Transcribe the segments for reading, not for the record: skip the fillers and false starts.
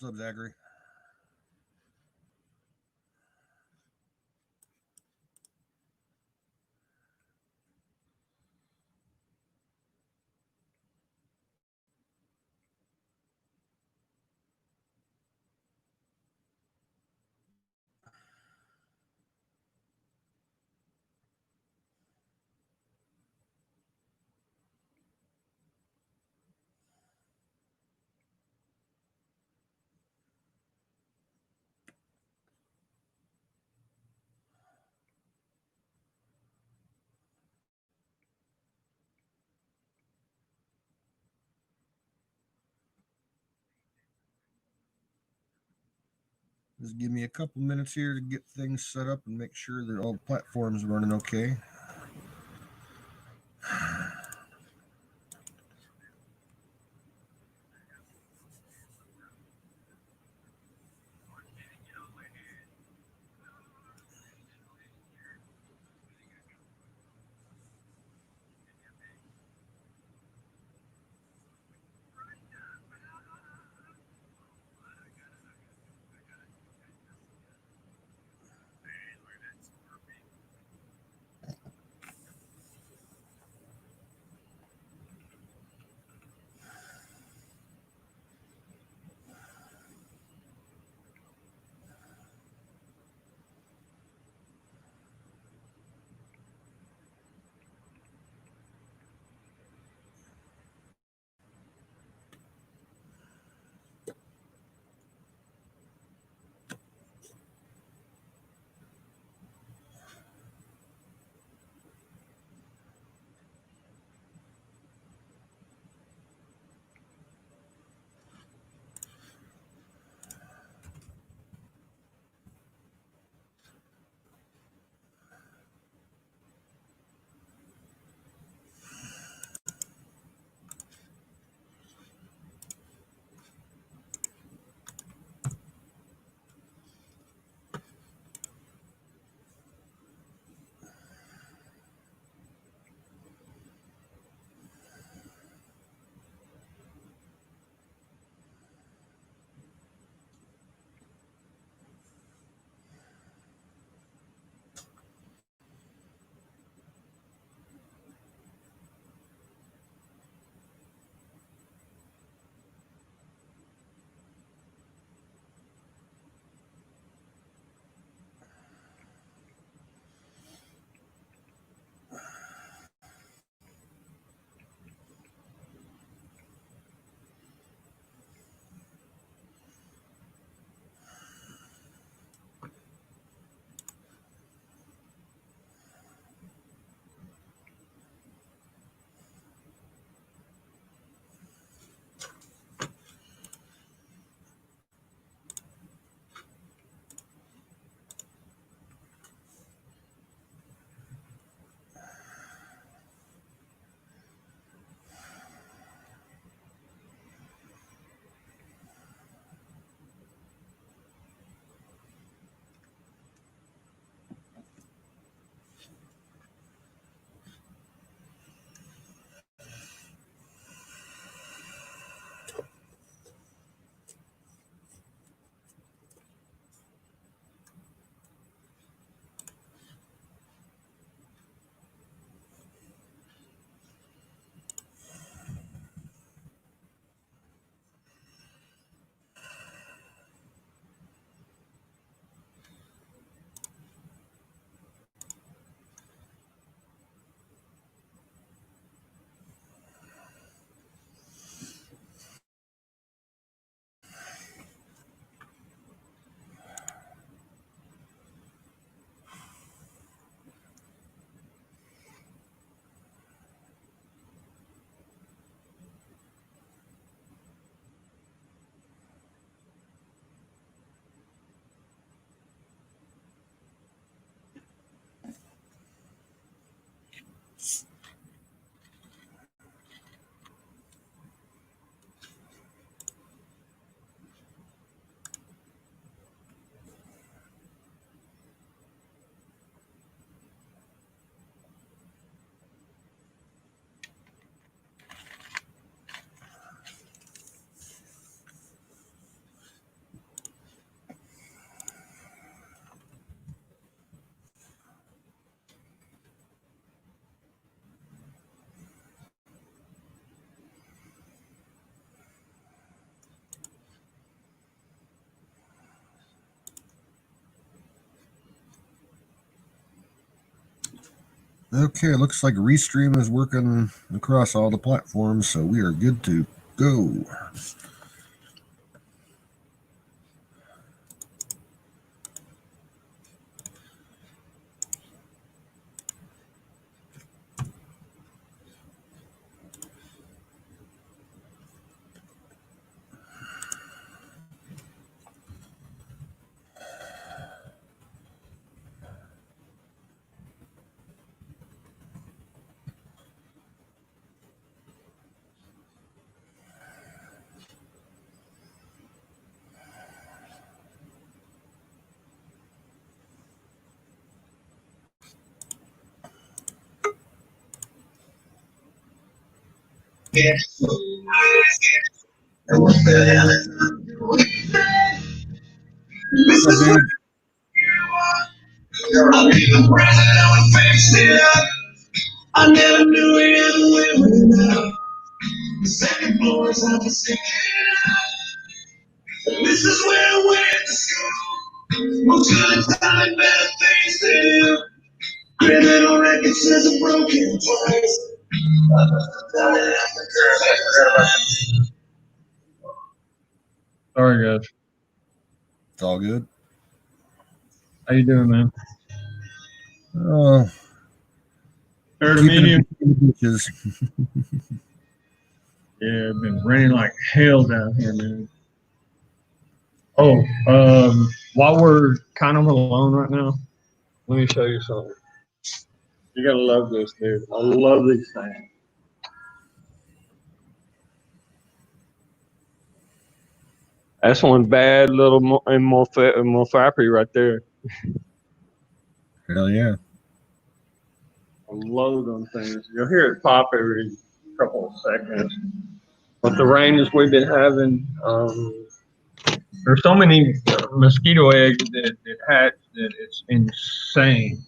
What's up, Zachary? Just give me a couple minutes here to get things set up and make sure that all the platforms are running okay. Okay, looks like Restream is working across all the platforms, so we are good to go. What's up, dude? I never knew it ever went without. The second floor is on the second. This is where I went to school. Most good time, better things to do. Criminal record says I'm broken twice. Sorry, guys. It's all good. How you doing, man? Oh, Third keeping medium. it in the beaches. Yeah, it's been raining like hell down here, man. Oh, while we're kind of alone right now, let me show you something. You gotta love this, dude. I love these things. That's one bad little Mofapi right there. Hell yeah. I love them things. You'll hear it pop every couple of seconds. With the rains we've been having, there's so many mosquito eggs that hatch that it's insane.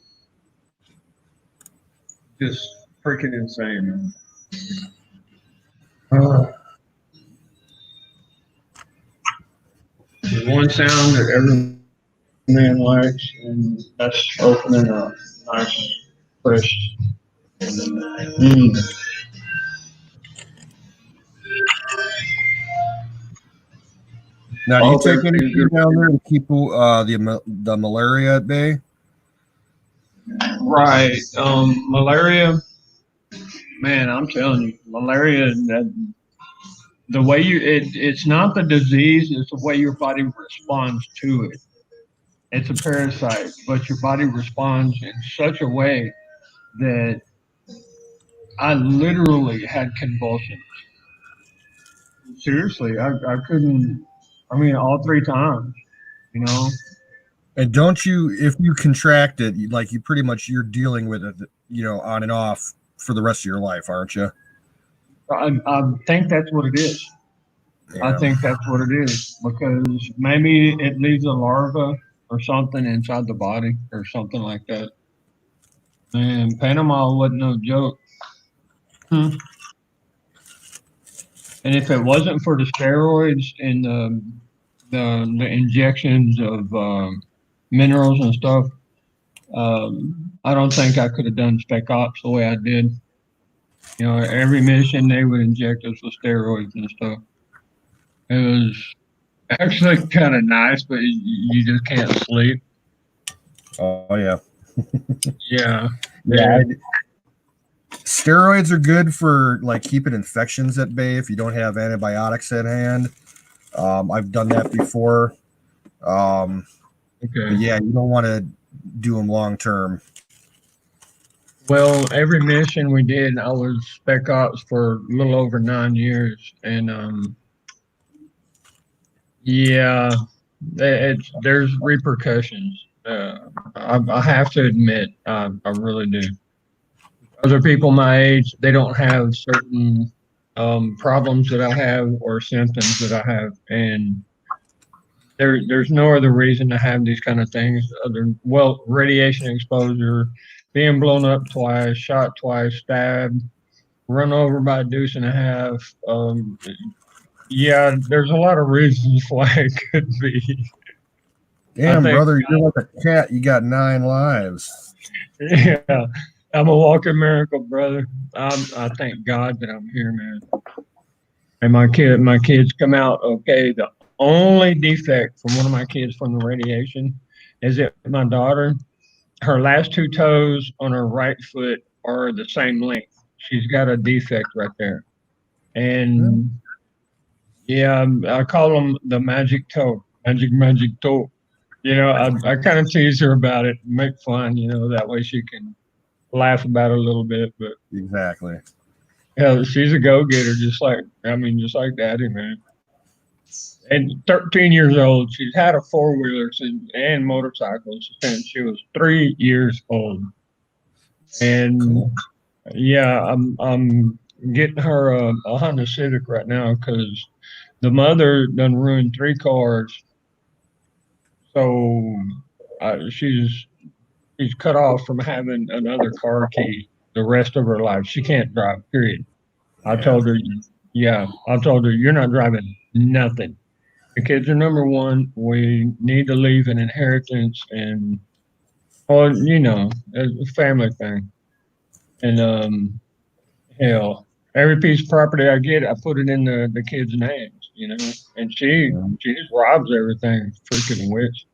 Just freaking insane, man. There's one sound that every man likes, and that's opening a nice, fresh. Now, do you take anything down there to keep the malaria at bay? Right. Malaria, man, I'm telling you, malaria, the way it's not the disease, it's the way your body responds to it. It's a parasite, but your body responds in such a way that I literally had convulsions. Seriously, I couldn't, I mean, all 3 times, you know? And don't you, if you contract it, like you pretty much you're dealing with it, on and off for the rest of your life, aren't you? I think that's what it is. Yeah. I think that's what it is because maybe it leaves a larva or something inside the body or something like that. Man, Panama wasn't no joke. And if it wasn't for the steroids and the injections of minerals and stuff, I don't think I could have done spec ops the way I did. You know, every mission they would inject us with steroids and stuff. It was actually kind of nice, but you just can't sleep. Oh yeah. Yeah. Yeah. Steroids are good for like keeping infections at bay if you don't have antibiotics at hand. I've done that before. Okay. But yeah, you don't want to do them long term. Well, every mission we did, I was spec ops for a little over 9 years, and yeah, there's repercussions. I have to admit, I really do. Other people my age, they don't have certain problems that I have or symptoms that I have, and there's no other reason to have these kind of things other well, radiation exposure, being blown up twice, shot twice, stabbed, run over by a deuce and a half. Yeah, there's a lot of reasons why it could be. Damn, brother, you're like a cat. You got 9 lives. Yeah, I'm a walking miracle, brother. I thank God that I'm here, man. And my kids come out okay. The only defect from one of my kids from the radiation is that my daughter, her last two toes on her right foot are the same length. She's got a defect right there. Yeah. And yeah, I call them the magic toe, magic toe. I kind of tease her about it, make fun, that way she can laugh about it a little bit. But Exactly. yeah, she's a go getter, just like daddy, man. And 13 years old, she's had a four wheeler and motorcycles since she was 3 years old. And Cool. yeah, I'm getting her a Honda Civic right now because the mother done ruined three cars. So she's cut off from having another car key the rest of her life. She can't drive. Period. I Yeah. told her, yeah, I told her you're not driving nothing. The kids are number one. We need to leave an inheritance and, well, a family thing. And hell, every piece of property I get, I put it in the kids' names. And Yeah. she just robs everything, freaking witch.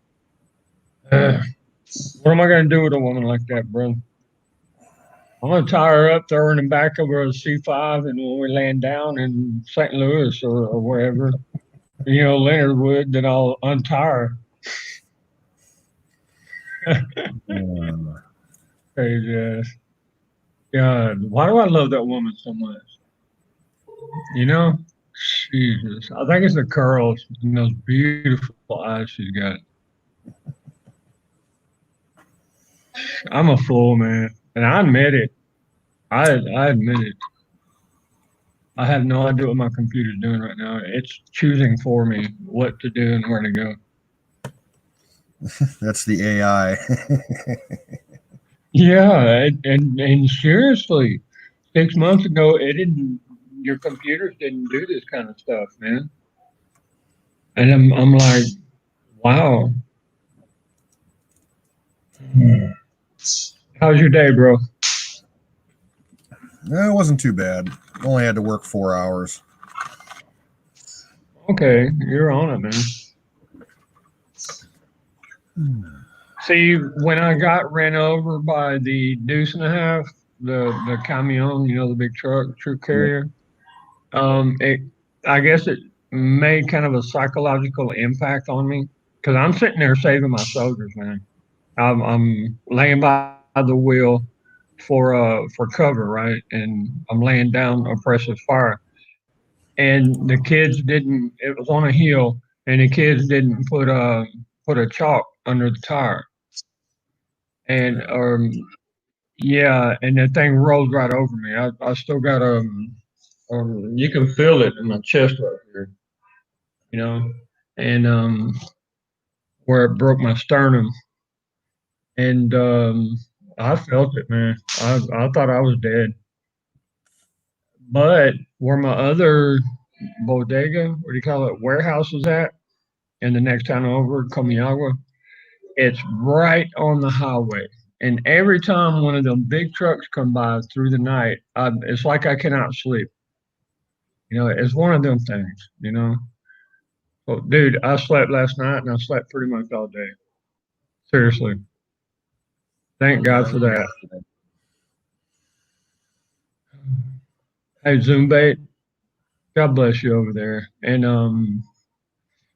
What am I gonna do with a woman like that, bro? I'm gonna tie her up, throw her in the back of a C5, and when we land down in St. Louis or wherever, Leonard Wood, then I'll untie her. Uh, Crazy ass. God, why do I love that woman so much? You know, Jesus. I think it's the curls and those beautiful eyes she's got. I'm a fool, man, and I admit it. I admit it. I have no idea what my computer's doing right now. It's choosing for me what to do and where to go. that's the AI. Yeah, and seriously, 6 months ago, it didn't. Your computers didn't do this kind of stuff, man. And I'm like, wow. How's your day, bro? It wasn't too bad. Only had to work 4 hours. Okay, you're on it, man. See, when I got ran over by the deuce and a half, the camion, the big truck Yeah. carrier, it I guess it made kind of a psychological impact on me because I'm sitting there saving my soldiers, man. I'm laying by the wheel for cover, right, and I'm laying down oppressive fire, and the kids didn't. It was on a hill, and the kids didn't put a chalk under the tire, and yeah, and the thing rolled right over me. I still got you can feel it in my chest right here, you know, and where it broke my sternum, and I felt it, man. I thought I was dead, but where my other bodega, what do you call it, warehouse was at, in the next town over, Comiagua, it's right on the highway. And every time one of them big trucks come by through the night, it's like I cannot sleep. It's one of them things, Oh, dude, I slept last night and I slept pretty much all day. Seriously. Thank God Yeah. for that. Hey, Zoombait, God bless you over there. And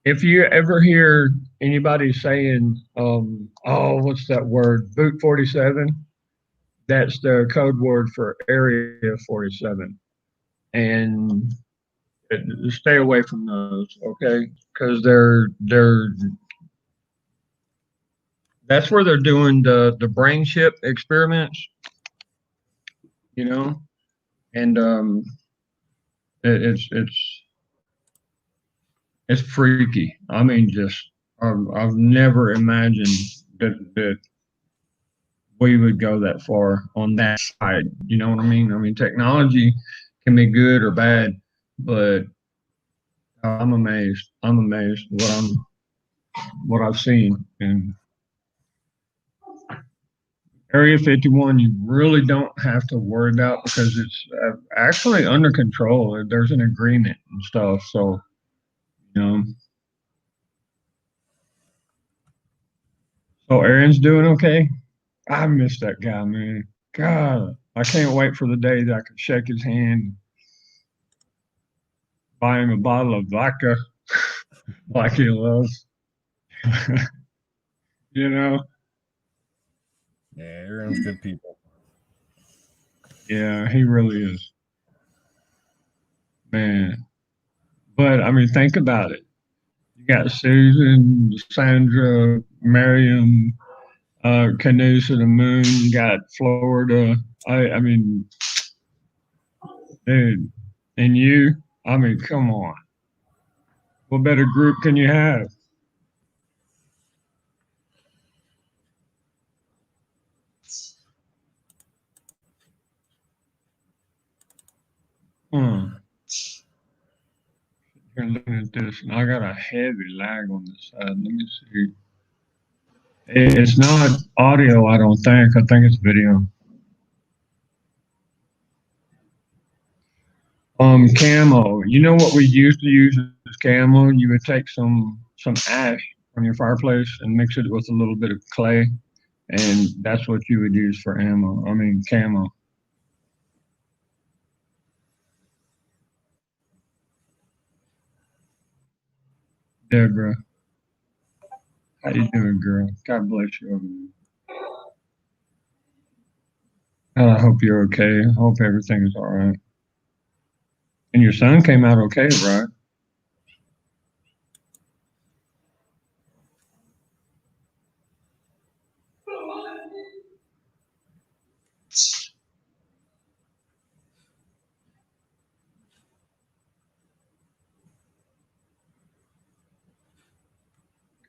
if you ever hear anybody saying, oh, what's that word? Boot 47, that's the code word for Area 47. And stay away from those, okay? Because they're that's where they're doing the brain chip experiments, you know, and it's it's freaky. I mean, just I've never imagined that we would go that far on that side. You know what I mean? I mean, technology can be good or bad, but I'm amazed. I'm amazed what I've seen, and Area 51, you really don't have to worry about because it's actually under control. There's an agreement and stuff. So, you know, so Aaron's doing okay. I miss that guy, man. God, I can't wait for the day that I can shake his hand, buy him a bottle of vodka like he loves. you know? Yeah, Aaron's good people. Yeah, he really is. Man. But I mean, think about it. You got Susan, Sandra, Miriam, Canoes to the Moon. You got Florida. I mean, dude, and you. I mean, come on. What better group can you have? Hmm. Here, looking at this, and I got a heavy lag on this side. Let me see. It's not audio, I don't think. I think it's video. Camo. You know what we used to use as camo? You would take some ash from your fireplace and mix it with a little bit of clay, and that's what you would use for ammo. I mean, camo. Deborah, how you doing, girl? God bless you over there. I hope you're okay. I hope everything is all right. And your son came out okay, right?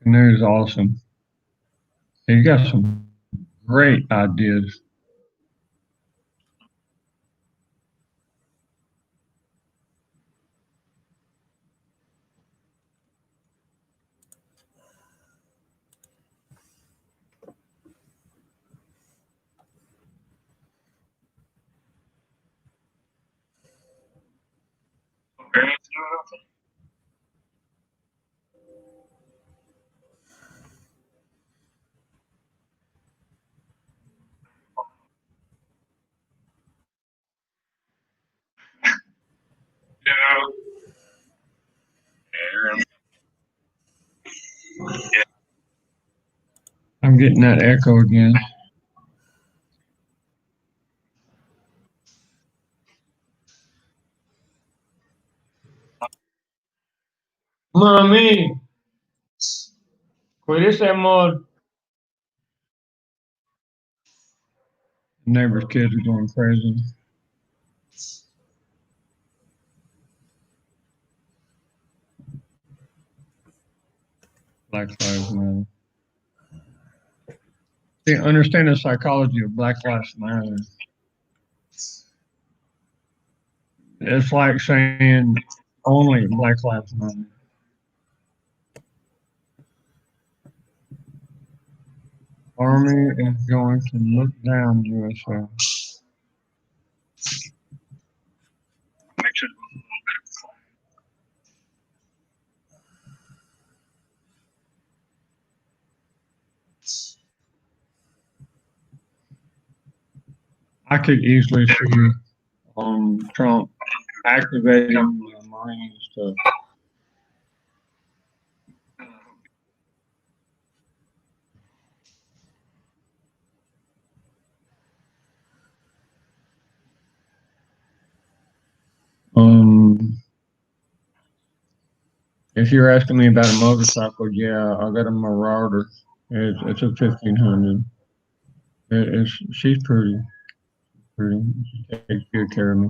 Canoe is awesome. You got some great ideas. I'm getting that echo again. Mami, cuídese, amor. Neighbor's kids are going crazy. Black Lives Matter. See, understand the psychology of Black Lives Matter. It's like saying only Black Lives Matter. Army is going to look down USA. I could easily see Trump activating the Marines to. Um, if you're asking me about a motorcycle, yeah, I got a Marauder. It's a 1500. She's pretty, pretty. She takes good care of me.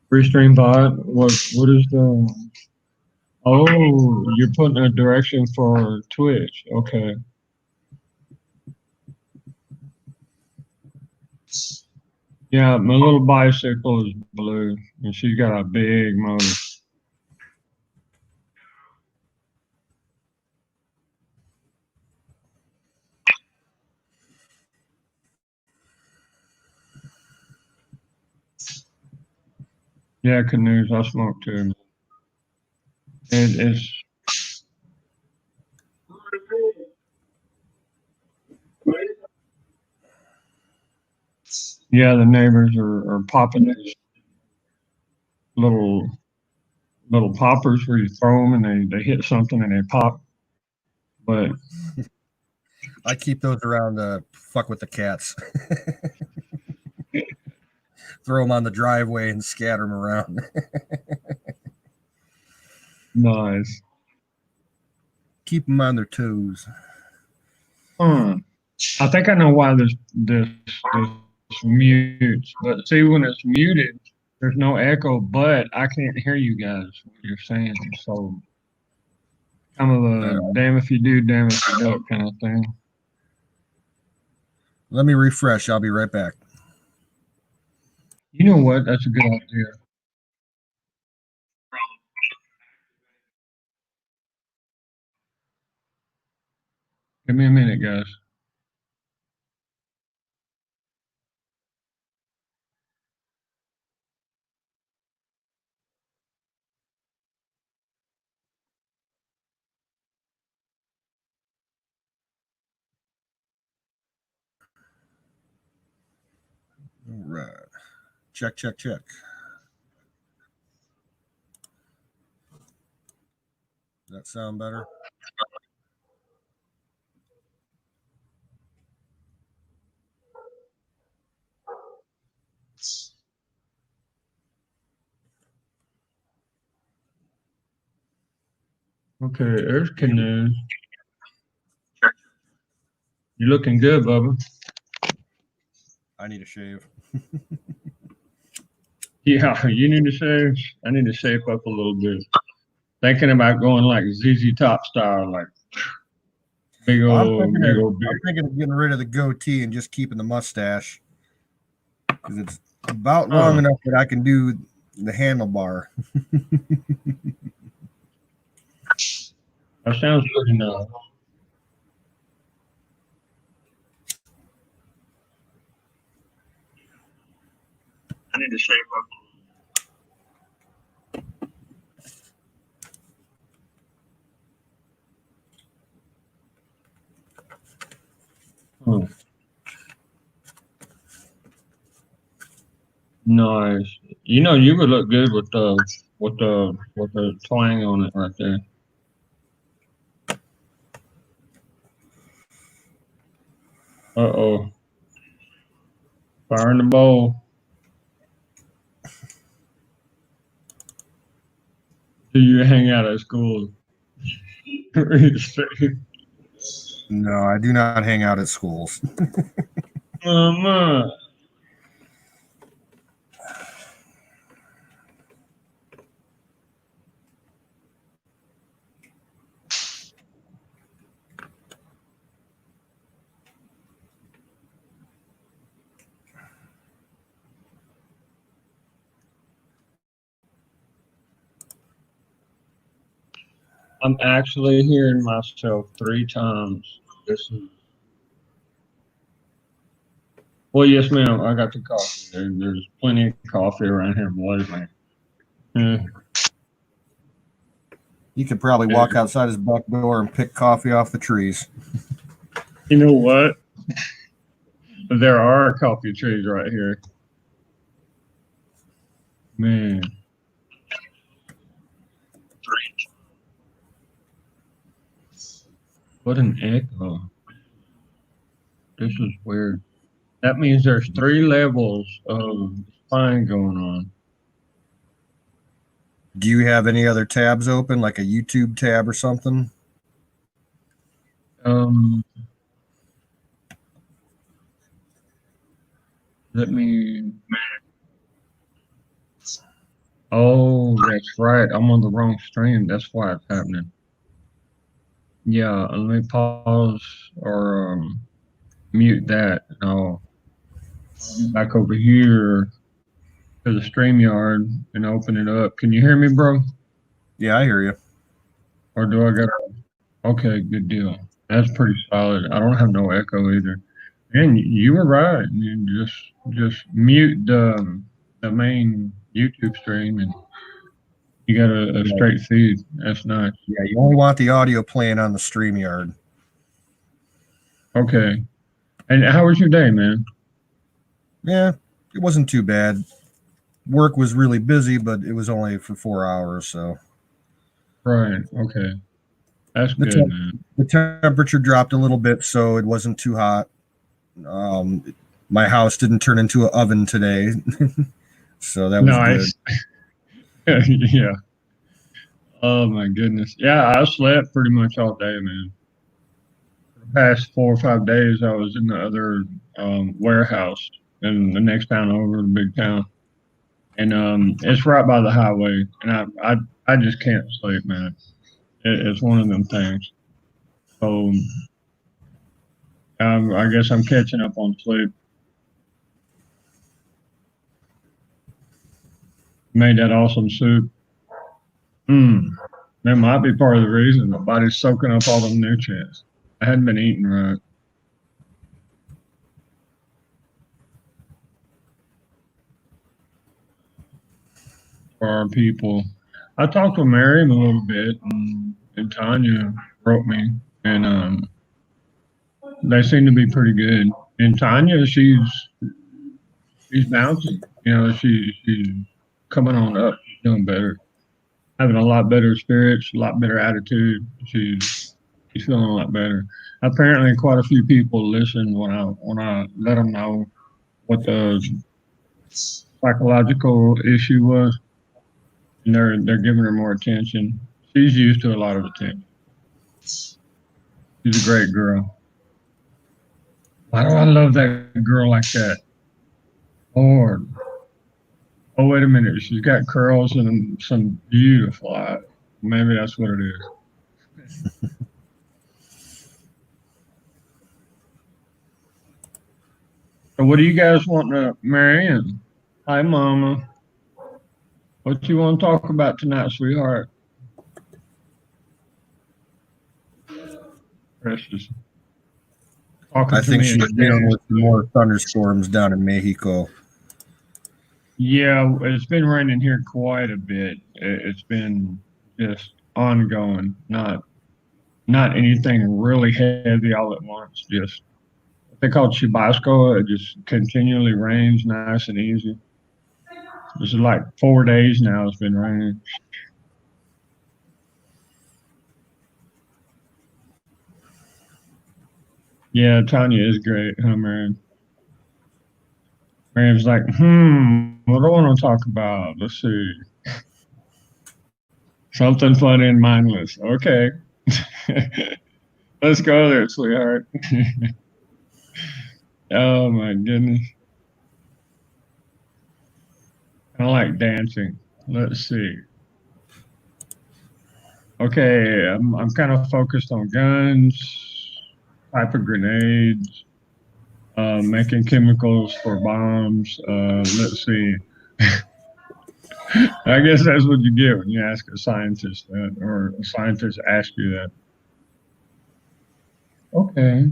Restream bot. What is the? Oh, you're putting a direction for Twitch. Okay. Yeah, my little bicycle is blue, and she's got a big motor. Yeah, canoes. I smoke too. It's yeah. The neighbors are popping these little little poppers where you throw them and they hit something and they pop. But I keep those around to fuck with the cats. Throw them on the driveway and scatter them around. nice. Keep them on their toes. Hmm. I think I know why this mutes. But see, when it's muted, there's no echo. But I can't hear you guys what you're saying. So kind of a damn if you do, damn if you don't kind of thing. Let me refresh. I'll be right back. You know what? That's a good idea. Give me a minute, guys. All right. Check, check, check. Does that sound better? Okay, there's canoes. You're looking good, Bubba. I need a shave. Yeah, you need to shave. I need to shape up a little bit. Thinking about going like ZZ Top style, like big old I'm beard. thinking of getting rid of the goatee and just keeping the mustache because it's about long Huh. enough that I can do the handlebar. That sounds good enough. I need to shape up. Huh. Nice. You know, you would look good with the twang on it right there. Uh-oh. Fire in the bowl. Do you hang out at school? No, I do not hang out at schools. Mama. I'm actually hearing myself 3 times. This is well, yes, ma'am. I got the coffee. There's plenty of coffee around here, believe me. Yeah. He could probably walk outside his back door and pick coffee off the trees. You know what? There are coffee trees right here. Man. What an echo. This is weird. That means there's 3 levels of spine going on. Do you have any other tabs open, like a YouTube tab or something? Um, let me. Oh, that's right. I'm on the wrong stream. That's why it's happening. Yeah, let me pause or mute that. And I'll be back over here to the StreamYard and open it up. Can you hear me, bro? Yeah, I hear you. Or do I got? Okay, good deal. That's pretty solid. I don't have no echo either. And you were right. You just mute the main YouTube stream, and you got a Yeah, straight feed. That's nice. yeah, you only want the audio playing on the StreamYard. Okay. And how was your day, man? Yeah, it wasn't too bad. Work was really busy, but it was only for 4 hours, so Right. Okay. That's the good, temp- man. the temperature dropped a little bit, so it wasn't too hot. My house didn't turn into an oven today, so that was good. Nice. Yeah. Oh my goodness. Yeah, I slept pretty much all day, man. For the past 4 or 5 days, I was in the other warehouse in the next town over, the big town, and it's right by the highway, and I just can't sleep, man. It's one of them things. So I guess I'm catching up on sleep. Made that awesome soup. Mm, that might be part of the reason my body's soaking up all the nutrients. I hadn't been eating right for our people. I talked to Miriam a little bit, and Tanya wrote me, and they seem to be pretty good. And Tanya, she's bouncing. You know, she's coming on up, she's doing better, having a lot better spirits, a lot better attitude. She's feeling a lot better. Apparently, quite a few people listened when I let them know what the psychological issue was, and they're giving her more attention. She's used to a lot of attention. She's a great girl. Why do I love that girl like that? Lord. Oh, wait a minute. She's got curls and some beautiful eyes. Maybe that's what it is. So, what do you guys want to, Marianne? Hi, Mama. What you want to talk about tonight, sweetheart? Precious. I Talking to think me in she's dealing Spanish. with more thunderstorms down in Mexico. Yeah, it's been raining here quite a bit. It's been just ongoing, not anything really heavy all at once. Just what they call chubasco. It just continually rains, nice and easy. This is like 4 days now. It's been raining. Yeah, Tanya is great, huh, Marion? Marion's like, what do I want to talk about? Let's see. Something funny and mindless. Okay. Let's go there, sweetheart. Oh my goodness. I like dancing. Let's see. Okay, I'm kind of focused on guns, type of grenades, making chemicals for bombs. Let's see. I guess that's what you get when you ask a scientist that, or a scientist asks you that. Okay.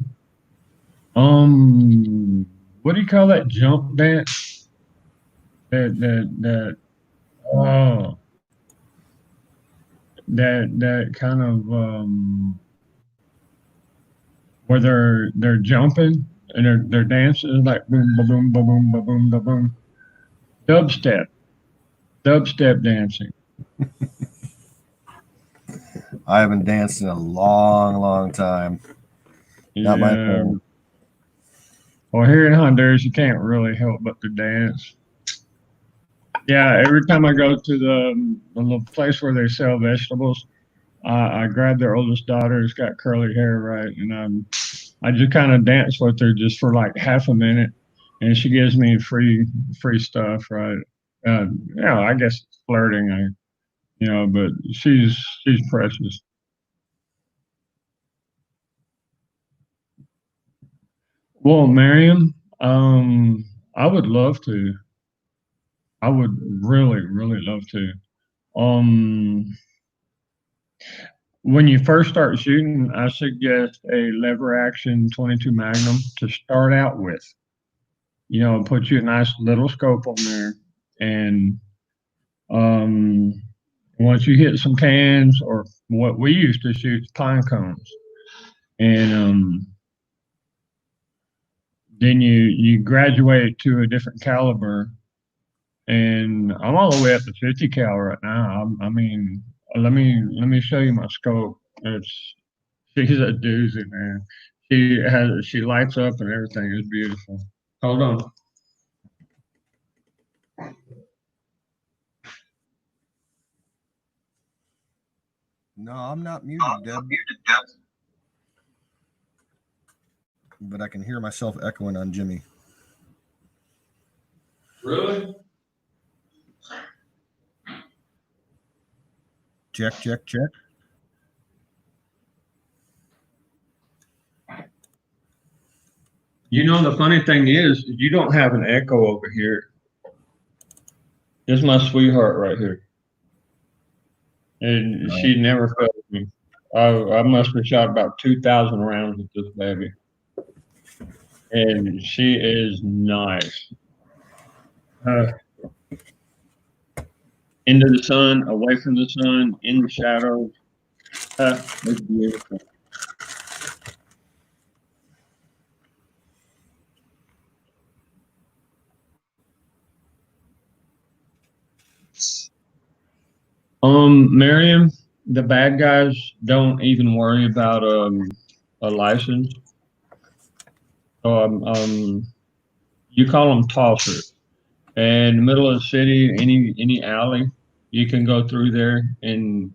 What do you call that jump dance? That oh that kind of where they're jumping and they're dancing like boom ba boom ba boom ba boom ba boom. Dubstep. Dubstep dancing. I haven't danced in a long, long time. Not my Yeah. thing. Well, here in Honduras, you can't really help but to dance. Yeah, every time I go to the little place where they sell vegetables, I grab their oldest daughter who's got curly hair, right, and I just kind of dance with her just for like half a minute, and she gives me free stuff, right? I guess it's flirting, but she's precious. Well, Miriam, I would love to. I would really, really love to. Um, when you first start shooting, I suggest a lever action 22 Magnum to start out with. Put you a nice little scope on there, and um, once you hit some cans or what we used to shoot pine cones, and then you graduate to a different caliber. And I'm all the way up to 50 cal right now. I mean, let me show you my scope. She's a doozy, man. She lights up and everything is beautiful. Hold on. No, I'm not muted, Deb. But I can hear myself echoing on Jimmy. Really? Check, check, check. The funny thing is, you don't have an echo over here. This is my sweetheart right here. And she never failed me. I must have shot about 2,000 rounds with this baby. And she is nice. Into the sun, away from the sun, in the shadows. It's beautiful. Miriam, the bad guys don't even worry about a license. So you call them tossers. And in the middle of the city, any alley, you can go through there. And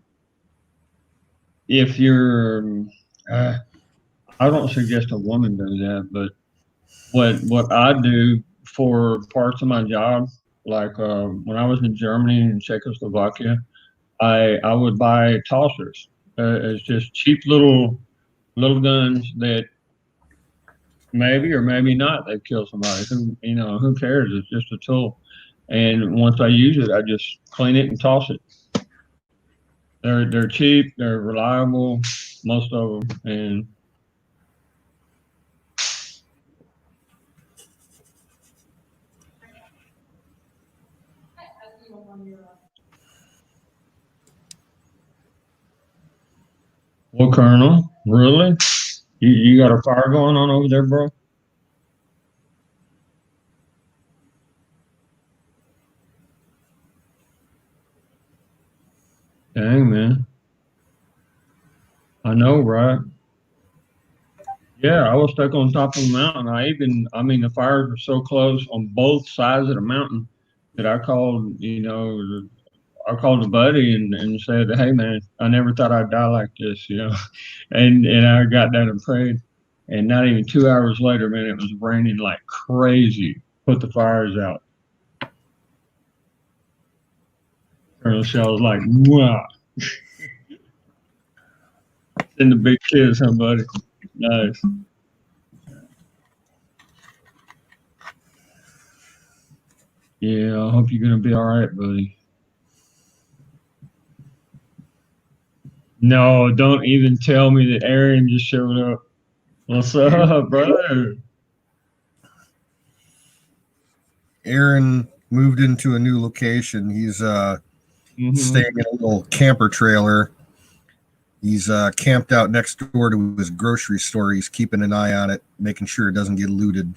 if you're, I don't suggest a woman do that, but what I do for parts of my job, like when I was in Germany and Czechoslovakia, I would buy tossers. It's just cheap little guns that maybe or maybe not they kill somebody. Who cares? It's just a tool. And once I use it, I just clean it and toss it. They're cheap, they're reliable, most of them, and well, Colonel, really? You got a fire going on over there, bro? Dang, man. I know, right? Yeah, I was stuck on top of the mountain. The fires were so close on both sides of the mountain that I called a buddy and said, "Hey, man, I never thought I'd die like this." And I got down and prayed. And not even 2 hours later, man, it was raining like crazy. Put the fires out. Colonel Shell was like, "Wow." Send the big kids, huh, buddy? Nice. Yeah, I hope you're gonna be all right, buddy. No, don't even tell me that Aaron just showed up. What's up, brother? Aaron moved into a new location. He's staying in a little camper trailer. He's camped out next door to his grocery store. He's keeping an eye on it, making sure it doesn't get looted.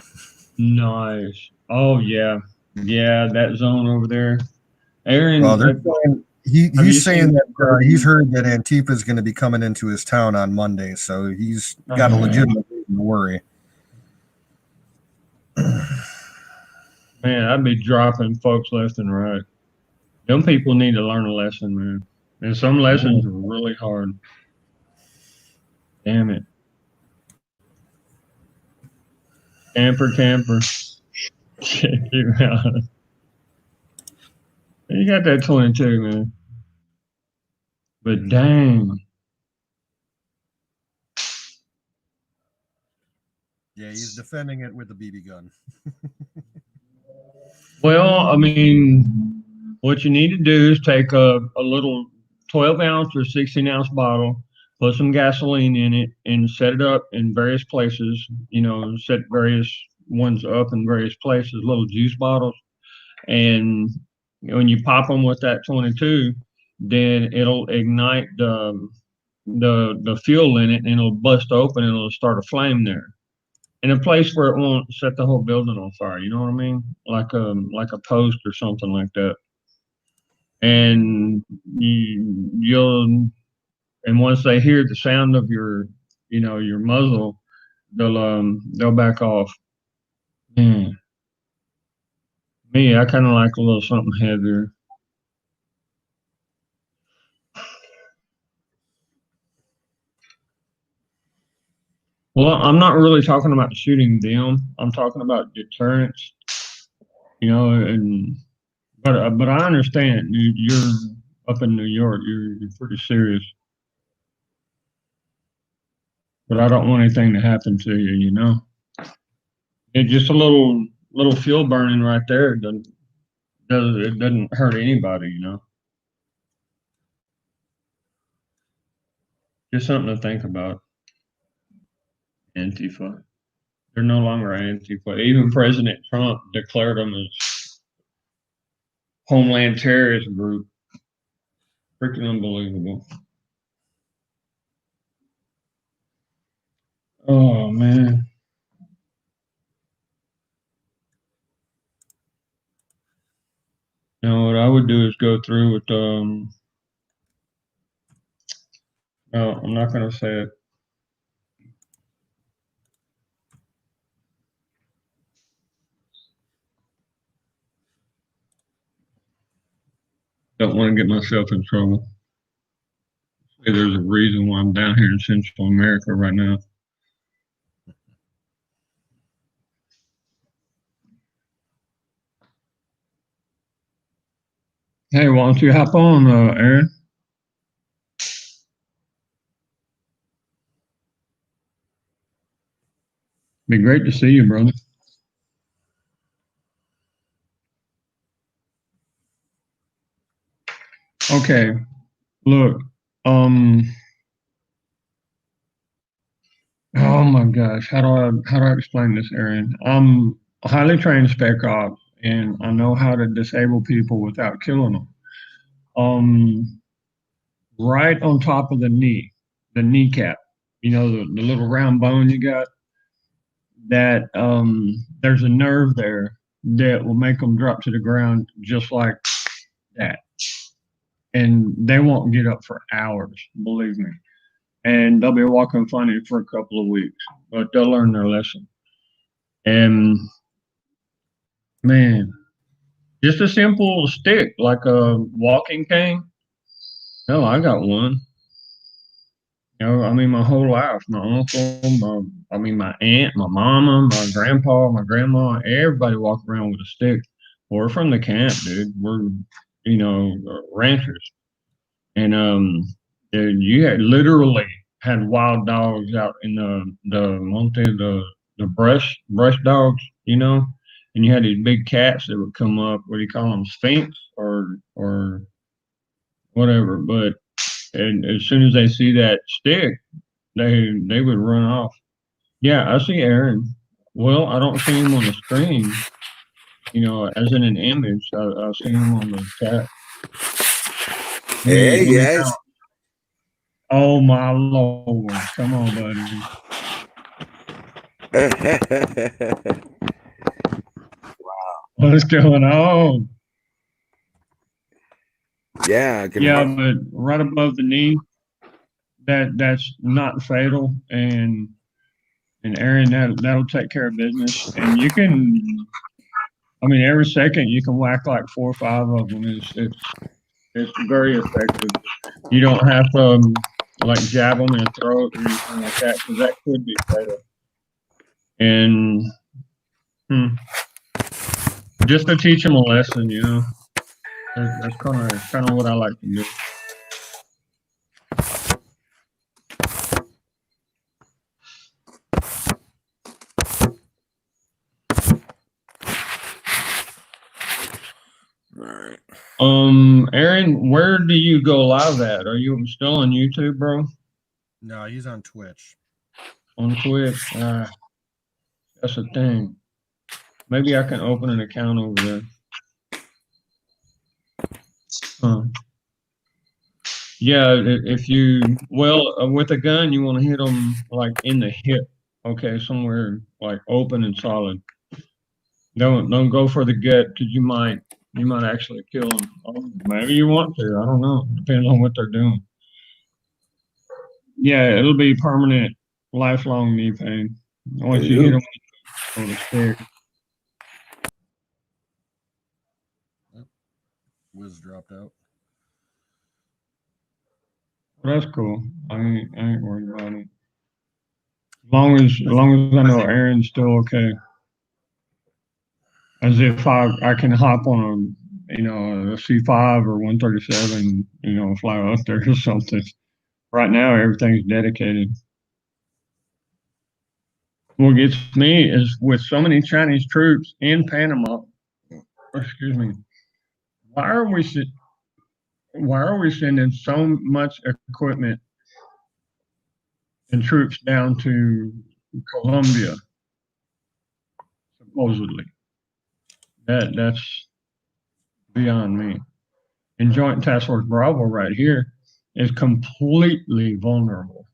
Nice. Oh yeah, that zone over there. Aaron, he's saying that he's heard that Antifa is going to be coming into his town on Monday, so he's got a legitimate reason to worry. Man, I'd be dropping folks left and right. Them people need to learn a lesson, man. And some lessons are really hard. Damn it. Camper. Check you out. You got that 22, man. But dang. Yeah, he's defending it with the BB gun. Well, I mean, what you need to do is take a little 12 ounce or 16-ounce bottle, put some gasoline in it, and set it up in various places. Set various ones up in various places, little juice bottles. And when you pop them with that 22, then it'll ignite the fuel in it, and it'll bust open, and it'll start a flame there in a place where it won't set the whole building on fire. You know what I mean? Like a post or something like that. And you'll and once they hear the sound of your muzzle, they'll back off. Man, me, I kind of like a little something heavier. Well, I'm not really talking about shooting them. I'm talking about deterrence. And but I understand you're up in New York. You're pretty serious. But I don't want anything to happen to you. It's just a little fuel burning right there. It doesn't hurt anybody. Just something to think about. Antifa. They're no longer Antifa. Even President Trump declared them as Homeland Terrorist Group. Freaking unbelievable. Oh man. Now what I would do is go through with no, I'm not gonna say it. Don't want to get myself in trouble. There's a reason why I'm down here in Central America right now. Hey, why don't you hop on, Aaron? Be great to see you, brother. Okay, look, oh my gosh, how do I explain this, Aaron? I'm a highly trained spec op, and I know how to disable people without killing them. Right on top of the knee, the kneecap, the little round bone you got. That there's a nerve there that will make them drop to the ground just like that, and they won't get up for hours, believe me. And they'll be walking funny for a couple of weeks, but they'll learn their lesson. And man, just a simple stick like a walking cane. No, I got one. I mean, my whole life, my uncle, my aunt, my mama, my grandpa, my grandma, everybody walked around with a stick. We're from the camp, dude. We're, ranchers. And you had literally had wild dogs out in the monte, the brush dogs, and you had these big cats that would come up. What do you call them, sphinx or whatever? But and as soon as they see that stick, they would run off. Yeah, I see Aaron. Well, I don't see him on the screen, as in an image. I see him on the chat. Hey guys. Oh my Lord. Come on, buddy. Wow. What's going on? Yeah, but right above the knee, that's not fatal, and Aaron, that'll take care of business. And you can, every second you can whack like 4 or 5 of them. It's very effective. You don't have to like jab them in the throat or anything like that, because that could be fatal. And just to teach them a lesson, That's kind of what I like to do. All right. Aaron, where do you go live at? Are you still on YouTube, bro? No, he's on Twitch. On Twitch? That's a thing. Maybe I can open an account over there. Huh. Yeah, if you with a gun, you want to hit them like in the hip. Okay, somewhere like open and solid. Don't go for the gut because you might actually kill them. Oh, maybe you want to. I don't know. Depends on what they're doing. Yeah, it'll be permanent, lifelong knee pain once you hit them on the stick. Wiz dropped out. Well, that's cool. I ain't worried about it. As long as I know Aaron's still okay. As if I can hop on a C5 or 137, fly up there or something. Right now, everything's dedicated. What gets me is with so many Chinese troops in Panama. Excuse me. Why are we sending so much equipment and troops down to Colombia? Supposedly, that's beyond me. And Joint Task Force Bravo right here is completely vulnerable.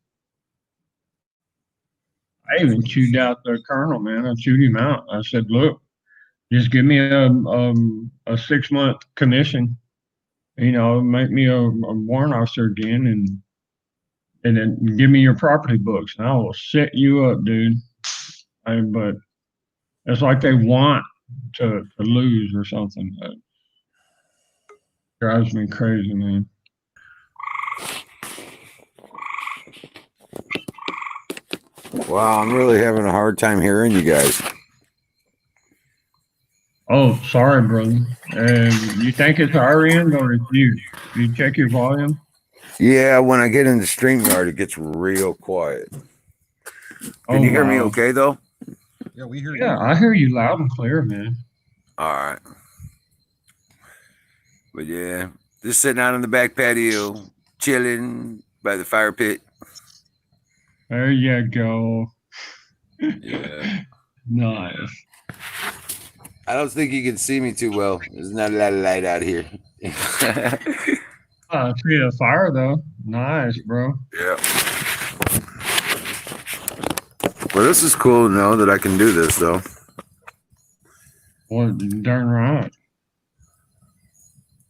I even chewed out the colonel, man. I chewed him out. I said, "Look, just give me a 6-month commission. Make me a warrant officer again, and then give me your property books, and I will set you up, dude." But it's like they want to lose or something. That drives me crazy, man. Wow, I'm really having a hard time hearing you guys. Oh, sorry, brother. You think it's our end or it's you? You check your volume? Yeah, when I get into StreamYard, it gets real quiet. Can you hear me okay, though? Yeah, we hear you. Yeah, I hear you loud and clear, man. All right. But yeah, just sitting out on the back patio, chilling by the fire pit. There you go. Yeah. Nice. I don't think you can see me too well. There's not a lot of light out here. I see a fire, though. Nice, bro. Yeah. Well, this is cool to know that I can do this, though. Well, darn right.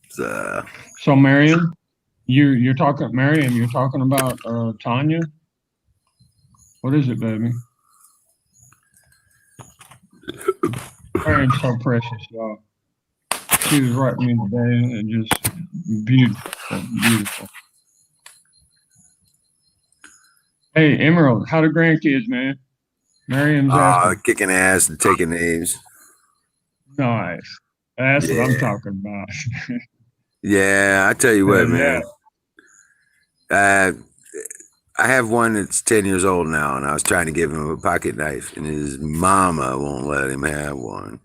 So, Marion, you're talking about Tanya? What is it, baby? Marion's so precious, y'all. She was right with me today and just beautiful, beautiful. Hey, Emerald, how the grandkids, man? Marion's asking. Kicking ass and taking names. Nice. That's what I'm talking about. Yeah, I tell you what, man. I have one that's 10 years old now, and I was trying to give him a pocket knife, and his mama won't let him have one.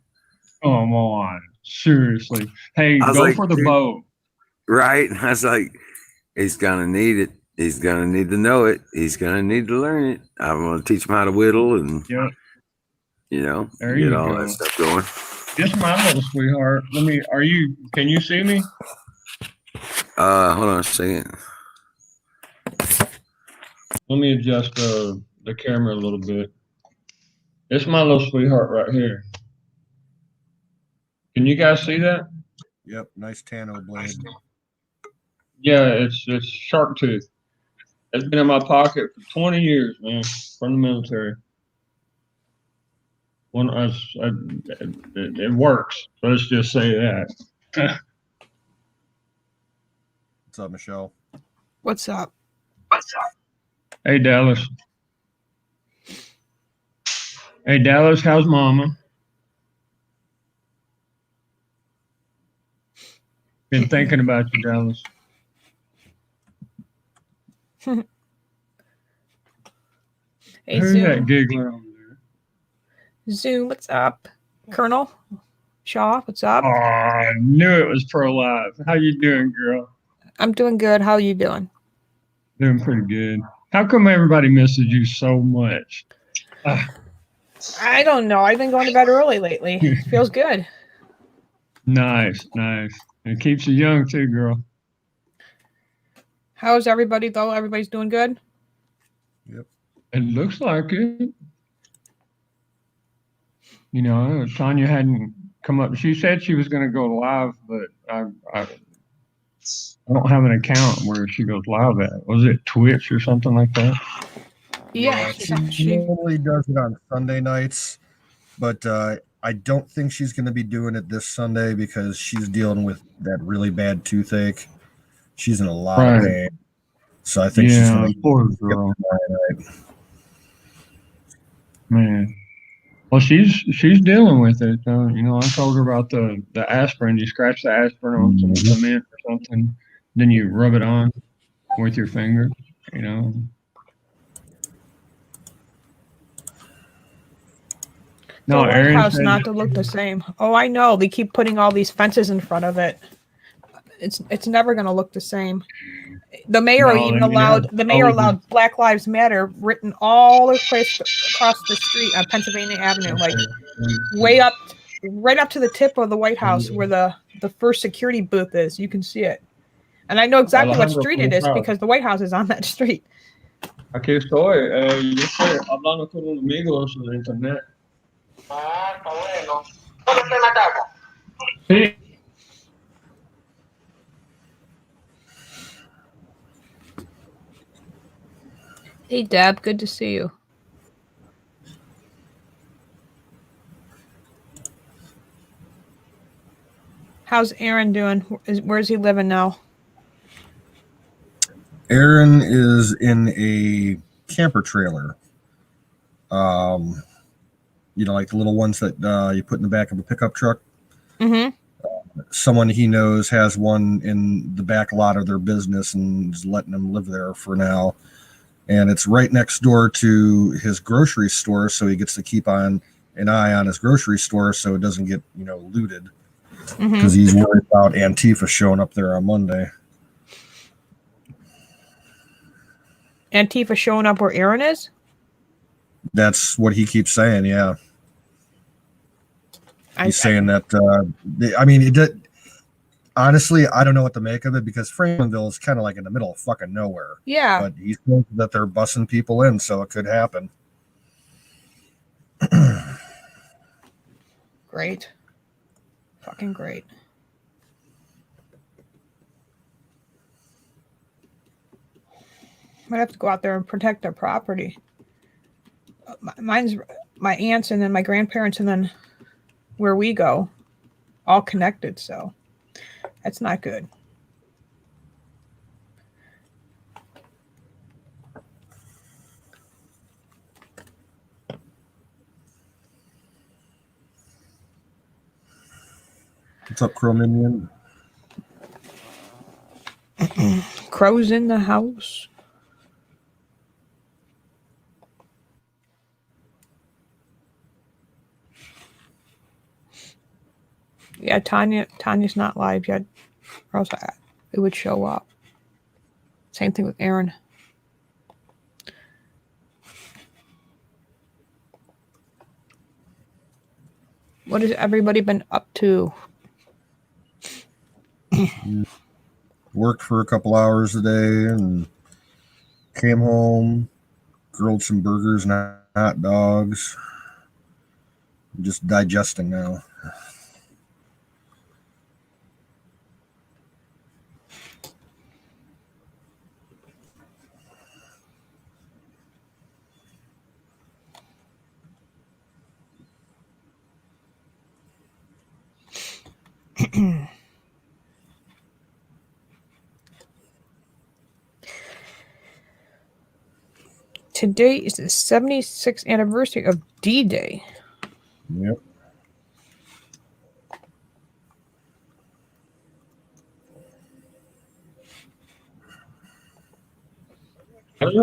Come on. Seriously. Hey, go for the bow. Right? I was like, he's going to need it. He's going to need to know it. He's going to need to learn it. I'm going to teach him how to whittle and, there get all go. that stuff going. Just my little sweetheart. Can you see me? Hold on a second. Let me adjust the camera a little bit. It's my little sweetheart right here. Can you guys see that? Yep, nice Tano blade. Yeah, it's shark tooth. It's been in my pocket for 20 years, man, from the military. It works. Let's just say that. What's up, Michelle? What's up? Hey, Dallas. Hey, Dallas, how's mama? Been thinking about you, Dallas. Hey, Who's Zoom. that giggler over there? Zoom, what's up? Colonel Shaw, what's up? Oh, I knew it was Pro Live. How you doing, girl? I'm doing good. How are you doing? Doing pretty good. How come everybody misses you so much? I don't know. I've been going to bed early lately. It feels good. Nice. It keeps you young too, girl. How's everybody though? Everybody's doing good? Yep. It looks like it. You know, Tanya hadn't come up. She said she was going to go live, but I don't have an account where she goes live at. Was it Twitch or something like that? Yeah, she normally does it on Sunday nights, but I don't think she's going to be doing it this Sunday because she's dealing with that really bad toothache. She's in a lot of pain, so I think she's going to. Poor girl. Man. Well, she's dealing with it. You know, I told her about the aspirin. You scratch the aspirin on some cement or something, then you rub it on with your finger. You know. The White House not to look the same. Oh, I know. They keep putting all these fences in front of it. It's never going to look the same. The mayor allowed Black Lives Matter written all across the street on Pennsylvania Avenue, like right up to the tip of the White House where the first security booth is. You can see it. And I know exactly what street it is because the White House is on that street. Aquí estoy. Yo estoy hablando con un amigo sobre internet. Ah, está bueno. ¿Dónde está la casa? Sí. Hey, Deb. Good to see you. How's Aaron doing? Where's he living now? Aaron is in a camper trailer. You know, like the little ones that you put in the back of a pickup truck. Mm-hmm. Someone he knows has one in the back lot of their business and is letting him live there for now. And it's right next door to his grocery store, so he gets to keep an eye on his grocery store so it doesn't get, you know, looted. Because he's worried about Antifa showing up there on Monday. Antifa showing up where Aaron is? That's what he keeps saying, yeah. He's saying that, I mean, it did. Honestly, I don't know what to make of it because Framinville is kind of like in the middle of fucking nowhere. Yeah. But he thinks that they're bussing people in, so it could happen. Great. Fucking great. Might have to go out there and protect their property. Mine's my aunts and then my grandparents and then where we go, all connected, so that's not good. What's up, Crow Minion? Crows in the house. Yeah, Tanya's not live yet, or else it would show up. Same thing with Aaron. What has everybody been up to? Worked for a couple hours a day and came home, grilled some burgers and hot dogs. I'm just digesting now. Today is the 76th anniversary of D-Day. Yep.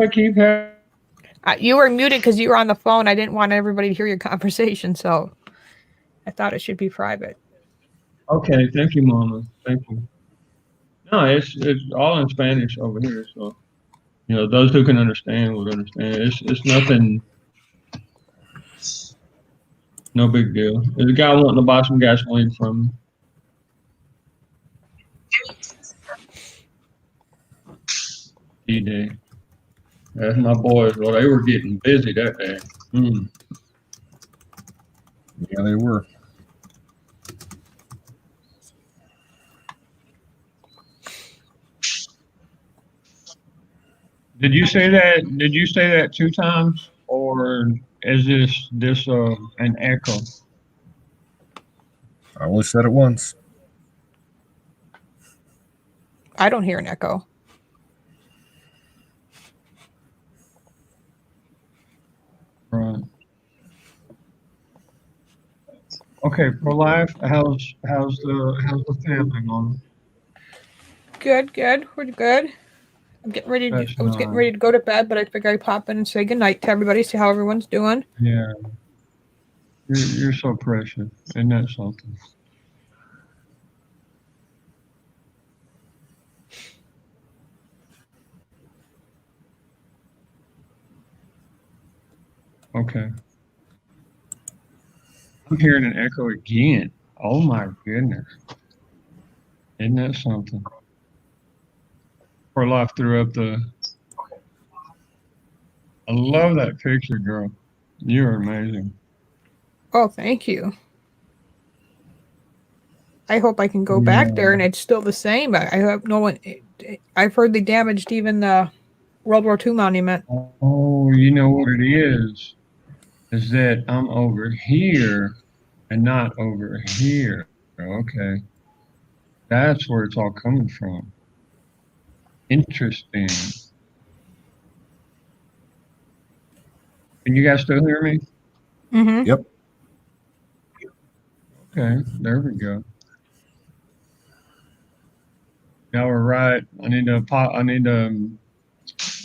I keep having? You were muted because you were on the phone. I didn't want everybody to hear your conversation, so I thought it should be private. Okay, thank you, Mama. Thank you. No, it's all in Spanish over here, so those who can understand would understand. It's nothing, no big deal. There's a guy wanting to buy some gasoline from me. D-Day. That's my boys. Well, they were getting busy that day. Yeah, they were. Did you say that? Did you say that 2 times, or is this an echo? I only said it once. I don't hear an echo. Right. Okay, pro life. How's the family going? Good. We're good. I'm getting ready to. I was getting ready to go to bed, but I figured I'd pop in and say goodnight to everybody. See how everyone's doing. Yeah. You're so precious. Isn't that something? Okay. I'm hearing an echo again. Oh my goodness. Isn't that something? Poor life threw up the. I love that picture, girl. You're amazing. Oh, thank you. I hope I can go back there and it's still the same. I hope no one. I've heard they damaged even the World War II monument. Oh, you know what it is? Is that I'm over here and not over here. Okay. That's where it's all coming from. Interesting. Can you guys still hear me? Mm-hmm. Yep. Okay, there we go. Now we're right. I need to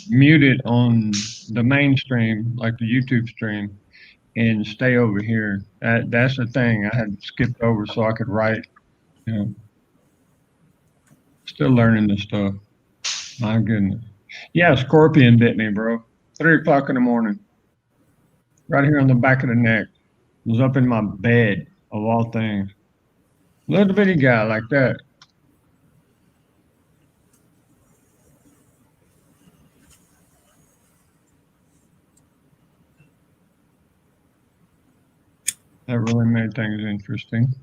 mute it on the mainstream, like the YouTube stream, and stay over here. That's the thing I had skipped over so I could write. Still learning this stuff. My goodness. Yeah, a scorpion bit me, bro. 3 o'clock in the morning. Right here on the back of the neck. Was up in my bed, of all things. Little bitty guy like that. That really made things interesting.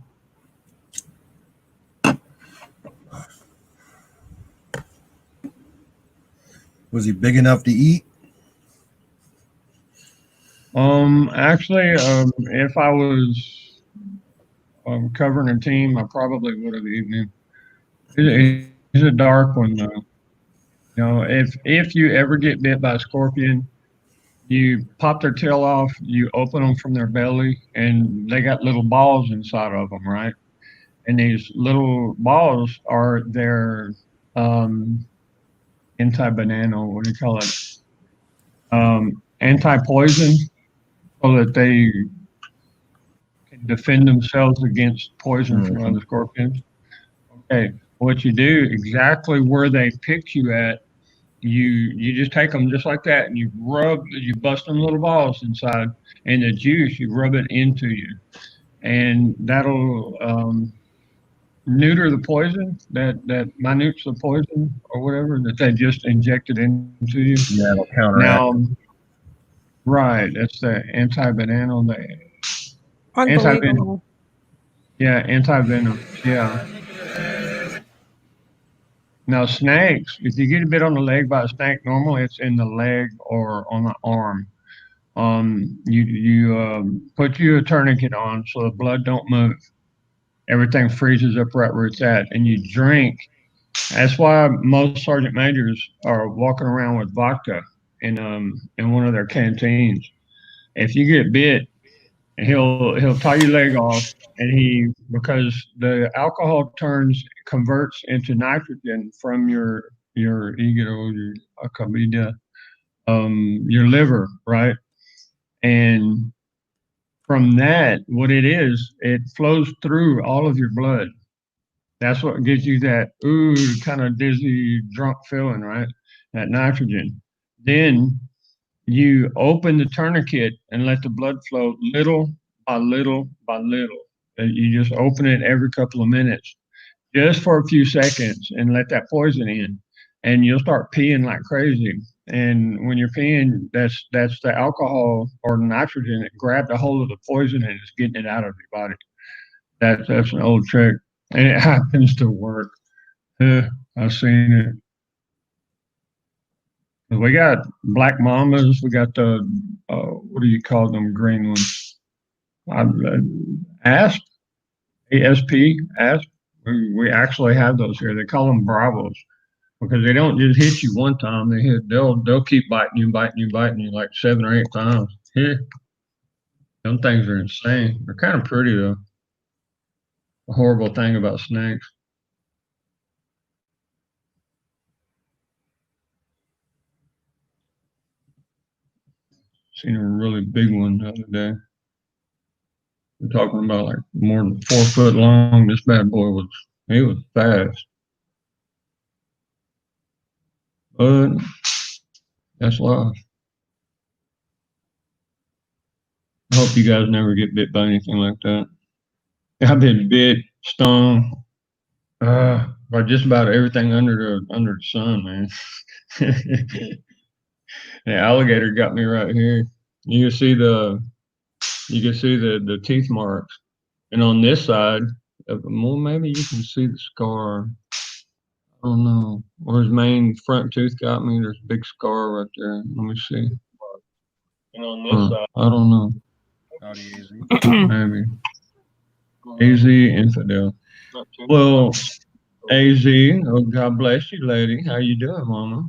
Was he big enough to eat? Actually, if I was covering a team, I probably would have eaten him. He's a dark one, though. If you ever get bit by a scorpion, you pop their tail off, you open them from their belly, and they got little balls inside of them, right? And these little balls are their anti-banana, what do you call it? Anti-poison, so that they can defend themselves against poison from other scorpions. Okay, what you do exactly where they pick you at, you just take them just like that, and you bust them little balls inside, and the juice you rub it into you, and that'll neuter the poison that minutes the poison or whatever that they just injected into you. Yeah, it'll counteract. Now, right, that's the anti-banana. Unbelievable. Yeah, anti-venom. Yeah. Now, snakes, if you get bit on the leg by a snake, normally it's in the leg or on the arm. You put you a tourniquet on so the blood don't move. Everything freezes up right where it's at, and you drink. That's why most sergeant majors are walking around with vodka in one of their canteens. If you get bit, he'll tie your leg off, and because the alcohol converts into nitrogen from your ego, your acabida, your liver, right? And from that, what it is, it flows through all of your blood. That's what gives you that kind of dizzy, drunk feeling, right? That nitrogen. Then you open the tourniquet and let the blood flow little by little by little. And you just open it every couple of minutes, just for a few seconds, and let that poison in, and you'll start peeing like crazy. And when you're peeing, that's the alcohol or nitrogen that grabbed a hold of the poison and is getting it out of your body. That's an old trick, and it happens to work. I've seen it. We got black mamas. We got the what do you call them? Green ones. Asp, ASP, asp. We actually have those here. They call them bravos because they don't just hit you one time. They'll keep biting you, biting you like 7 or 8 times. Yeah. Them things are insane. They're kind of pretty though. The horrible thing about snakes. Seen a really big one the other day. We're talking about like more than 4 foot long. This bad boy he was fast. But that's life. I hope you guys never get bit by anything like that. I've been bit, stung, by just about everything under the sun, man. The alligator got me right here. You can see the teeth marks, and on this side, well, maybe you can see the scar. I don't know. Where his main front tooth got me, there's a big scar right there. Let me see. And on this side, I don't know. Howdy, easy. Maybe. AZ infidel. Well, AZ, oh God bless you, lady. How you doing, mama?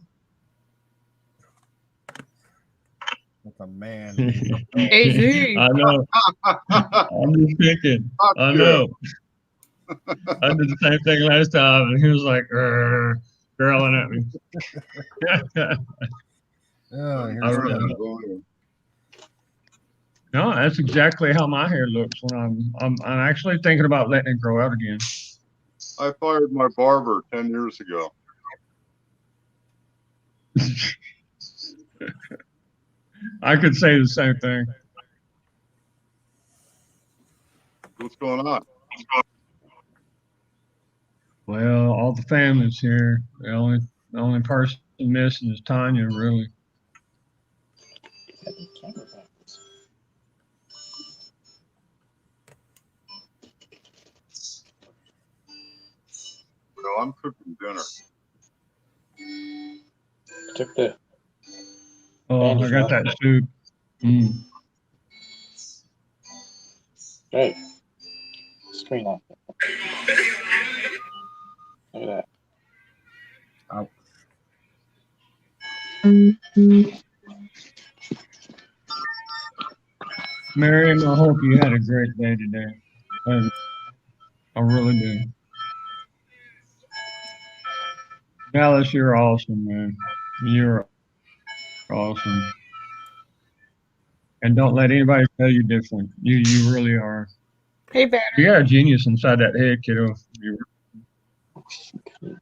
That's a man. AZ. I know. I'm just picking. I know. I did the same thing last time, and he was like, growling at me. No, that's exactly how my hair looks when I'm actually thinking about letting it grow out again. I fired my barber 10 years ago. I could say the same thing. What's going on? Well, all the family's here. The only person missing is Tanya, really. No, I'm cooking dinner. Took the Oh, I got that soup. Hey, screen on. Look at that. Ow. Miriam, I hope you had a great day today. I really do. Dallas, you're awesome, man. You're awesome. And don't let anybody tell you different. You really are. Hey, Banner. You got a genius inside that head, kiddo.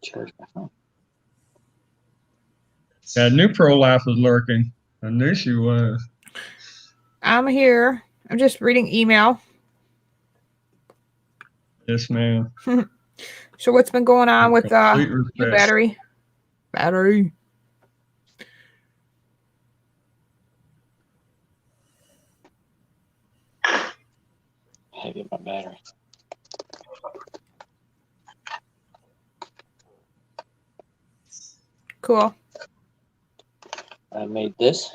Charge my phone. That new pro life was lurking. I knew she was. I'm here. I'm just reading email. Yes, ma'am. So what's been going on with Complete your respect. battery? I get my battery. Cool. I made this.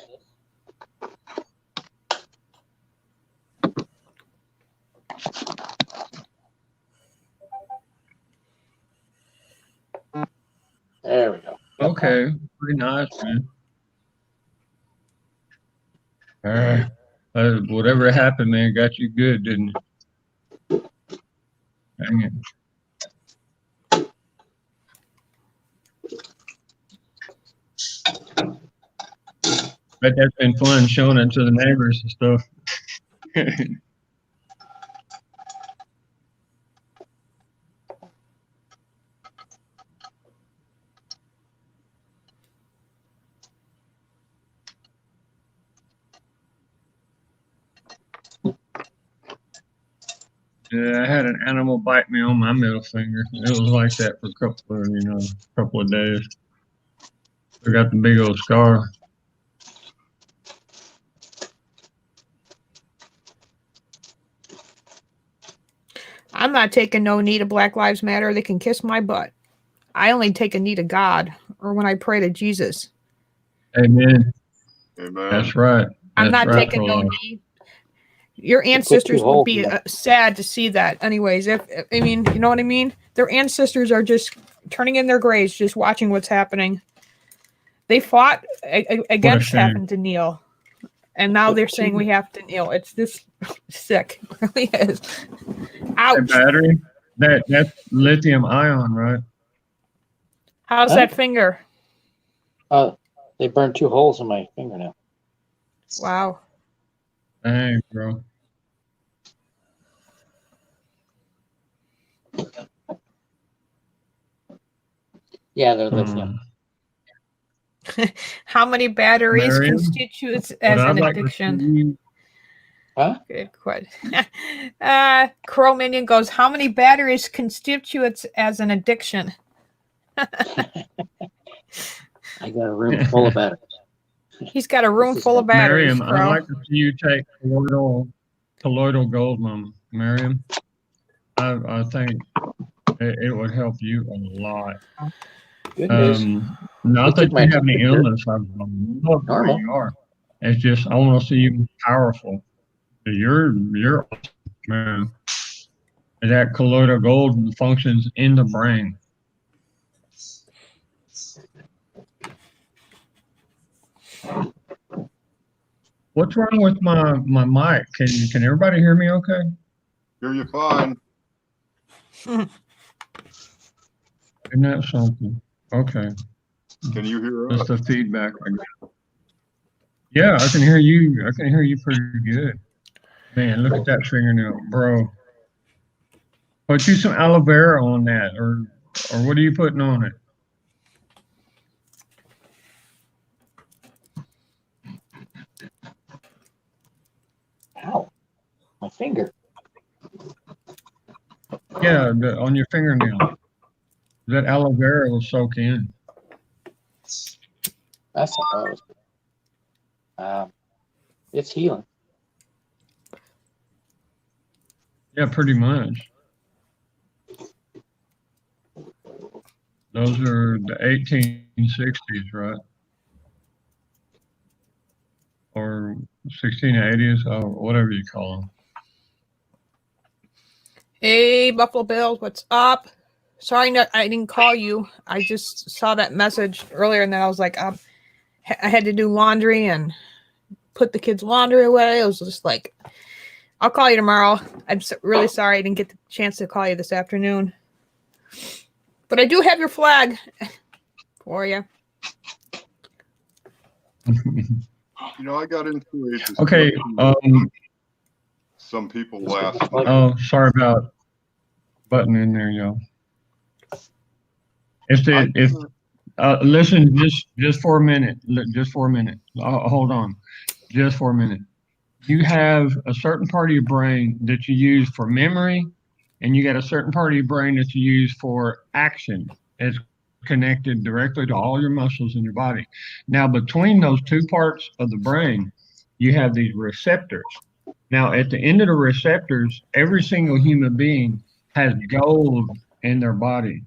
There we go. Okay, pretty nice, man. Whatever happened, man, got you good, didn't it? Dang it. But that's been fun showing it to the neighbors and stuff. Yeah, I had an animal bite me on my middle finger. It was like that for a couple of days. I got the big old scar. I'm not taking no knee to Black Lives Matter. They can kiss my butt. I only take a knee to God or when I pray to Jesus. Amen. Amen. That's right. I'm That's not right, taking no Prolo. knee. Your ancestors would be sad to see that. Anyways, if I mean, you know what I mean? Their ancestors are just turning in their graves, just watching what's happening. They fought against having to kneel. And now they're saying we have to kneel. It's just sick. It really is. Ouch. The battery? That's lithium ion, right? How's that finger? They burned 2 holes in my fingernail. Wow. Dang, bro. Yeah, they're lithium. How many batteries Miriam, constitutes as an addiction? Huh? Good question. Crow Minion goes, how many batteries constitutes as an addiction? I got a room full of batteries. He's got a room full of batteries. Miriam, I'd like to see you take colloidal gold, Miriam. I think it would help you a lot. Good news. Not that you have any illness. I love where Normal. you are. It's just I want to see you powerful. You're awesome, man. That colloidal gold functions in the brain. What's wrong with my mic? Can everybody hear me okay? Hear you fine. Isn't that something? Okay. Can you hear us? That's the feedback I got. Yeah, I can hear you. I can hear you pretty good. Man, look at that fingernail, bro. Put you some aloe vera on that, or what are you putting on it? Ow. My finger. Yeah, on your fingernail. That aloe vera will soak in. I suppose. It's healing. Yeah, pretty much. Those are the 1860s, right? Or 1680s, or whatever you call them. Hey, Buffalo Bills, what's up? Sorry, I didn't call you. I just saw that message earlier, and then I was like, I had to do laundry and put the kids' laundry away. I was just like, I'll call you tomorrow. I'm really sorry I didn't get the chance to call you this afternoon. But I do have your flag for you. You know, I got into it. Okay. Some people last. Oh, sorry about button in there, y'all. Listen, just for a minute. Just for a minute. Hold on. Just for a minute. You have a certain part of your brain that you use for memory, and you got a certain part of your brain that you use for action. It's connected directly to all your muscles in your body. Now, between those two parts of the brain, you have these receptors. Now, at the end of the receptors, every single human being has gold in their body.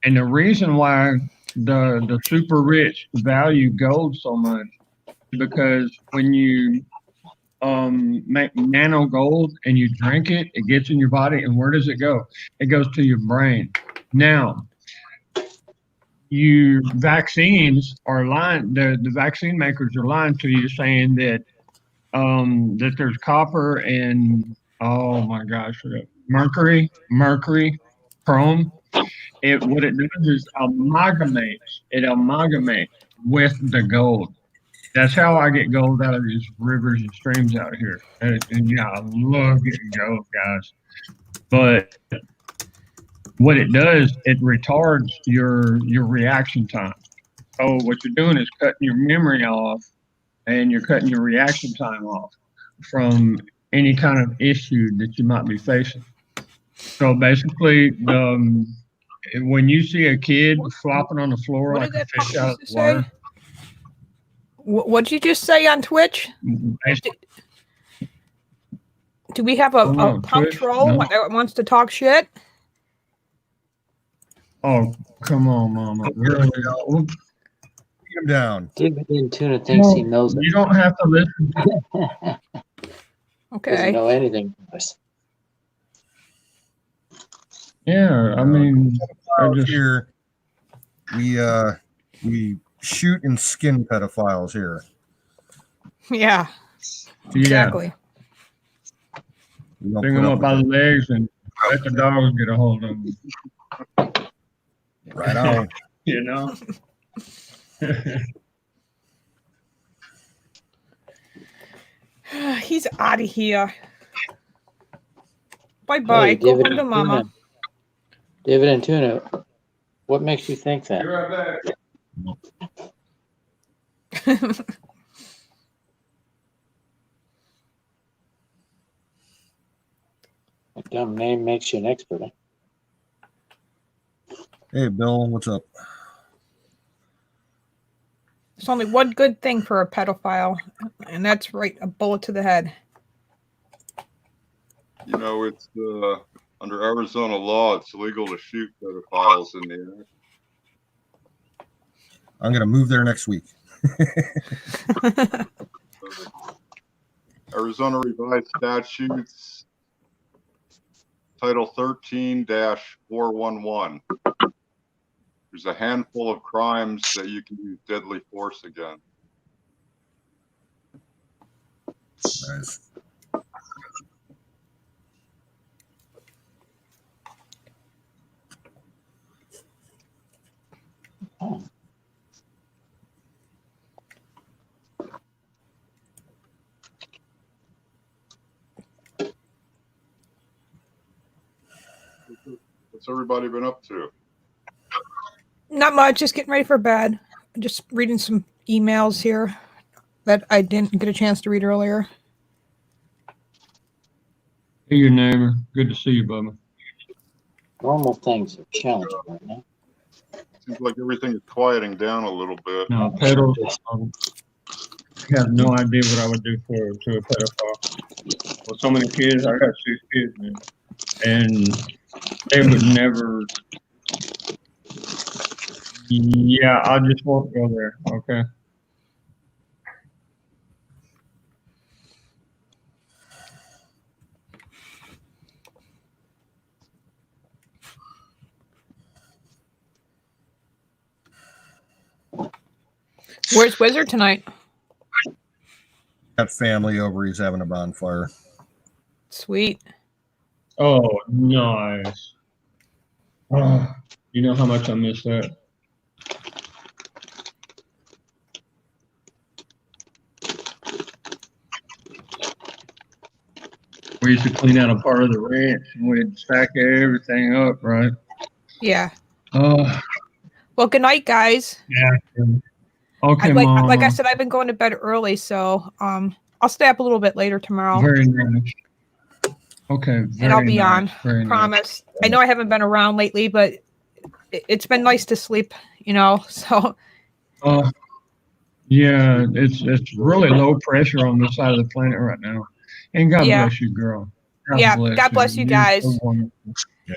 And the reason why the super rich value gold so much is because when you make nano gold and you drink it, it gets in your body. And where does it go? It goes to your brain. Now, vaccines are lying. The vaccine makers are lying to you, saying that that there's copper and oh my gosh, mercury, chrome. What it does is it amalgamates with the gold. That's how I get gold out of these rivers and streams out here. And yeah, I love getting gold, guys. But what it does, it retards your reaction time. So what you're doing is cutting your memory off, and you're cutting your reaction time off from any kind of issue that you might be facing. So basically, when you see a kid flopping on the floor What like did a that fish pop out of the say? water, What'd you just say on Twitch? Do we have a punk Twitch? troll No. that wants to talk shit? Oh, come on, Mama. Really? Keep him down. David in Tuna thinks he knows You don't have to listen. it. Okay. Doesn't know anything about us. Yeah, I mean, I just Here, we shoot and skin pedophiles here. Yeah. Exactly. We don't bring put them up by the with legs and let the dogs get a hold of them. it. Right on. You know? He's out of here. Bye-bye. Hey, Go David home to and Mama. Tuna. David and Tuna, what makes you think that? Be right back. A dumb name makes you an expert. Huh? Hey, Bill, what's up? There's only one good thing for a pedophile, and that's right, a bullet to the head. You know, it's under Arizona law, it's illegal to shoot pedophiles in the air. I'm going to move there next week. Arizona Revised Statutes, Title 13-411. There's a handful of crimes that you can use deadly force against. Nice. What's everybody been up to? Not much, just getting ready for bed. Just reading some emails here that I didn't get a chance to read earlier. Hey, your neighbor. Good to see you, Bubba. Normal things are challenging right now. Seems like everything is quieting down a little bit. No, pedals. I have no idea what I would do to a pedophile. With so many kids, I got 6 kids, man. And they would never. Yeah, I just won't go there. Okay. Where's Wizard tonight? Got family over. He's having a bonfire. Sweet. Oh, nice. Oh, you know how much I miss that. We used to clean out a part of the ranch and we'd stack everything up, right? Yeah. Oh, Well, good night, guys. yeah. Okay, like Mama. I said, I've been going to bed early, so I'll stay up a little bit later tomorrow. Very nice. Okay, very and I'll be nice. on. Very Promise. Nice. I know I haven't been around lately, but it's been nice to sleep, you know. So. Yeah, it's really low pressure on this side of the planet right now. And God bless you, girl. God bless you guys. So wonderful.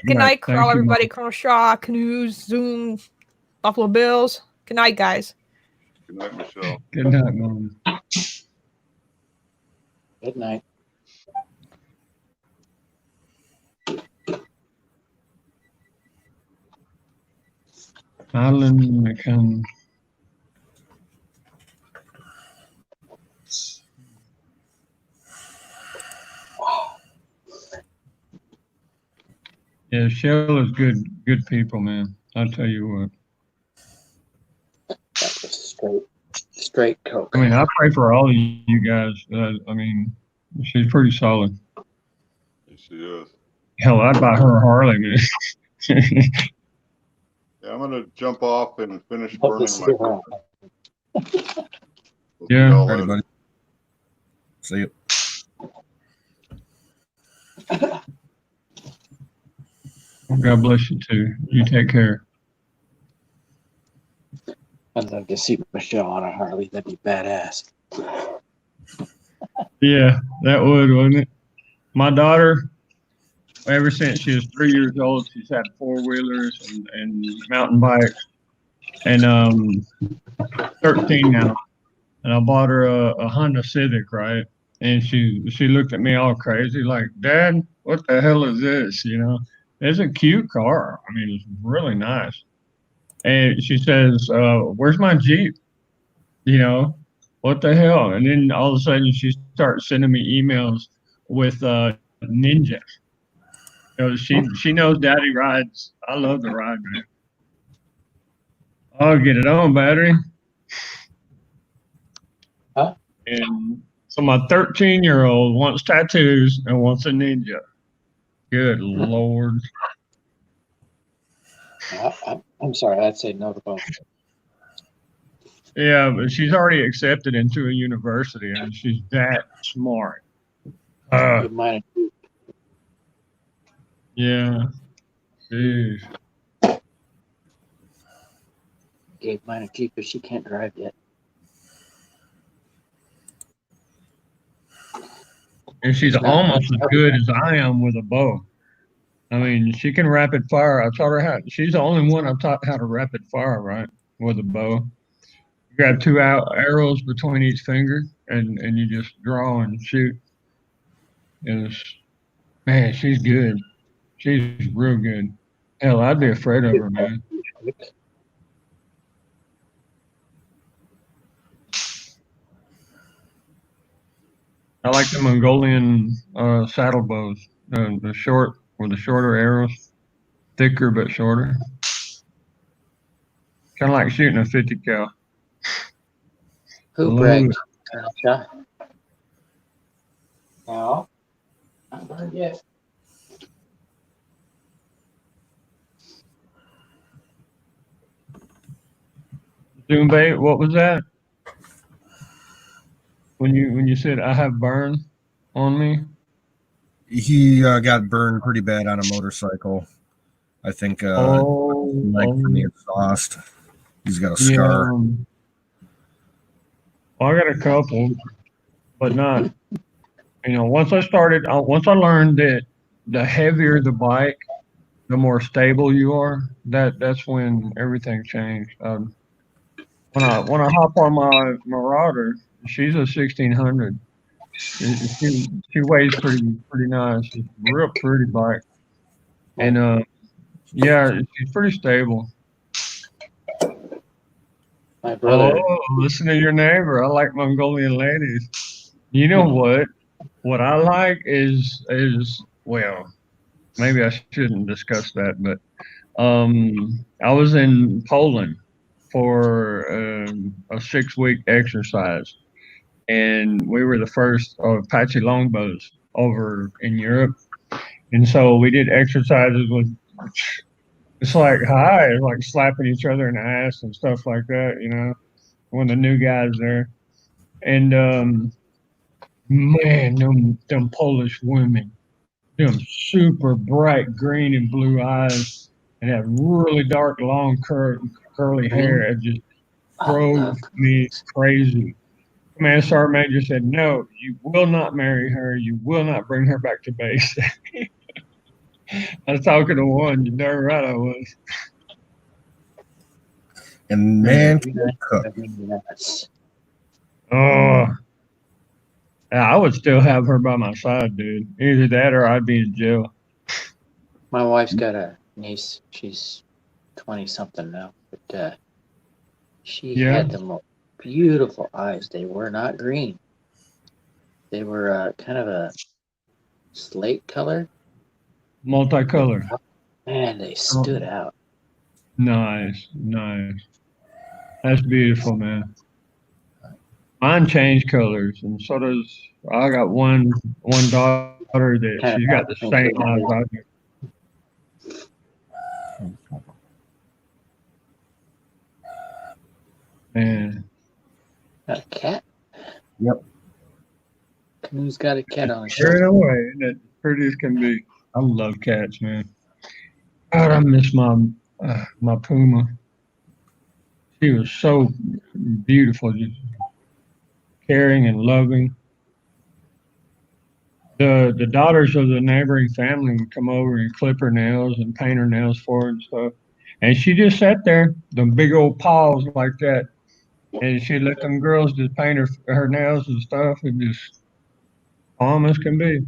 Good night, Thank Carl, you, everybody. Mom. Colonel Shaw, Canoes, Zoom, Buffalo Bills. Good night, guys. Good night, Michelle. Good night, Mom. Good night. Island McCann. Yeah, Shell is good people, man. I'll tell you what. That was straight straight Coke. I mean, I pray for all of you guys. I mean, she's pretty solid. Yes, she is. Hell, I'd buy her a Harley, man. Yeah, I'm gonna jump off and finish Hope to burning see my. her. We'll Yeah. see y'all Alrighty, later. buddy. See you. God bless you too. You take care. I'd love to see Michelle on a Harley. That'd be badass. Yeah, that would, wouldn't it? My daughter, ever since she was 3 years old, she's had four-wheelers and mountain bikes, and 13 now. And I bought her a Honda Civic, right? And she looked at me all crazy, like, Dad, what the hell is this? You know, it's a cute car. I mean, it's really nice. And she says, "Where's my Jeep? You know, what the hell?" And then all of a sudden, she starts sending me emails with Ninja. You know, she knows Daddy rides. I love to ride, man. I'll get it on battery. Huh? And so my 13-year-old wants tattoos and wants a Ninja. Good Lord. I'm sorry, I'd say no to both. Yeah, but she's already accepted into a university and she's that smart. Give mine Yeah. Jeez. gave mine a Jeep, but she can't drive yet. And she's almost as good as I am with a bow. I mean, she can rapid fire. I taught her how. She's the only one I've taught how to rapid fire, right, with a bow. You grab two arrows between each finger, and you just draw and shoot. And man, she's good. She's real good. Hell, I'd be afraid of her, man. I like the Mongolian saddle bows, the shorter arrows, thicker but shorter. Kind of like shooting a 50 cal. Who bragged? No, not burned yet. Zoom bait, what was that? When you said I have burn on me? He got burned pretty bad on a motorcycle. I think leg from the exhaust. He's got a scar. Well, I got a couple, but not. You know, once I learned that the heavier the bike, the more stable you are. That's when everything changed. When I hop on my Marauder, she's a 1600. She weighs pretty nice. It's a real pretty bike, and yeah, she's pretty stable. My brother. Oh, listen to your neighbor. I like Mongolian ladies. You know what? What I like is well, maybe I shouldn't discuss that, but I was in Poland for a 6-week exercise, and we were the first Apache longbows over in Europe, and so we did exercises with. It's like hi, it's like slapping each other in the ass and stuff like that, you know, when the new guys there. And man, them Polish women, them super bright green and blue eyes, and have really dark, long, curly hair. It just drove me crazy. Command Sergeant Major said, "No, you will not marry her. You will not bring her back to base." I was talking to one. You're darn right I was. And man, can cook. Oh, I would still have her by my side, dude. Either that or I'd be in jail. My wife's got a niece. She's 20-something now, but she had the most beautiful eyes. They were not green. They were kind of a slate color. Multicolor. Man, they stood out. Nice. That's beautiful, man. Mine change colors, and so does I got one daughter that Kind of she's got the same eyes I do. Man, got a cat. Yep. Who's got a cat on his straight shoulder? away, that pretty as can be. I love cats, man. God, I miss my Puma. She was so beautiful, just caring and loving. The daughters of the neighboring family would come over and clip her nails and paint her nails for her and stuff. And she just sat there, them big old paws like that, and she'd let them girls just paint her nails and stuff, and just calm as can be.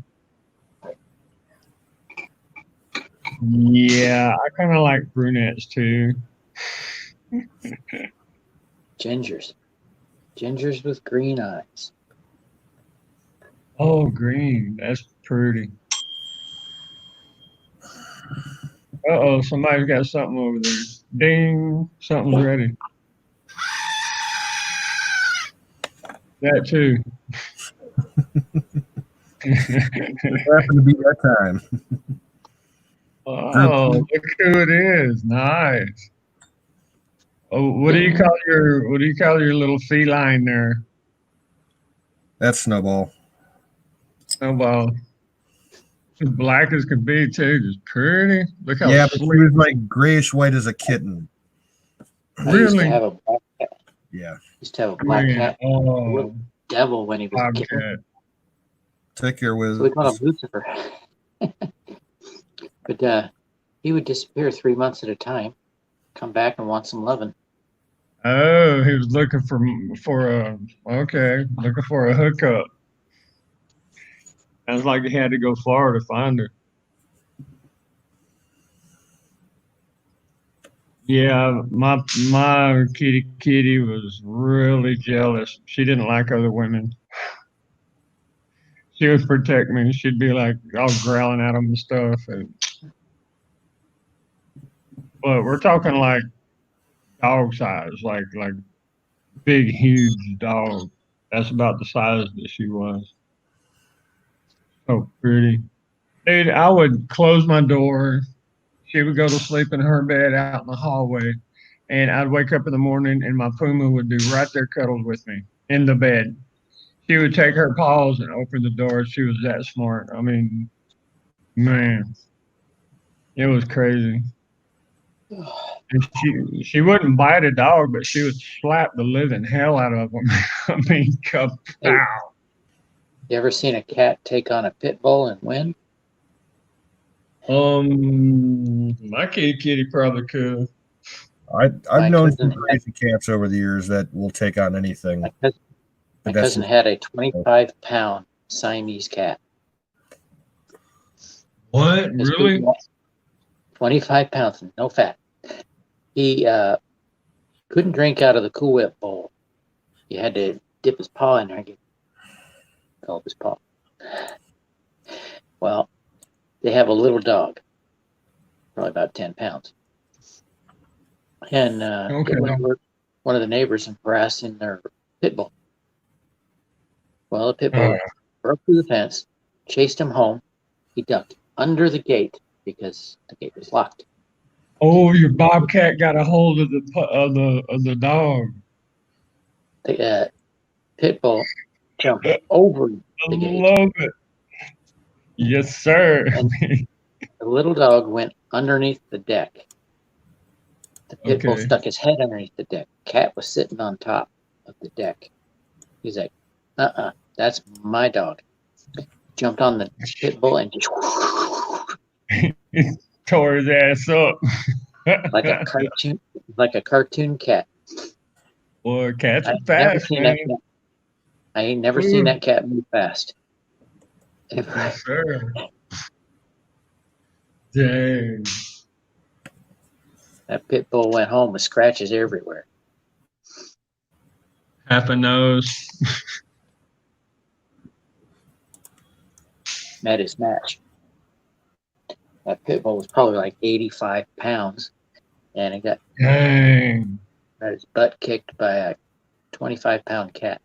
Yeah, I kind of like brunettes too. Gingers. Gingers with green eyes. Oh, green, that's pretty. Uh-oh, somebody's got something over there. Ding, something's ready. That too. It happened to be that time. Oh, look who it is. Nice. Oh, what do you call your little feline there? That's Snowball. Snowball. As black as can be too. Just pretty. Look how But she was like grayish white as a kitten. I used to have a black cat. Yeah. Used to have a black cat. Oh, Devil when he was a kitten. Take care with. So we called him Lucifer. But he would disappear 3 months at a time, come back and want some loving. Oh, he was looking for looking for a hookup. Sounds like he had to go far to find her. Yeah, my kitty was really jealous. She didn't like other women. She would protect me. She'd be like all growling at them and stuff. But we're talking like dog size, like big, huge dog. That's about the size that she was. So pretty. Dude, I would close my door. She would go to sleep in her bed out in the hallway. And I'd wake up in the morning and my Puma would be right there cuddled with me in the bed. She would take her paws and open the door. She was that smart. I mean, man, it was crazy. And she wouldn't bite a dog, but she would slap the living hell out of them. I mean, kapow. You ever seen a cat take on a pit bull and win? My kitty probably could. I've known some crazy cats over the years that will take on anything. My cousin had a 25-pound Siamese cat. What? Really? 25 pounds, no fat. He couldn't drink out of the Cool Whip bowl. He had to dip his paw in there and gulp his paw. Well, they have a little dog, probably about 10 pounds. And they went over one of the neighbors and harassing their pit bull. Well, the pit bull broke through the fence, chased him home. He ducked under the gate because the gate was locked. Oh, your bobcat got a hold of the dog. The pit bull jumped over the gate. I love it. Yes, sir. And the little dog went underneath the deck. The pit bull stuck his head underneath the deck. Cat was sitting on top of the deck. He's like, that's my dog. Jumped on the pit bull and just tore his ass up. like a cartoon cat. Boy, cats are fast, man. I ain't never seen that cat move fast. Yes, sir. Dang. That pit bull went home with scratches everywhere. Half a nose. Met his match. That pit bull was probably like 85 pounds, and it got his butt kicked by a 25-pound cat.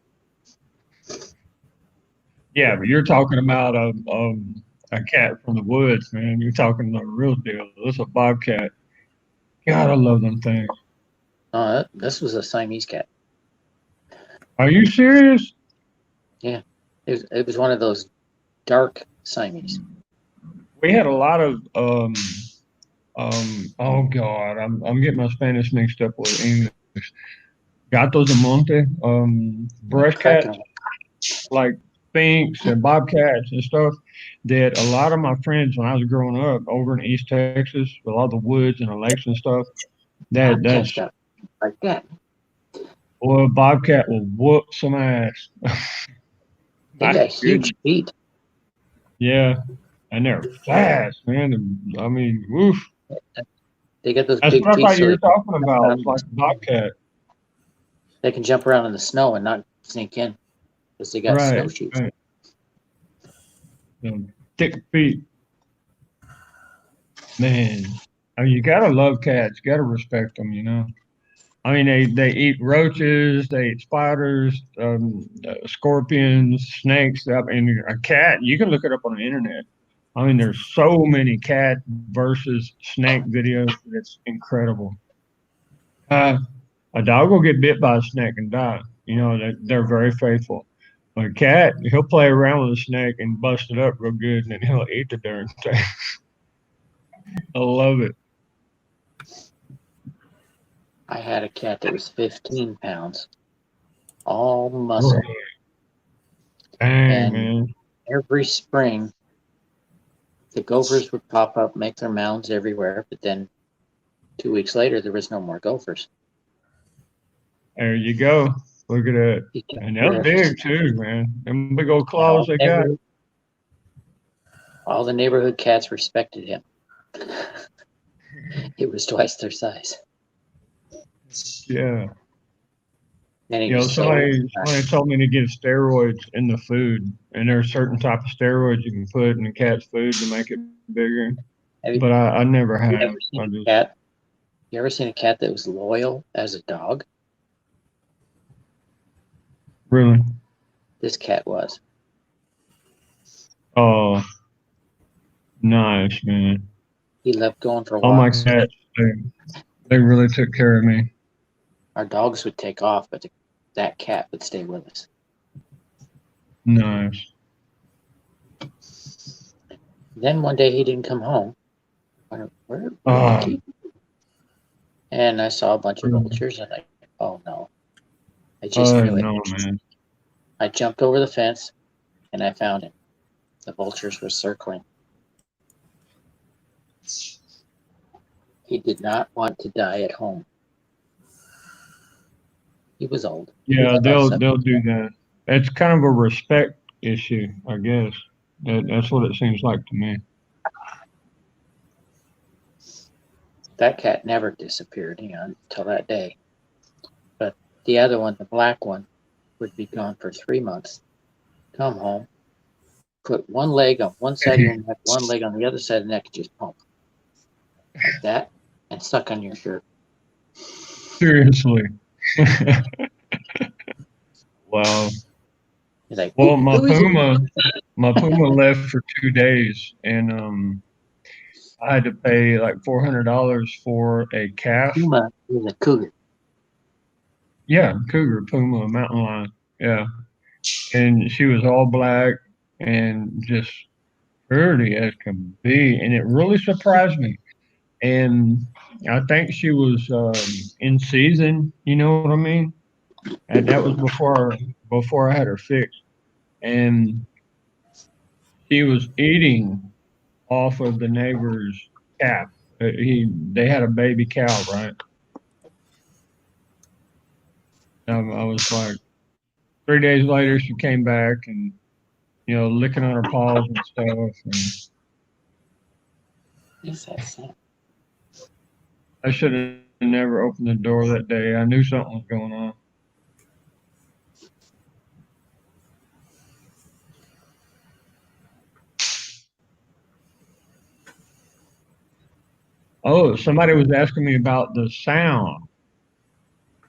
Yeah, but you're talking about a cat from the woods, man. You're talking the real deal. This is a bobcat. God, I love them things. This was a Siamese cat. Are you serious? Yeah, it was one of those dark Siamese. We had a lot of oh God, I'm getting my Spanish mixed up with English. Gatos de monte, brush cats, like finks and bobcats and stuff. That a lot of my friends when I was growing up over in East Texas with all the woods and the lakes and stuff, that's Stuff like that. boy, bobcat will whoop some ass. They got huge feet. Yeah, and they're fast, man. I mean, woof. They got those That's big what I feet. thought you were talking about. It's like a bobcat. They can jump around in the snow and not sink in because they got snowshoes. Right. Thick feet. Man, I mean, you gotta love cats. You gotta respect them, you know. I mean, they eat roaches, they eat spiders, scorpions, snakes. I mean, a cat, you can look it up on the internet. I mean, there's so many cat versus snake videos. It's incredible. A dog will get bit by a snake and die. You know, they're very faithful. A cat, he'll play around with a snake and bust it up real good, and then he'll eat the darn thing. I love it. I had a cat that was 15 pounds, all muscle. Dang, and man. Every spring, the gophers would pop up, make their mounds everywhere, but then 2 weeks later, there was no more gophers. There you go. Look at that. And they're big too, man. Them big old claws they got. All the neighborhood cats respected him. It was twice their size. Yeah. And You know, somebody told me to give steroids in the food, and there's certain type of steroids you can put in the cat's food to make it bigger. But I never have. You ever seen a cat that was loyal as a dog? Really? This cat was. Oh, nice, man. He loved going for walks. All my cats, they really took care of me. Our dogs would take off, but that cat would stay with us. Nice. Then one day he didn't come home. Where and I saw a bunch of vultures, and oh no. I just knew it. No, man. I jumped over the fence, and I found him. The vultures were circling. He did not want to die at home. He was old. Yeah, they'll do that. It's kind of a respect issue, I guess. That's what it seems like to me. That cat never disappeared, until that day. But the other one, the black one, would be gone for 3 months. Come home, put one leg on one side of your neck, one leg on the other side of the neck, just pump like that, and suck on your shirt. Seriously. Wow. Like, well, my puma left for 2 days, and I had to pay like $400 for a calf. Puma is a cougar. Yeah, cougar, puma, mountain lion. Yeah, and she was all black and just pretty as can be, and it really surprised me. And I think she was in season. You know what I mean? And that was before I had her fixed, and she was eating off of the neighbor's calf. They had a baby cow, right? I was like, 3 days later, she came back and, licking on her paws and stuff. And I should have never opened the door that day. I knew something was going on. Oh, somebody was asking me about the sound.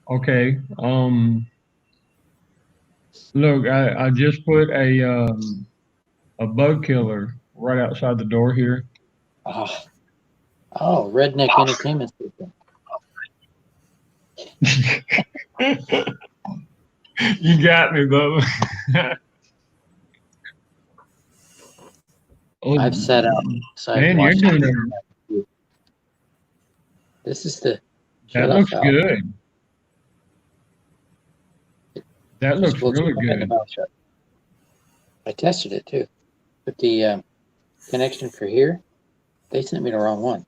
Okay. Look, I just put a bug killer right outside the door here. Oh, Redneck Entertainment System. You got me, Bubba. Oh, I've sat outside man, and you're watched doing it. This is the that. shut-off Looks valve. good. That looks Supposed to really keep the good. valve shut. I tested it too, but the connection for here, they sent me the wrong one.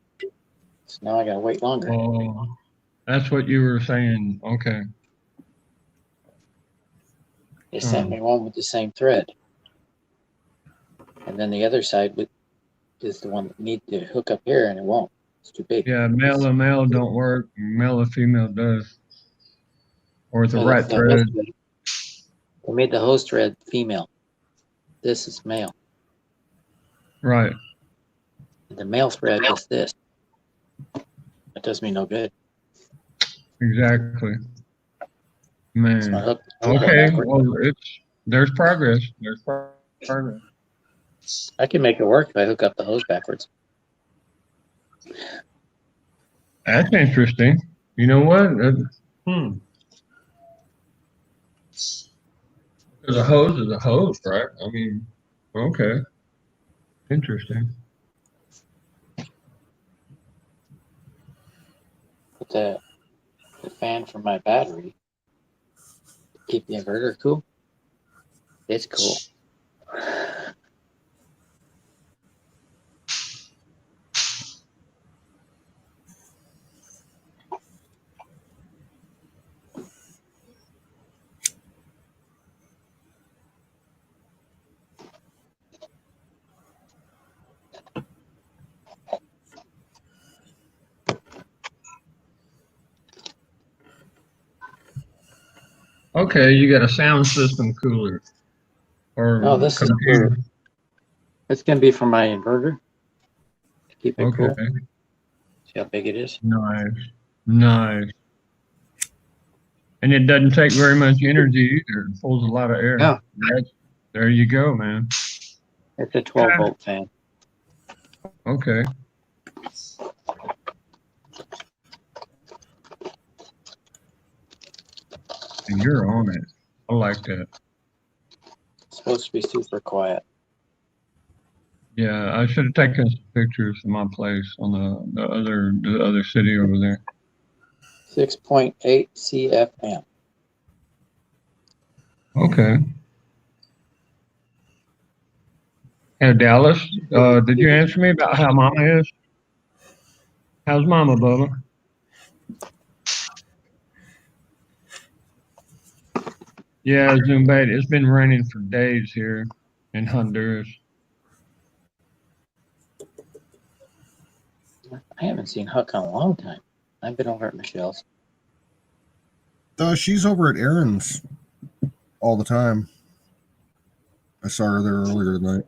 So now I gotta wait longer. Oh, that's what you were saying. Okay. They sent me one with the same thread, and then the other side is the one that needs to hook up here, and it won't. It's too big. Yeah, male and male don't work. Male and female does. Or with the right thread. They made the hose thread female. This is male. Right. The male thread is this. That does me no good. Exactly. Man. So Okay. Well, there's progress. There's progress. I can make it work if I hook up the hose backwards. That's interesting. You know what? Because a hose is a hose, right? I mean, okay. Interesting. Put the fan for my battery. Keep the inverter cool. It's cool. Okay, you got a sound system cooler. Or no, this is cool. It's gonna be for my inverter. To keep it cool. See how big it is? Nice. Nice. And it doesn't take very much energy either. It pulls a lot of air. No. There you go, man. It's a 12-volt fan. Okay. And you're on it. I like that. It's supposed to be super quiet. Yeah, I should have taken some pictures of my place on the other city over there. 6.8 CFM. Okay. Hey, Dallas, did you answer me about how Mama is? How's Mama, Bubba? Yeah, Zumbait, it's been raining for days here in Honduras. I haven't seen Huck in a long time. I've been over at Michelle's. She's over at Aaron's all the time. I saw her there earlier tonight.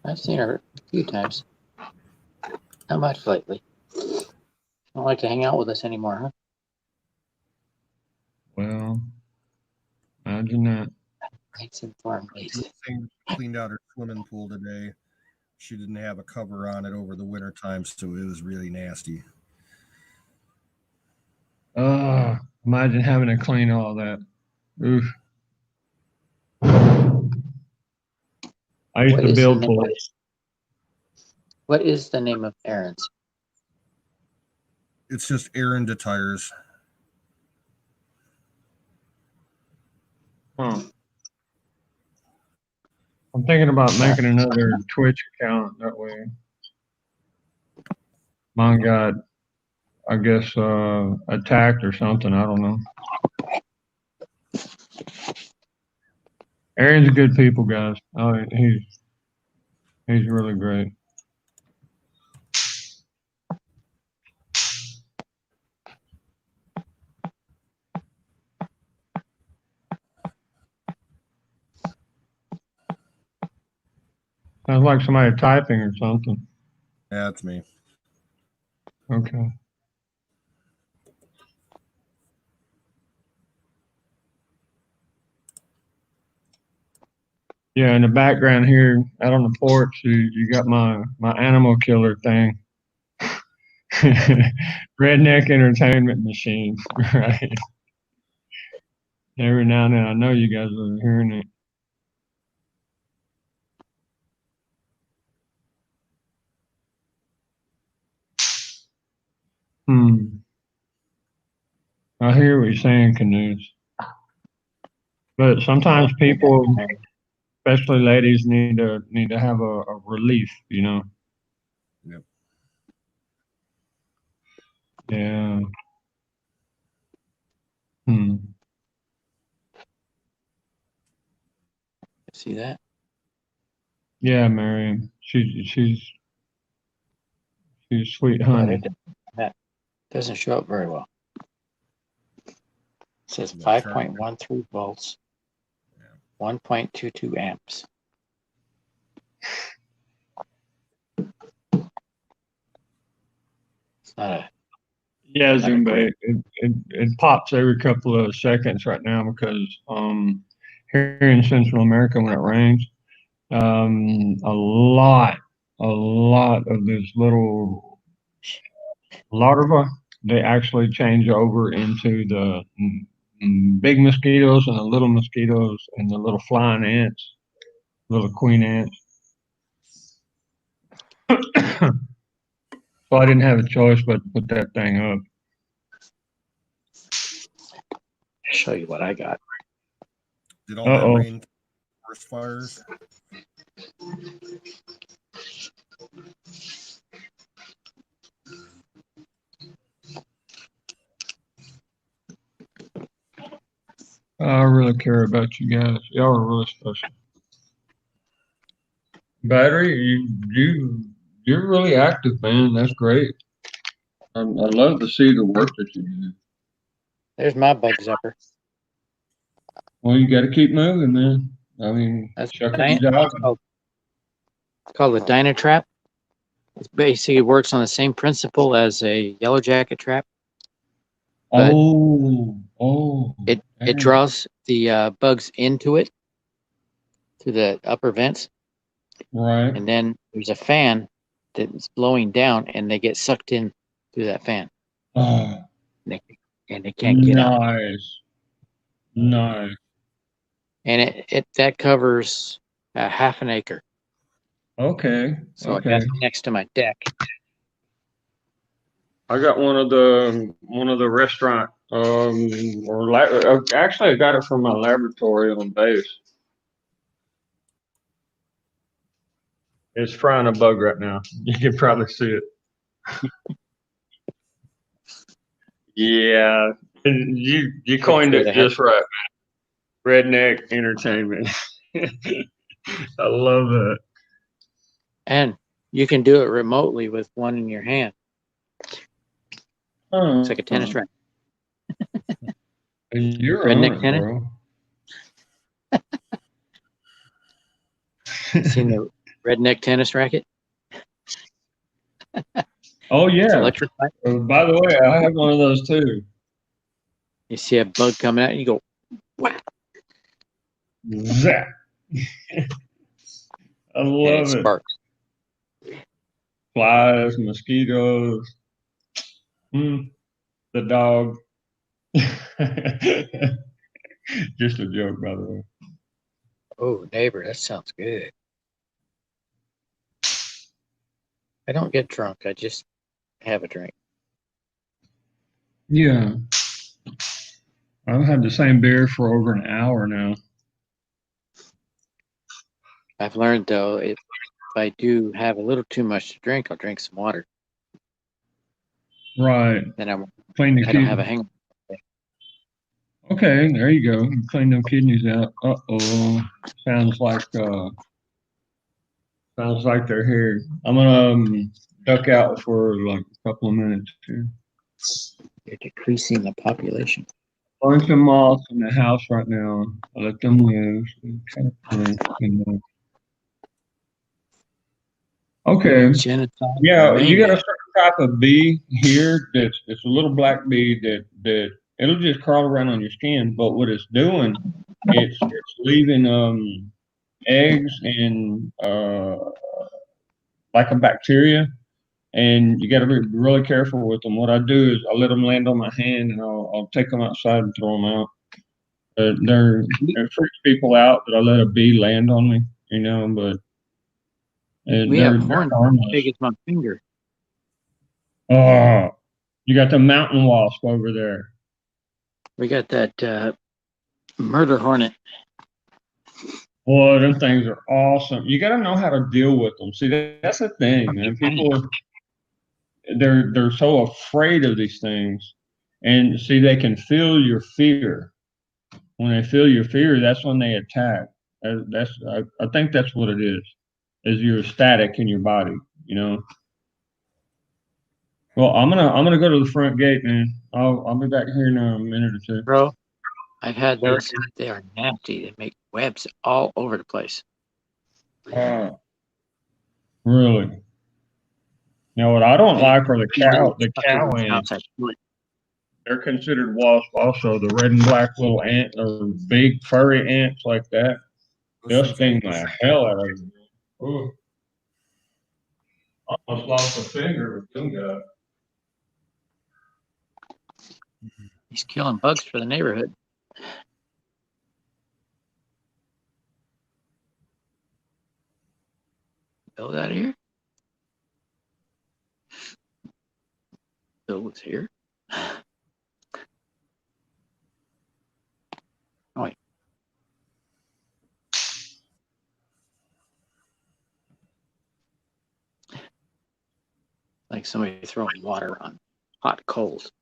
I've seen her a few times. Not much lately. Don't like to hang out with us anymore, huh? Well, imagine that. Nights and farm days. Cleaned out her swimming pool today. She didn't have a cover on it over the winter time, so it was really nasty. Imagine having to clean all that. Oof. I used to build pools. What is the name of Aaron's? It's just Aaron to Tires. I'm thinking about making another Twitch account that way. Mine got, I guess, attacked or something. I don't know. Aaron's a good people, guys. Oh, he's really great. Sounds like somebody typing or something. Yeah, that's me. Okay. Yeah, in the background here, out on the porch, you got my animal killer thing. Redneck entertainment machine, right? Every now and then, I know you guys are hearing it. I hear what you're saying, Canoes. But sometimes people, especially ladies, need to have a relief, you know. Yep. Yeah. See that? Yeah, Marion. She's sweet honey. That doesn't show up very well. It says Yeah, turn. 5.13 volts, 1.22 amps. It's not a. Yeah, Zumba. It pops every couple of seconds right now because here in Central America when it rains, a lot of this little larvae, they actually change over into the big mosquitoes and the little mosquitoes and the little flying ants, little queen ants. So I didn't have a choice but to put that thing up. Show you what I got. Did all that rain forest fires? I really care about you guys. Y'all are really special. Battery, you're really active, man. That's great. I love to see the work that you do. There's my bug zapper. Well, you got to keep moving, man. I mean, That's chuck it's it job. called a Dynatrap. It basically works on the same principle as a yellow jacket trap. It draws the bugs into it through the upper vents. Right. And then there's a fan that's blowing down, and they get sucked in through that fan. Oh. And they can't get out. Nice. And that covers half an acre. Okay. So I got it next to my deck. I got one of the restaurant actually I got it from my laboratory on base. It's frying a bug right now. You can probably see it. Yeah, you coined it just right, man. Redneck entertainment. I love that. And you can do it remotely with one in your hand. It's like a tennis racket. You're redneck on tennis, bro. Seen the redneck tennis racket? Oh yeah. It's electrified. By the way, I have one of those too. You see a bug coming out, and you go, whack. Zap. I love it. Sparks. Flies, mosquitoes. The dog. Just a joke, by the way. Oh, neighbor, that sounds good. I don't get drunk. I just have a drink. Yeah. I've had the same beer for over an hour now. I've learned, though, if I do have a little too much to drink, I'll drink some water. Right. Then I don't have a hangover. Okay, there you go. Clean them kidneys out. Uh-oh. Sounds like they're here. I'm gonna duck out for like a couple of minutes here. You're decreasing the population. Bunch of moths in the house right now. I let them loose. Okay. Yeah, you got a certain type of bee here that's a little black bee that it'll just crawl around on your skin, but what it's doing, it's leaving eggs and like a bacteria, and you got to be really careful with them. What I do is I let them land on my hand, and I'll take them outside and throw them out. It freaks people out that I let a bee land on me, you know, but We they're have horns as harmless. big as my finger. Oh, you got the mountain wasp over there. We got that murder hornet. Boy, them things are awesome. You got to know how to deal with them. See, that's the thing, man. People, they're so afraid of these things, and see, they can feel your fear. When they feel your fear, that's when they attack. I think that's what it is you're static in your body, you know. Well, I'm gonna go to the front gate, man. I'll be back here in a minute or two. Bro, I've had those. They are nasty. They make webs all over the place. Really? You know what I don't like are the cow ants. They're considered wasps also. The red and black little ant or big furry ants like that. They'll sting the hell out of you. Ooh. I almost lost a finger with them guys. He's killing bugs for the neighborhood. Bill out of here? Bill was here. Oh, wait. Like somebody throwing water on hot coals.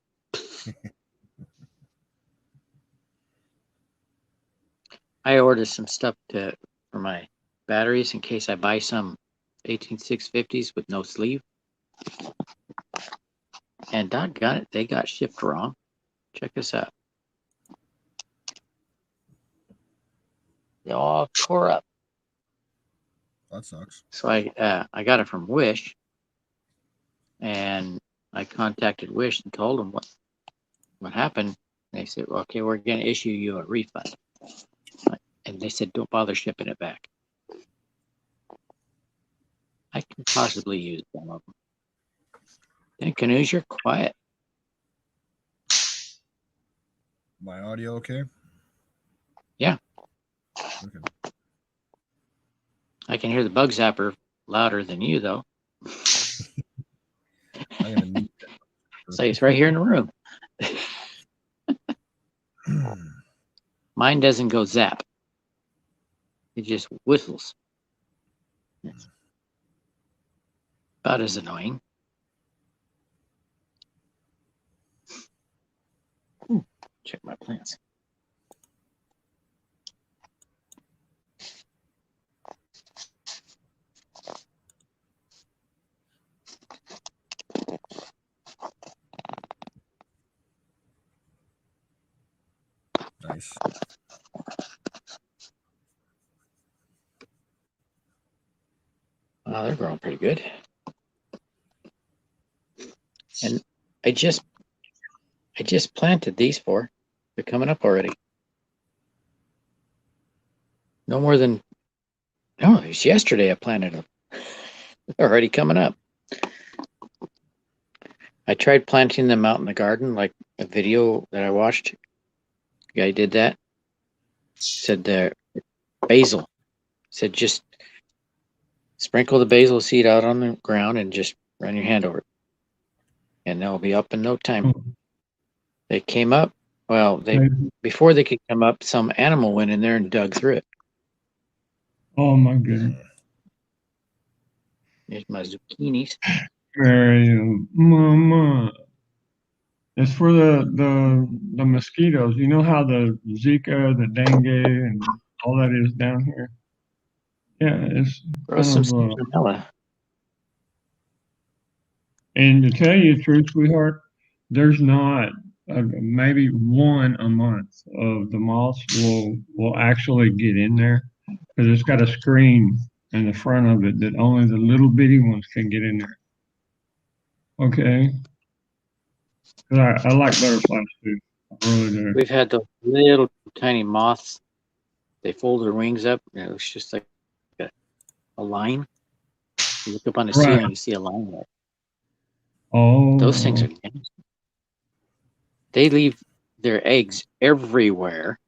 I ordered some stuff for my batteries in case I buy some 18650s with no sleeve. And doggone it, they got shipped wrong. Check this out. They all tore up. That sucks. So I got it from Wish, and I contacted Wish and told them what happened. They said, okay, we're going to issue you a refund. And they said, don't bother shipping it back. I can possibly use some of them. Then Canoes, you're quiet. My audio okay? Yeah. Okay. I can hear the bug zapper louder than you, though. I'm gonna need that. So it's right here in the room. Mine doesn't go zap. It just whistles. It's about as annoying. Check my plants. Nice. They're growing pretty good. And I just planted these four. They're coming up already. No more than, no, it was yesterday I planted them. They're already coming up. I tried planting them out in the garden, like a video that I watched. The guy did that. Said basil. Said just sprinkle the basil seed out on the ground and just run your hand over it. And they'll be up in no time. They came up. Well, before they could come up, some animal went in there and dug through it. Oh my goodness. There's my zucchinis. Mama. It's for the mosquitoes. You know how the Zika, the dengue, and all that is down here? Yeah, it's Grow some citronella. And to tell you the truth, sweetheart, there's not maybe one a month of the moths will actually get in there because it's got a screen in the front of it that only the little bitty ones can get in there. Okay. I like butterflies too. I really do. We've had those little tiny moths. They fold their wings up, and it looks just like a line. You look up on the Right. ceiling, you see a line there. Oh, Those things are nasty. They leave their eggs everywhere,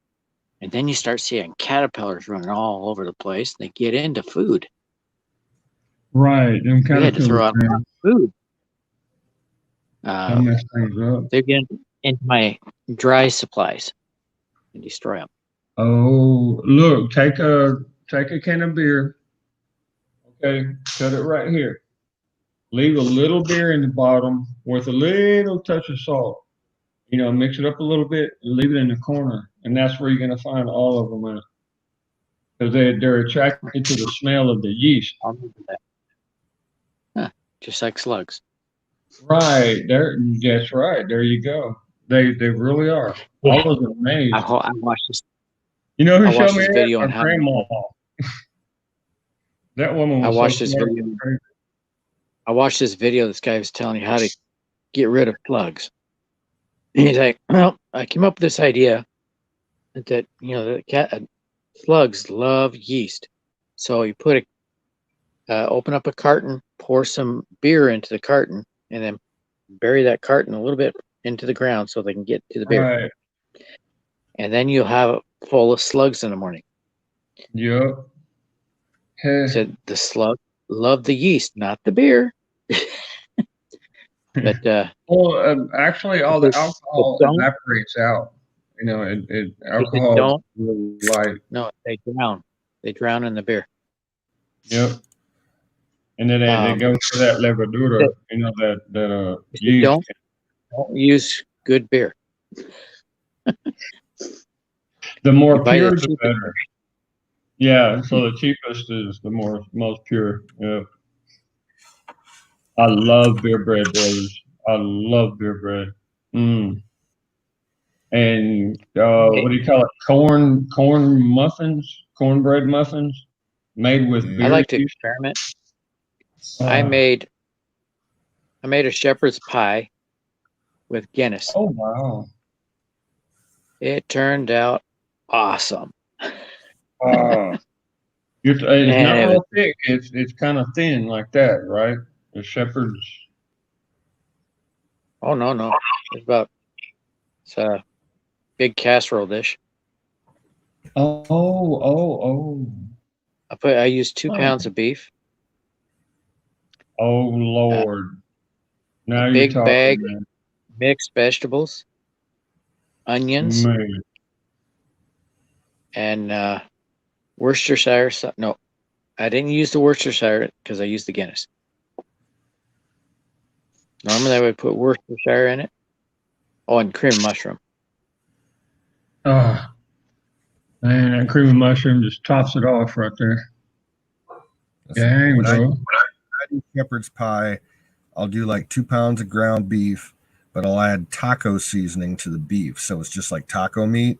and then you start seeing caterpillars running all over the place. They get into food. right. Them We had to throw out caterpillars, food. that mess things up. They get into my dry supplies and destroy them. Oh, look, take a can of beer. Okay, cut it right here. Leave a little beer in the bottom with a little touch of salt. You know, mix it up a little bit and leave it in the corner. And that's where you're going to find all of them at. Because they're attracted to the smell of the yeast. I'll remember that. Huh, just like slugs. Right. That's right. There you go. They really are. Yeah. I was amazed. I watched this. You know who I showed watched me this that? video My on how grandma. That woman was I watched so this smart. video. I watched this video. This guy was telling you how to get rid of slugs. And he's like, well, I came up with this idea that slugs love yeast. So you put open up a carton, pour some beer into the carton, and then bury that carton a little bit into the ground so they can get to the beer. Right. And then you'll have it full of slugs in the morning. Yep. Hey. Said the slug love the yeast, not the beer. But well, actually, all the alcohol evaporates out. You know, alcohol is light. No, they drown. They drown in the beer. Yep. And then they go for that levadura. You know that yeast. Don't use good beer. The more pure, the better. Yeah. So the cheapest is the most pure. Yeah. I love beer bread, brothers. I love beer bread. Mm. And what do you call it? Corn muffins, cornbread muffins, made with beer. I like to experiment. I made a shepherd's pie with Guinness. Oh wow! It turned out awesome. It's not real thick. It's kind of thin like that, right? The shepherd's. Oh no! It's a big casserole dish. Oh! I used 2 pounds of beef. Oh Lord! Now a you're big talking, bag, man. Mixed vegetables, onions, Man. and Worcestershire. No, I didn't use the Worcestershire because I used the Guinness. Normally I would put Worcestershire in it. Oh, and cream of mushroom. Oh, man, that cream of mushroom just tops it off right there. Dang, when bro. I do shepherd's pie, I'll do like 2 pounds of ground beef, but I'll add taco seasoning to the beef, so it's just like taco meat,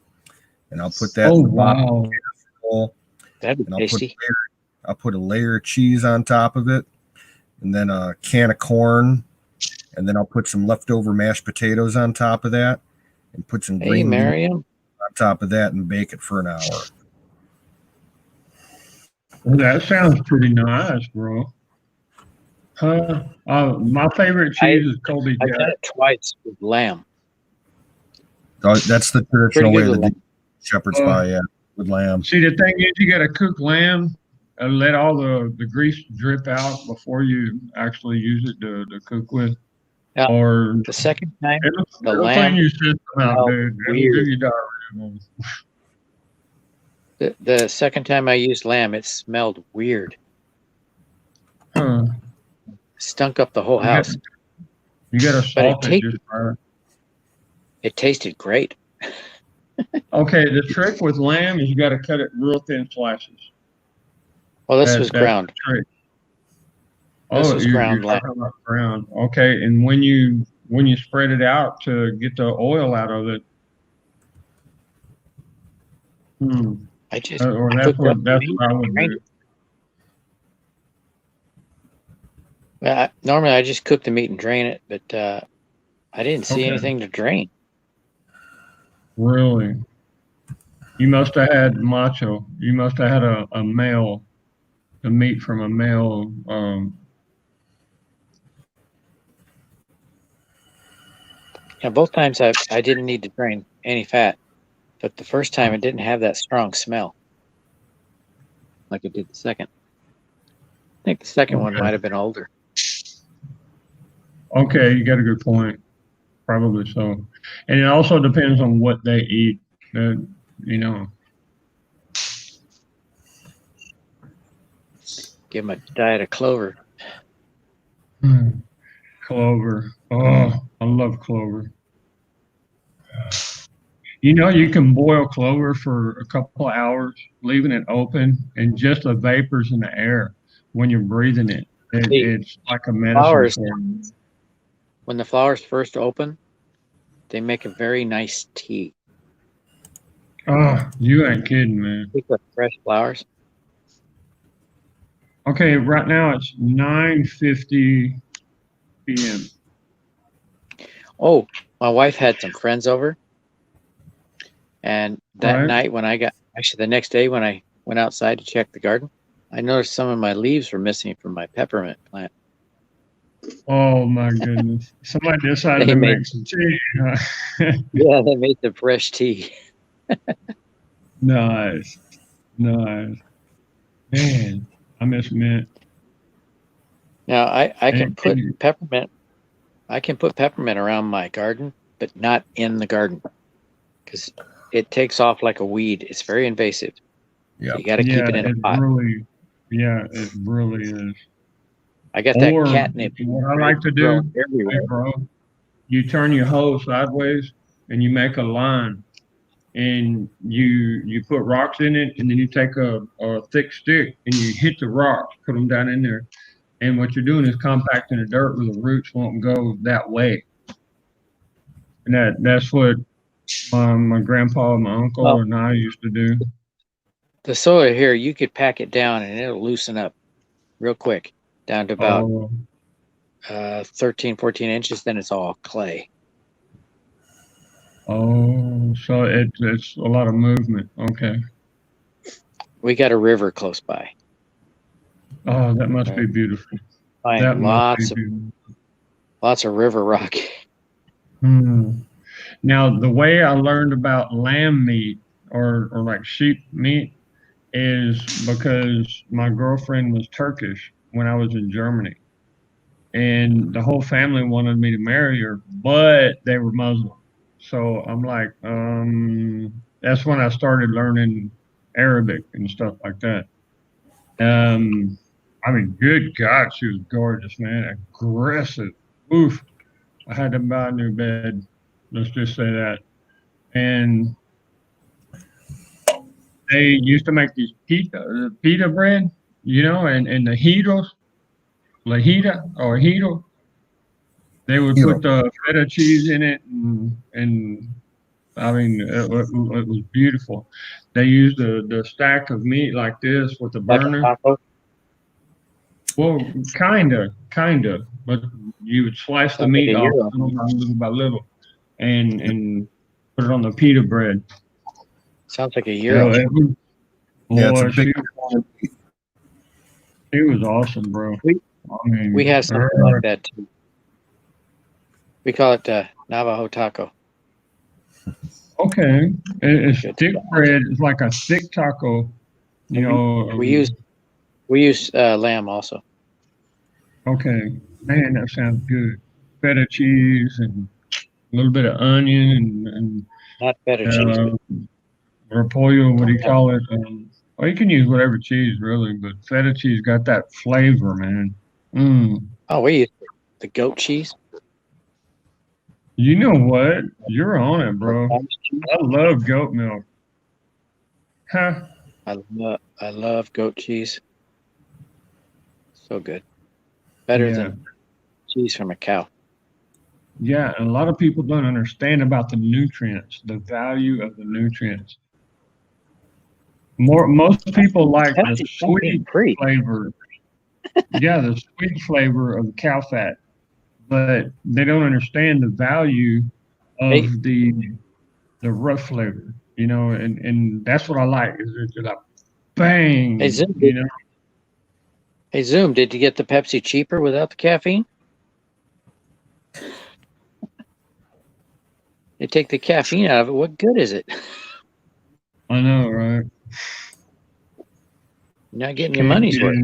and I'll put that in the bottom of the casserole. That'd be tasty. I'll put a layer of cheese on top of it, and then a can of corn, and then I'll put some leftover mashed potatoes on top of that, and put some green beans on top of that, and bake it for an hour. Well, that sounds pretty nice, bro. My favorite cheese is Colby Jack. I've done it twice with lamb. That's the traditional way to do shepherd's pie, yeah, with lamb. See, the thing is, you got to cook lamb and let all the grease drip out before you actually use it to cook with. Yeah. Or the second time, the lamb clean your system out, dude. Weird. The second time I used lamb, it smelled weird. Huh. Stunk up the whole house. You got to salt it just right. It tasted great. Okay, the trick with lamb is you got to cut it real thin slices. Well, this was ground. This was ground lamb. Ground. Okay, and when you spread it out to get the oil out of it, that's what I would do. Well, normally I just cook the meat and drain it, but I didn't see anything to drain. Really? You must have had macho. You must have had a male the meat from a male. Yeah, both times I didn't need to drain any fat, but the first time it didn't have that strong smell like it did the second. I think the second one might have been older. Okay, you got a good point. Probably so. And it also depends on what they eat. You know. Give them a diet of clover. Clover. Oh, I love clover. You know, you can boil clover for a couple of hours, leaving it open, and just the vapors in the air when you're breathing it. It's like a medicine Flowers, for you. when the flowers first open, they make a very nice tea. Oh, you ain't kidding, man. Pick up fresh flowers. Okay, right now it's 9:50 p.m. Oh, my wife had some friends over, and that night when the next day when I went outside to check the garden, I noticed some of my leaves were missing from my peppermint plant. Oh my goodness! Somebody decided to make some tea. Yeah, they made the fresh tea. Nice. Man, I miss mint. Now I can put peppermint. I can put peppermint around my garden, but not in the garden because it takes off like a weed. It's very invasive. Yeah, so you got to keep it in a pot. It really is. I got that catnip. What I like to do, bro, you turn your hose sideways and you make a line, and you put rocks in it, and then you take a thick stick and you hit the rocks, put them down in there, and what you're doing is compacting the dirt where the roots won't go that way. And that's what my grandpa, my uncle, and I used to do. The soil here, you could pack it down and it'll loosen up real quick down to about 13, 14 inches. Then it's all clay. Oh, so it's a lot of movement. Okay. We got a river close by. Oh, that must be beautiful. Find lots of river rock. Now, the way I learned about lamb meat or like sheep meat is because my girlfriend was Turkish when I was in Germany, and the whole family wanted me to marry her, but they were Muslim. So I'm like, that's when I started learning Arabic and stuff like that. I mean, good God, she was gorgeous, man. Aggressive. Oof. I had to buy a new bed. Let's just say that. And they used to make these pita bread, you know, and the lajita or hito. They would put the feta cheese in it, and I mean, it was beautiful. They used the stack of meat like this with the burner. Like a taco? Well, kind of, but you would slice the meat off little by little, and put it on the pita bread. Sounds like a gyro. It was awesome, bro. We have something like that too. We call it Navajo taco. Okay, it's thick bread. It's like a thick taco. You know, we use lamb also. Okay, man, that sounds good. Feta cheese and a little bit of onion and not feta cheese. Repollo, what do you call it? Well, you can use whatever cheese really, but feta cheese got that flavor, man. Oh, we use the goat cheese. You know what? You're on it, bro. I love goat milk. Huh? I love goat cheese. So good. Better than cheese from a cow. Yeah, and a lot of people don't understand about the nutrients, the value of the nutrients. Most people like the sweet flavor. Yeah, the sweet flavor of cow fat, but they don't understand the value of the rough flavor. You know, and that's what I like. Is it's like bang. You know. Hey, Zoom, did you get the Pepsi cheaper without the caffeine? You take the caffeine out of it, what good is it? I know, right? You're not getting your money's worth.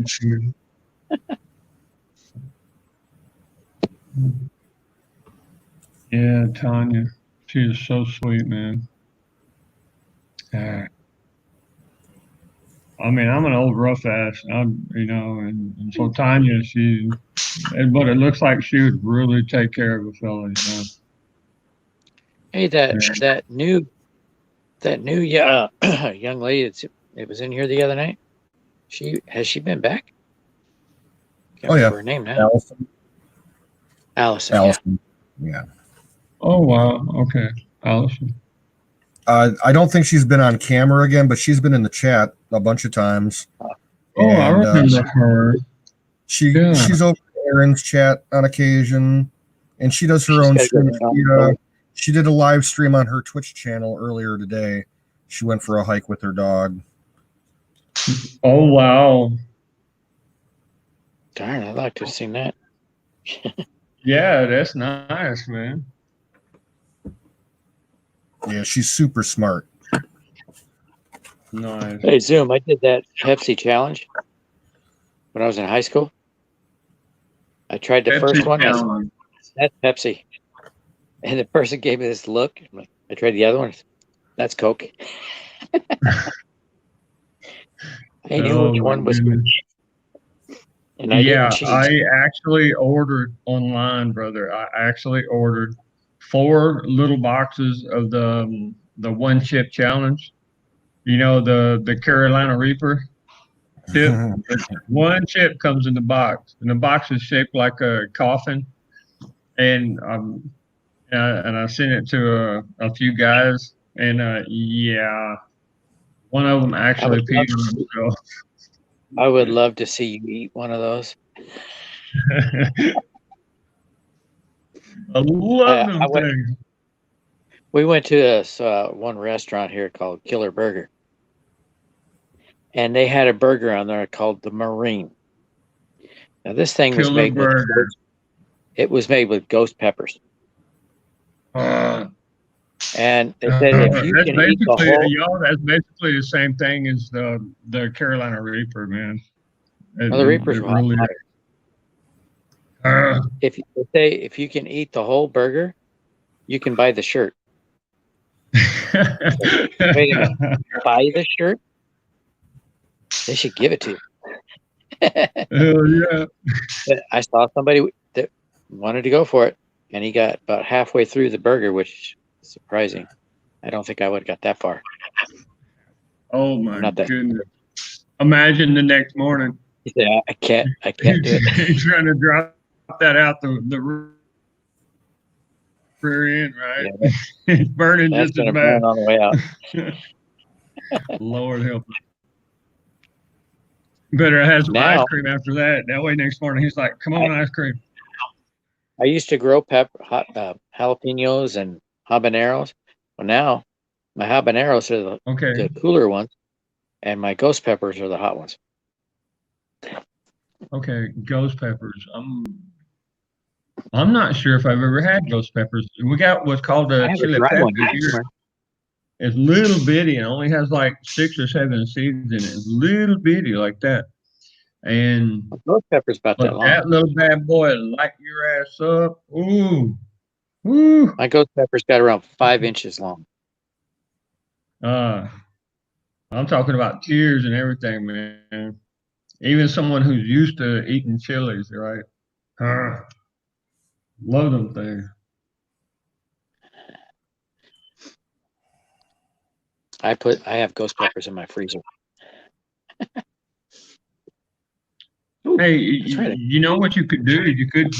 Yeah, Tanya. She is so sweet, man. I mean, I'm an old rough ass, and so Tanya, but it looks like she would really take care of a fella, Hey, that new young lady it was in here the other night. Has she been back? Can't remember her name now. Allison. Yeah. Oh wow. Okay, Allison. I don't think she's been on camera again, but she's been in the chat a bunch of times. I remember her. She's over Aaron's chat on occasion, and she does her own stream. She did a live stream on her Twitch channel earlier today. She went for a hike with her dog. Oh wow! Darn, I'd like to have seen that. Yeah, that's nice, man. Yeah, she's super smart. Nice. Hey, Zoom, I did that Pepsi challenge when I was in high school. I tried the first one. I said, that's Pepsi. And the person gave me this look. I tried the other one. That's Coke. I knew which one was good. And I didn't cheat. I actually ordered online, brother. I actually ordered 4 little boxes of the one chip challenge. You know, the Carolina Reaper chip. One chip comes in the box, and the box is shaped like a coffin. And I sent it to a few guys, and one of them actually peed on himself. I would love to see you eat one of those. I love them things. We went to this one restaurant here called Killer Burger. And they had a burger on there called the Marine. Now this thing was made with ghost peppers. And they said if you can eat the whole, that's basically the same thing as the Carolina Reaper, man. The Reaper's really. If you can eat the whole burger, you can buy the shirt. Wait a minute, buy the shirt? They should give it to you. Hell yeah! I saw somebody that wanted to go for it, and he got about halfway through the burger, which is surprising. I don't think I would have got that far. Oh my goodness! Imagine the next morning. Yeah, I can't do it. He's trying to drop that out the rear end, right? Yeah, it's burning just as bad. Burn on the way out. Lord help us. Better have some ice cream after that. That way next morning he's like, come on, ice cream. I used to grow jalapenos and habaneros. Well, now my habaneros are the cooler ones, and my ghost peppers are the hot ones. Okay, ghost peppers. I'm not sure if I've ever had ghost peppers. We got what's called a chili pepper here. It's little bitty and only has like 6 or 7 seeds in it. It's little bitty like that. And ghost pepper's about that long. That little bad boy light your ass up. Ooh. Ooh. My ghost pepper's got around 5 inches long. I'm talking about tears and everything, man. Even someone who's used to eating chilies, right? Love them things. I have ghost peppers in my freezer. Hey, you know what you could do? You could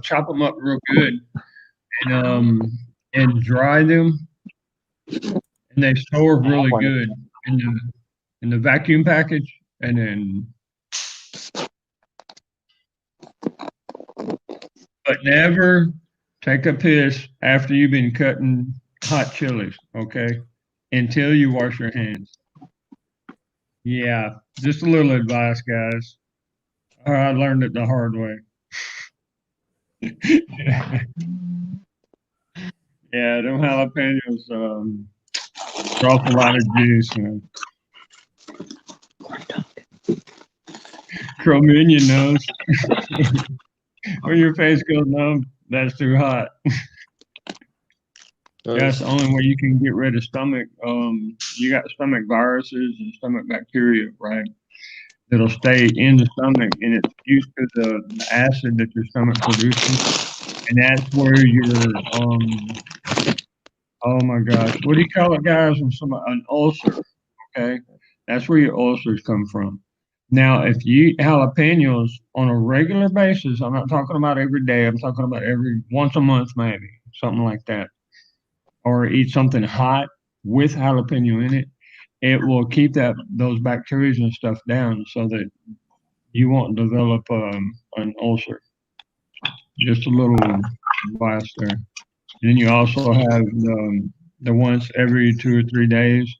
chop them up real good and dry them, and they store really good in the vacuum package, and then. But never take a piss after you've been cutting hot chilies, okay? Until you wash your hands. Yeah, just a little advice, guys. I learned it the hard way. Yeah, them jalapenos draw a lot of juice, man. Chrome in your nose. When your face goes numb, that's too hot. That's the only way you can get rid of stomach. You got stomach viruses and stomach bacteria, right? That'll stay in the stomach, and it's used to the acid that your stomach produces, and that's where your oh my gosh, what do you call it, guys? An ulcer. Okay, that's where your ulcers come from. Now, if you eat jalapenos on a regular basis, I'm not talking about every day. I'm talking about every once a month, maybe something like that, or eat something hot with jalapeno in it. It will keep those bacteria and stuff down, so that you won't develop an ulcer. Just a little advice there. And then you also have the once every 2 or 3 days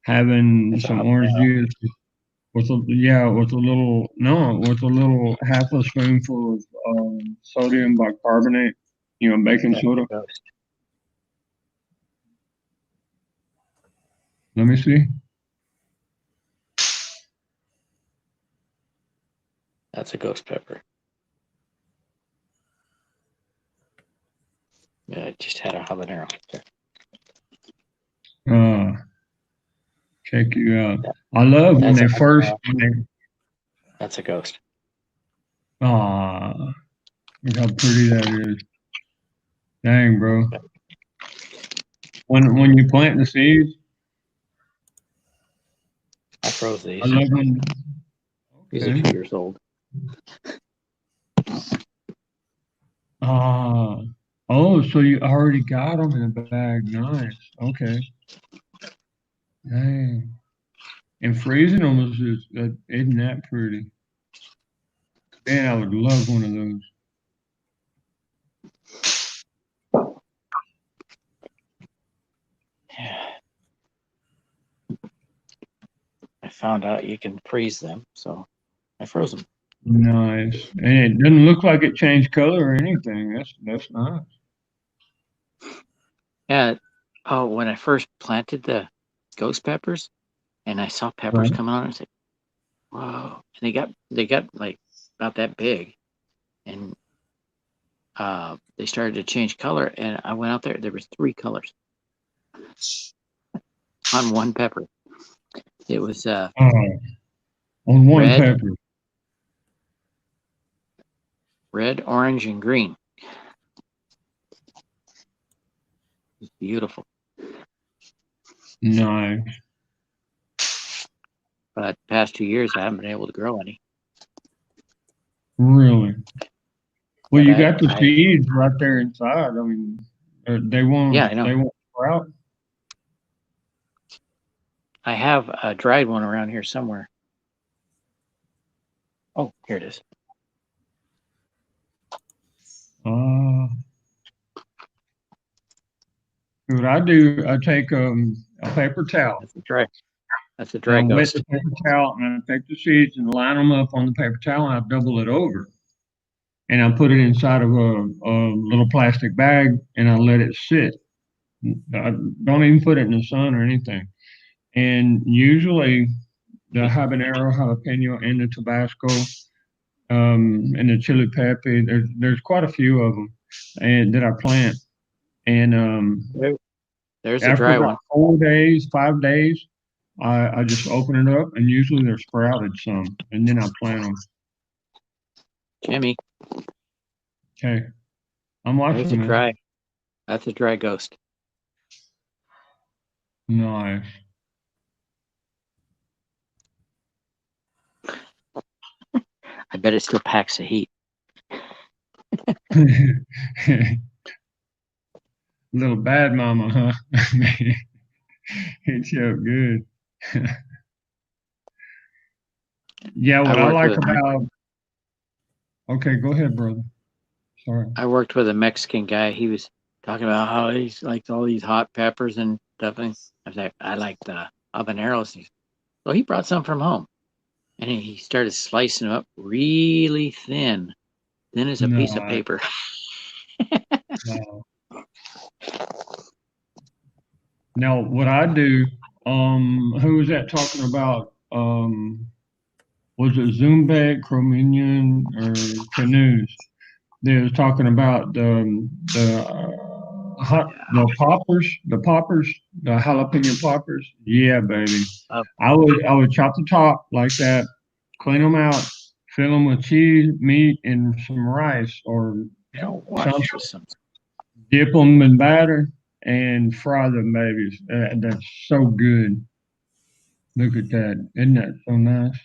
having some orange juice with a little half a spoonful of sodium bicarbonate, baking soda. Let me see. That's a ghost pepper. Yeah, I just had a habanero. Check you out. I love when they first. That's a ghost. Aw, look how pretty that is. Dang, bro. When you plant the seeds, I froze these. I love when. These are 2 years old. Oh, so you already got them in a bag. Nice. Okay. Dang. And freezing them isn't that pretty? Man, I would love one of those. Yeah. I found out you can freeze them, so I froze them. Nice. And it doesn't look like it changed color or anything. That's nice. Yeah. Oh, when I first planted the ghost peppers, and I saw peppers coming on, I said, "Whoa!" And they got like about that big, and they started to change color. And I went out there. There was 3 colors on one pepper. It was on one red, pepper. Red, orange, and green. It's beautiful. Nice. But past 2 years, I haven't been able to grow any. Really? Well, But you got the seeds right there inside. I mean, they won't. Yeah, I know. They won't sprout. I have a dried one around here somewhere. Oh, here it is. What I do, I take a paper towel. That's a dry I wet ghost. the paper towel, and I take the seeds and line them up on the paper towel, and I double it over. And I put it inside of a little plastic bag, and I let it sit. I don't even put it in the sun or anything. And usually the habanero, jalapeno, and the Tabasco, and the chili pepper, there's quite a few of them that I plant. And there's a after dry about one. 4 days, 5 days, I just open it up, and usually they're sprouted some, and then I plant them. Jimmy. Okay, I'm watching. That's a dry ghost. Nice. I bet it still packs the heat. Little bad mama, huh? It's so good. Yeah, what I like about. Okay, go ahead, brother. Sorry. I worked with a Mexican guy. He was talking about how he likes all these hot peppers and stuff. And I was like, I like the habaneros. So he brought some from home. And he started slicing them up really thin as a piece of paper. No. Now, what I do, who was that talking about? Was it Zoombag, Chrominion, or Canoes? They was talking about the poppers, the jalapeno poppers. Yeah, baby. I would chop the top like that, clean them out, fill them with cheese, meat, and some rice or something. Dip them in batter and fry them babies. That's so good. Look at that. Isn't that so nice?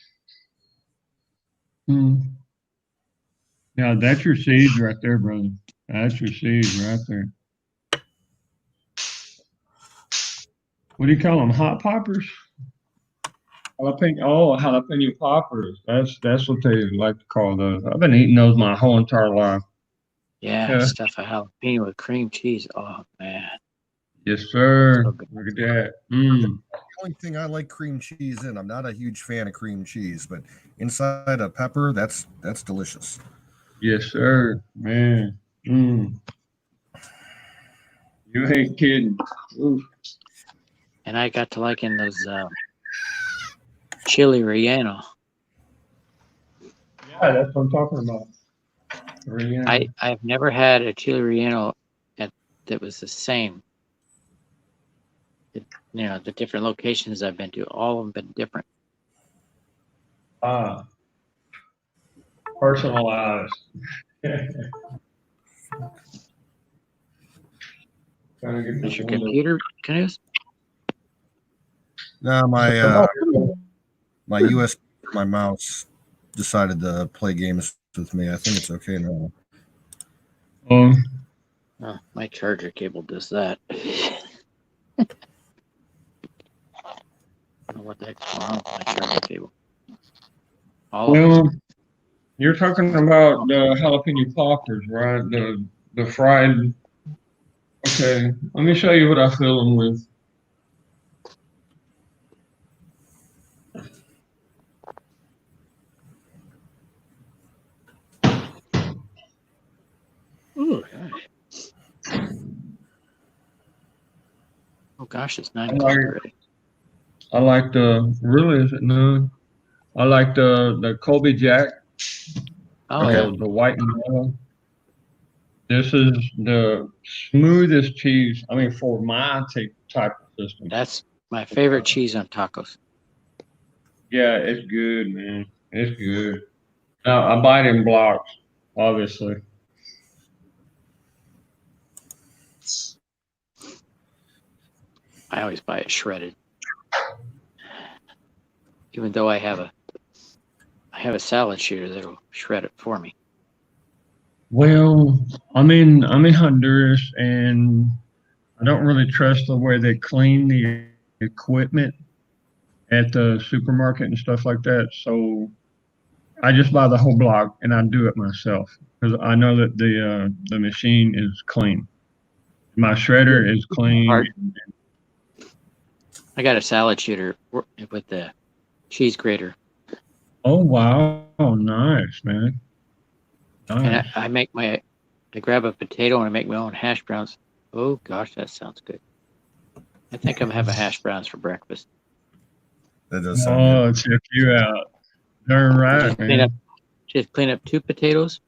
Now that's your seeds right there, brother. That's your seeds right there. What do you call them? Hot poppers? Jalapeno poppers. That's what they like to call those. I've been eating those my whole entire life. Yeah, stuff a jalapeno with cream cheese. Oh man. Yes, sir. Look at that. The only thing I like cream cheese in, I'm not a huge fan of cream cheese, but inside a pepper, that's delicious. Yes, sir. Man. You ain't kidding. Ooh. And I got to liking those chili relleno. Yeah, that's what I'm talking about. Relleno. I've never had a chili relleno that was the same. The different locations I've been to, all of them been different. Personalized. Is your computer, Canoes? No, my USB, my mouse decided to play games with me. I think it's okay now. Oh, my charger cable does that. I don't know what the heck's going on with my charger cable. You're talking about the jalapeno poppers, right? The fried. Okay, let me show you what I fill them with. Ooh, gosh. Oh gosh, it's 9 o'clock already. I like really, is it noon? I like the Colby Jack. The white and yellow. This is the smoothest cheese. I mean, for my type of system. That's my favorite cheese on tacos. Yeah, it's good, man. It's good. Now, I buy it in blocks, obviously. I always buy it shredded. Even though I have a salad shooter that'll shred it for me. Well, I'm in Honduras, and I don't really trust the way they clean the equipment at the supermarket and stuff like that. So I just buy the whole block and I do it myself because I know that the machine is clean. My shredder is clean. I got a salad shooter with the cheese grater. Oh wow! Oh, nice, man. Nice. And I grab a potato and I make my own hash browns. Oh gosh, that sounds good. I think I'm gonna have a hash browns for breakfast. That does sound good. Check you out. Darn right, just clean up 2 potatoes,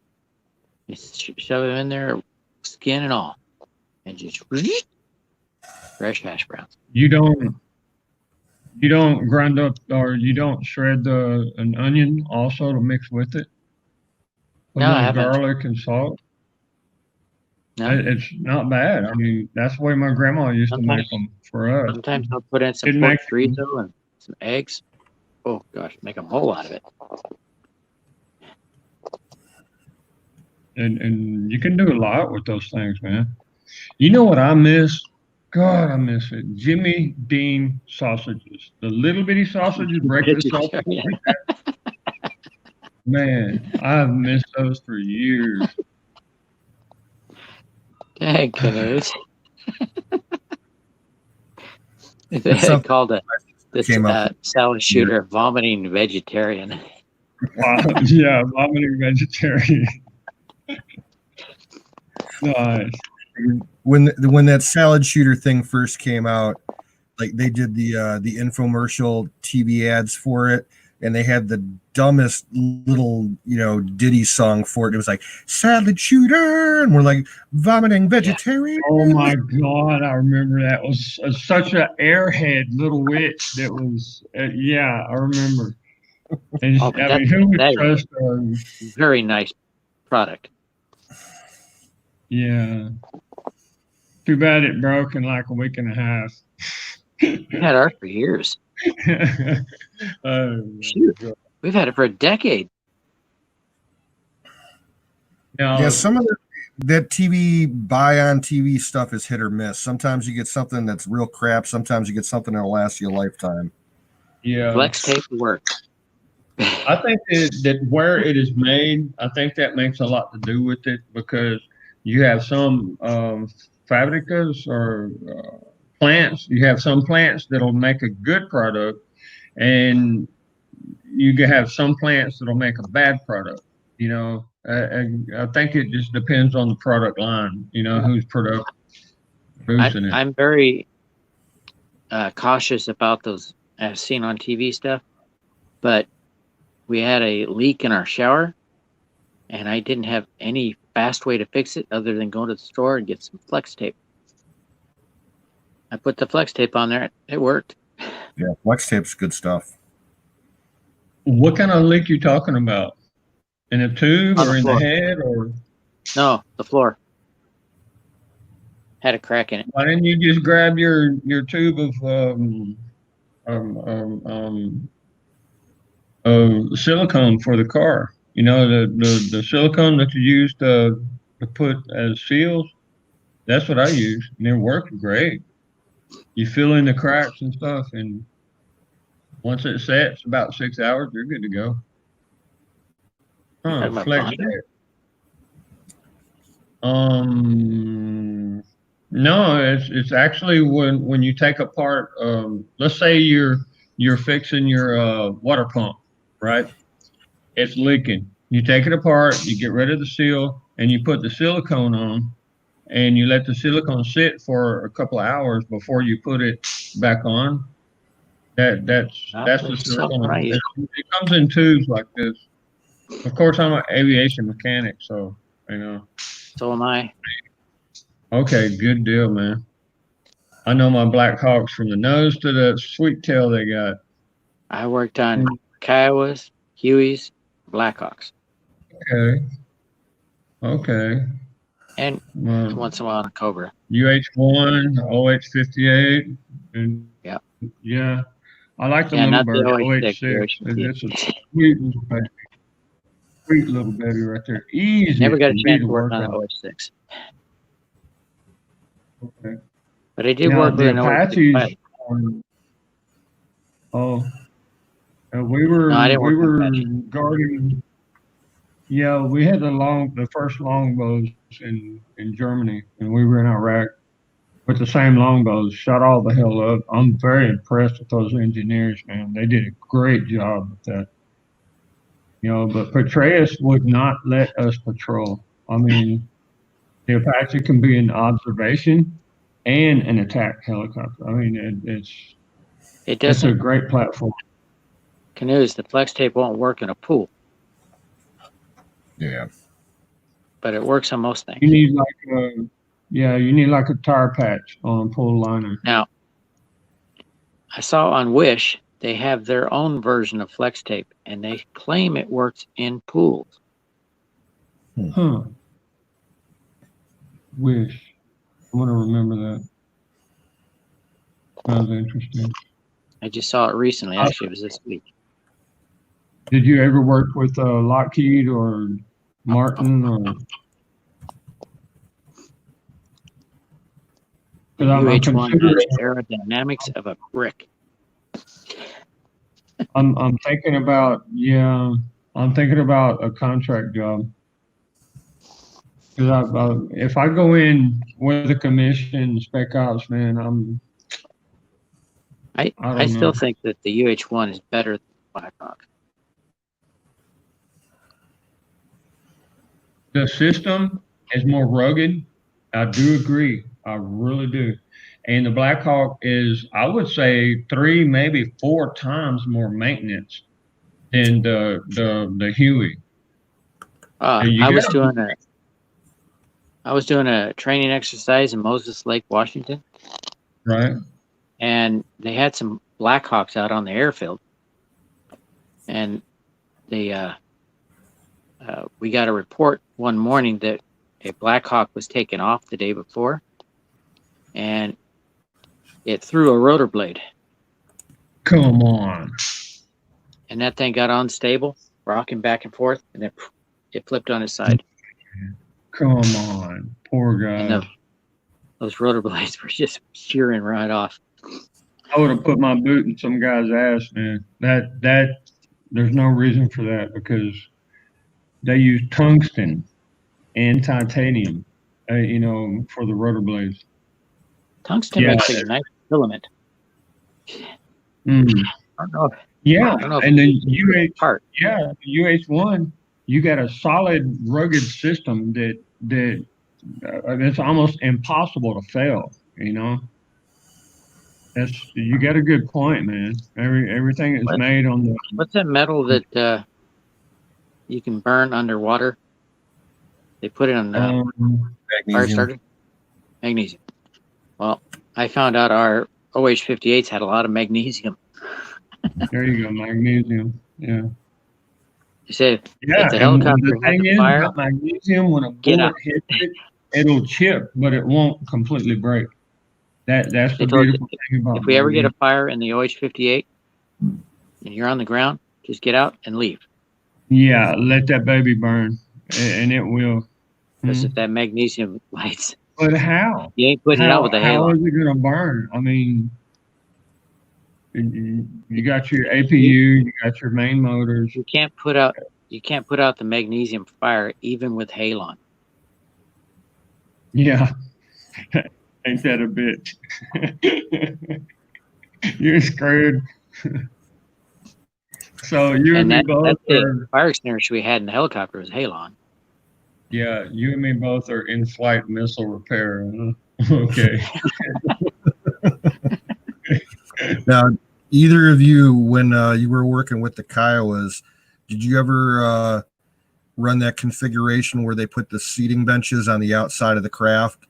and shove them in there, skin and all, and just fresh hash browns. You don't grind up or you don't shred an onion also to mix with it? No, I haven't. Garlic and salt. No. It's not bad. I mean, that's the way my grandma used to make them for us. Sometimes I'll put in some pork chorizo and some eggs. Oh gosh, make a whole out of it. And you can do a lot with those things, man. You know what I miss? God, I miss it. Jimmy Dean sausages. The little bitty sausages, breakfast sausages. Man, I've missed those for years. Dang, Canoes. They called it This came out. salad shooter vomiting vegetarian. Yeah, vomiting vegetarian. Nice. When that salad shooter thing first came out, like they did the infomercial TV ads for it, and they had the dumbest little ditty song for it. It was like salad shooter, and we're like vomiting vegetarian. Oh my God, I remember that was such an airhead little witch. That was yeah, I remember. And I mean, who would trust her? Very nice product. Yeah. Too bad it broke in like a week and a half. We had ours for years. Shoot, we've had it for a decade. Yeah, some of that TV buy on TV stuff is hit or miss. Sometimes you get something that's real crap. Sometimes you get something that'll last you a lifetime. Yeah, flex tape works. I think that where it is made, I think that makes a lot to do with it, because you have some fabricas or plants. You have some plants that'll make a good product, and you can have some plants that'll make a bad product. I think it just depends on the product line. Who's producing it. I'm very cautious about those I've seen on TV stuff, but we had a leak in our shower, and I didn't have any fast way to fix it other than go to the store and get some flex tape. I put the flex tape on there. It worked. Yeah, flex tape's good stuff. What kind of leak you talking about? In a tube or in the head or? No, the floor. Had a crack in it. Why didn't you just grab your tube of silicone for the car? The silicone that you use to put as seals. That's what I use, and it worked great. You fill in the cracks and stuff, and once it sets, about 6 hours, you're good to go. Flex tape. No, it's actually when you take apart. Let's say you're fixing your water pump, right? It's leaking. You take it apart, you get rid of the seal, and you put the silicone on, and you let the silicone sit for a couple of hours before you put it back on. That's the silicone. It comes in tubes like this. Of course, I'm an aviation mechanic, so So am I. Okay, good deal, man. I know my Black Hawks from the nose to the sweet tail they got. I worked on Kiowas, Hueys, Blackhawks. Okay. And once in a while on a Cobra. UH-1, OH-58, and yeah. I like the little bird, OH-6. It's a sweet little baby. Sweet little baby right there. Easy. Never got a chance to work on OH-6. Okay. But I did work with an Apaches. We were guarding. Yeah, we had the first longbows in Germany, and we were in Iraq with the same longbows. Shot all the hell up. I'm very impressed with those engineers, man. They did a great job with that. But Petraeus would not let us patrol. I mean, the Apache can be an observation and an attack helicopter. I mean, it's a great platform. Canoes, the flex tape won't work in a pool. Yeah. But it works on most things. You need like a tire patch on a pool liner. Now, I saw on Wish they have their own version of flex tape, and they claim it works in pools. Huh. Wish. I want to remember that. Sounds interesting. I just saw it recently. Actually, it was this week. Did you ever work with Lockheed or Martin or? UH-1 has aerodynamics of a brick. I'm thinking about a contract job. Because if I go in with a commission spec ops, man, I still think that the UH-1 is better than Blackhawk. The system is more rugged. I do agree. I really do. And the Blackhawk is, I would say, 3, maybe 4 times more maintenance than the Huey. I was doing a training exercise in Moses Lake, Washington. Right. And they had some Blackhawks out on the airfield. And they we got a report one morning that a Blackhawk was taken off the day before, and it threw a rotor blade. Come on. And that thing got unstable, rocking back and forth, and then it flipped on its side. Come on. Poor guy. And those rotor blades were just shearing right off. I would have put my boot in some guy's ass, man. That there's no reason for that because they use tungsten and titanium, for the rotor blades. Tungsten makes a nice filament. Mm. I don't know. Yeah, and the UH-1, you got a solid, rugged system that it's almost impossible to fail. You got a good point, man. Everything is made on the. What's that metal that you can burn underwater? They put it on fire starter. Magnesium. Well, I found out our OH-58s had a lot of magnesium. There you go, magnesium. Yeah. You say if the helicopter has a fire, magnesium, when a bullet hits it, it'll chip, but it won't completely break. That's the beautiful thing about it. If we ever get a fire in the OH-58 and you're on the ground, just get out and leave. Yeah, let that baby burn, and it will. Because if that magnesium lights. But how? You ain't putting it out with a halo. How is it going to burn? I mean, you got your APU, you got your main motors. You can't put out the magnesium fire even with halon. Yeah. Ain't that a bitch? You're screwed. So you and me both the fire extinguisher we had in the helicopter was halon. Yeah, you and me both are in-flight missile repair. Huh? Okay. Now, either of you, when you were working with the Kiowas, did you ever run that configuration where they put the seating benches on the outside of the craft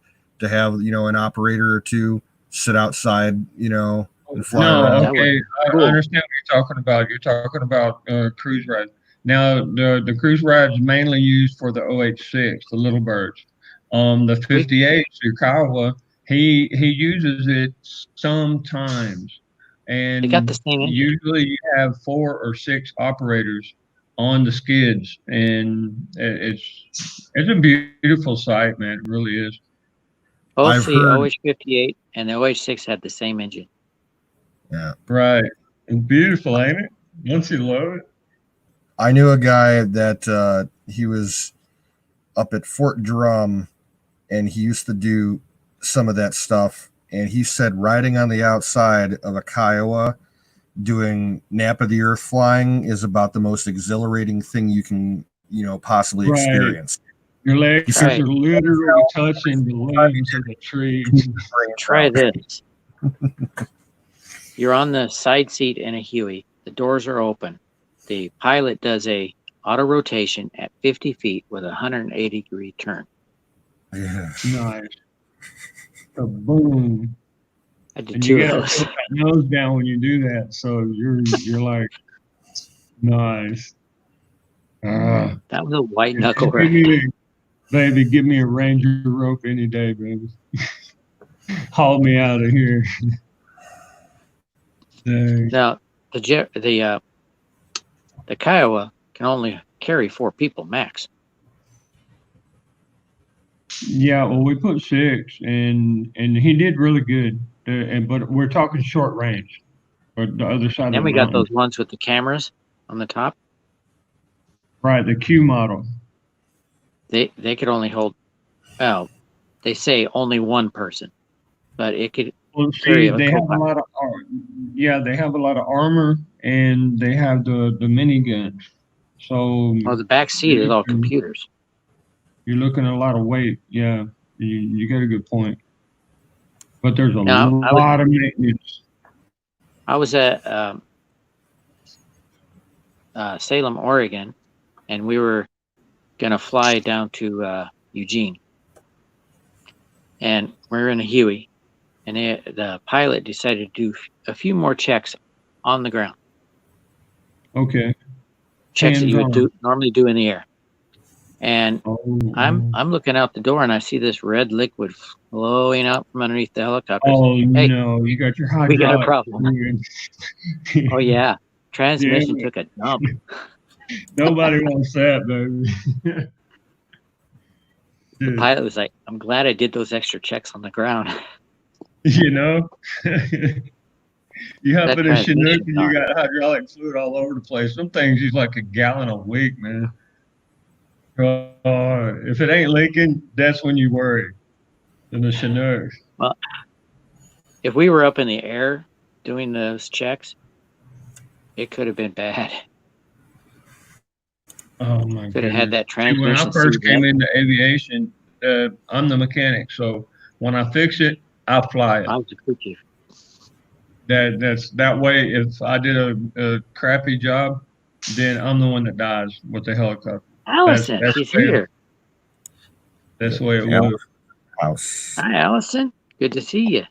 to have, an operator or two sit outside, and fly around? Okay. I understand what you're talking about. You're talking about cruise rides. Now, the cruise rides mainly used for the OH-6, the little birds. The 58, your Kiowa, he uses it sometimes. And they got the same engine. Usually you have 4 or 6 operators on the skids, and it's a beautiful sight, man. It really is. Both the OH-58 and the OH-6 had the same engine. Yeah. Right. It's beautiful, ain't it? Once you love it. I knew a guy that he was up at Fort Drum, and he used to do some of that stuff. And he said riding on the outside of a Kiowa doing nap of the earth flying is about the most exhilarating thing you can, possibly experience. Your legs are literally touching the limbs of the tree. Try this. You're on the side seat in a Huey. The doors are open. The pilot does a auto rotation at 50 feet with a 180-degree turn. Yeah. Nice. A boom. I did 2 of those. You got that nose down when you do that, so you're like, nice. That was a white knuckle ride. Baby, give me a Ranger rope any day, baby. Haul me out of here. Now, the Kiowa can only carry 4 people max. Yeah, well, we put 6, and he did really good. But we're talking short range, or the other side. And then we got those ones with the cameras on the top. Right, the Q model. They could only hold. Well, they say only one person, but it could Well, carry see, a they have a co-pilot. lot of they have a lot of armor, and they have the miniguns. So Oh, the back seat is all computers. you're looking at a lot of weight. Yeah, you got a good point. But there's a Now, lot of maintenance. I was at Salem, Oregon, and we were gonna fly down to Eugene, and we're in a Huey, and the pilot decided to do a few more checks on the ground, Okay. checks that you would Hands-on. normally do in the air. And Oh, I'm looking out the door, and I see this red liquid flowing out from underneath the helicopter. oh Hey, no, you got your we got a hydraulic. problem. Oh yeah, transmission Yeah. took a dump. Nobody wants that, baby. The Dude, pilot was like, "I'm glad I did those extra checks on the ground." you know, you hop That in a Chinook transmission and gone. you got hydraulic fluid all over the place. Some things use like a gallon a week, man. If it ain't leaking, that's when you worry. In the Chinook. Well, if we were up in the air doing those checks, it could have been bad. Oh my Could have had goodness. that See, when transmission. I first seized came up. into aviation, I'm the mechanic, so when I fix it, I fly it. I was a crew chief. That's that way. If I did a crappy job, then I'm the one that dies with the helicopter. Allison, That's she's the way here. that's the way it Yeah. was. House. Hi, Allison. Good to see you.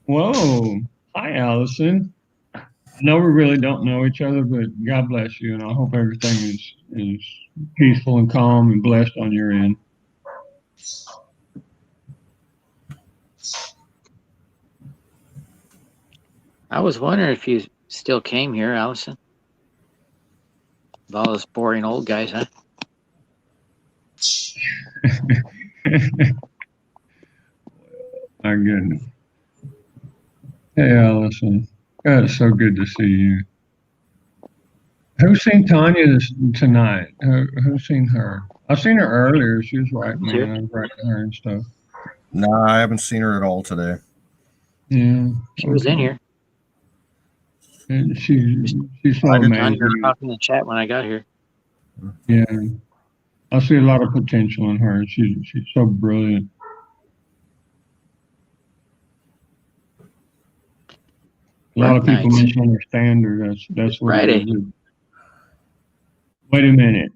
Whoa, hi Allison. I know we really don't know each other, but God bless you, and I hope everything is peaceful and calm and blessed on your end. I was wondering if you still came here, Allison. With all those boring old guys, huh? My goodness. Hey, Allison. God, it's so good to see you. Who's seen Tanya tonight? Who's seen her? I've seen her earlier. She was writing me, and I was writing her and stuff. No, I haven't seen her at all today. Yeah. She was in here. And she's so I didn't- amazing. Tanya was talking in the chat when I got here. Yeah. I see a lot of potential in her. She's so brilliant. A lot of people Nights. misunderstand her. That's what Friday. it is. Wait a minute.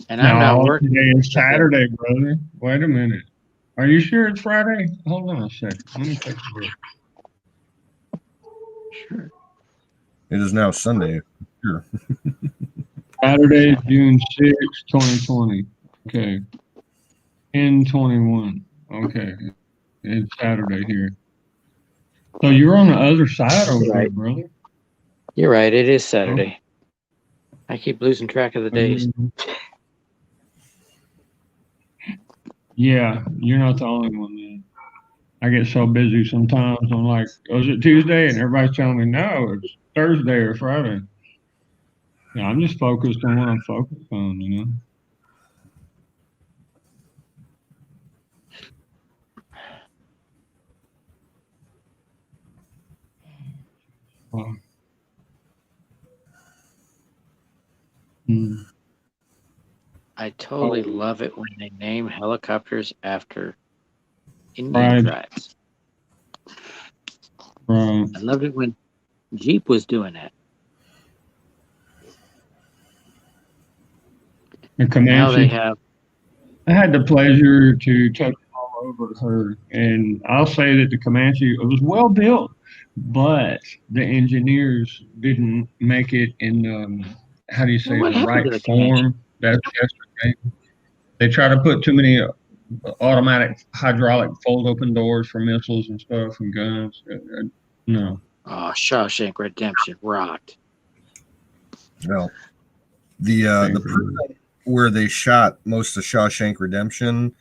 And I'm not working. Today is Saturday, brother. Wait a minute. Are you sure it's Friday? Hold on a second. Let me take a look. Sure. It is now Sunday. Sure. Saturday, June 6, 2020. Okay. 10/21. Okay. It's Saturday here. So you're on the other side over there, brother. You're right. It is Saturday. I keep losing track of the days. Yeah, you're not the only one, man. I get so busy sometimes. I'm like, oh, is it Tuesday? And everybody's telling me, no, it's Thursday or Friday. Yeah, I'm just focused on what I'm focused on, you know? Wow. I totally love it when they name helicopters after Indian tribes. Right. I loved it when Jeep was doing that. The Comanche. Now they have. I had the pleasure to touch all over her, and I'll say that the Comanche, it was well built, but the engineers didn't make it in how do you say, What the happened right to the form. Comanche? That's yesterday. They try to put too many automatic hydraulic fold open doors for missiles and stuff and guns. No. Oh, Shawshank Redemption rocked. No. The prison where they shot most of Shawshank Redemption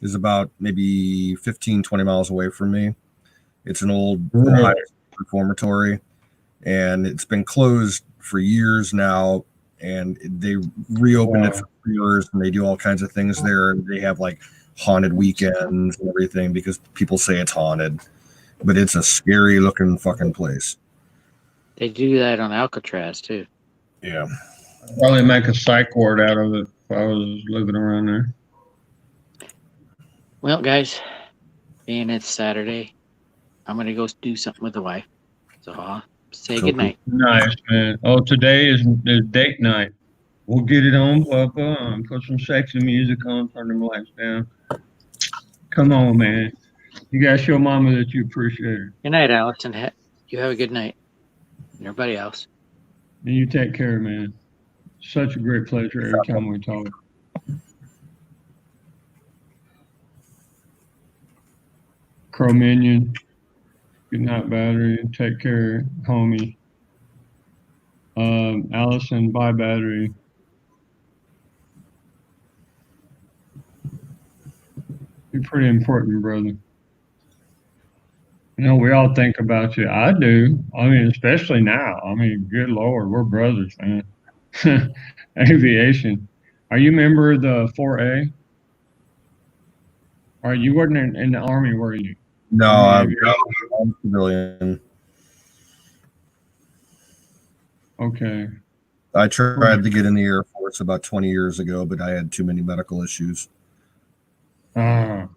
is about maybe 15, 20 miles away from me. It's an old Ohio reformatory, and it's been closed for years now, and they reopened it for years, and they do all kinds of things there. And they have like haunted weekends and everything because people say it's haunted, but it's a scary looking fucking place. They do that on Alcatraz too. Yeah. I'd probably make a psych ward out of it if I was living around there. Well, guys, being it's Saturday, I'm gonna go do something with the wife. So I'll say Cool. goodnight. Nice, man. Oh, today is date night. We'll get it on, Papa, and put some sexy music on, turn the lights down. Come on, man. You gotta show Mama that you appreciate her. Good night, Allison. You have a good night. And everybody else. And you take care, man. Such a great pleasure every time we talk. Crow Minion. Good night, Battery. Take care, homie. Allison, bye, Battery. You're pretty important, brother. You know, we all think about you. I do. I mean, especially now. I mean, good Lord, we're brothers, man. Aviation. Are you a member of the 4A? Or you weren't in the Army, were you? No, I'm civilian. Okay. I tried to get in the Air Force about 20 years ago, but I had too many medical issues. Ah.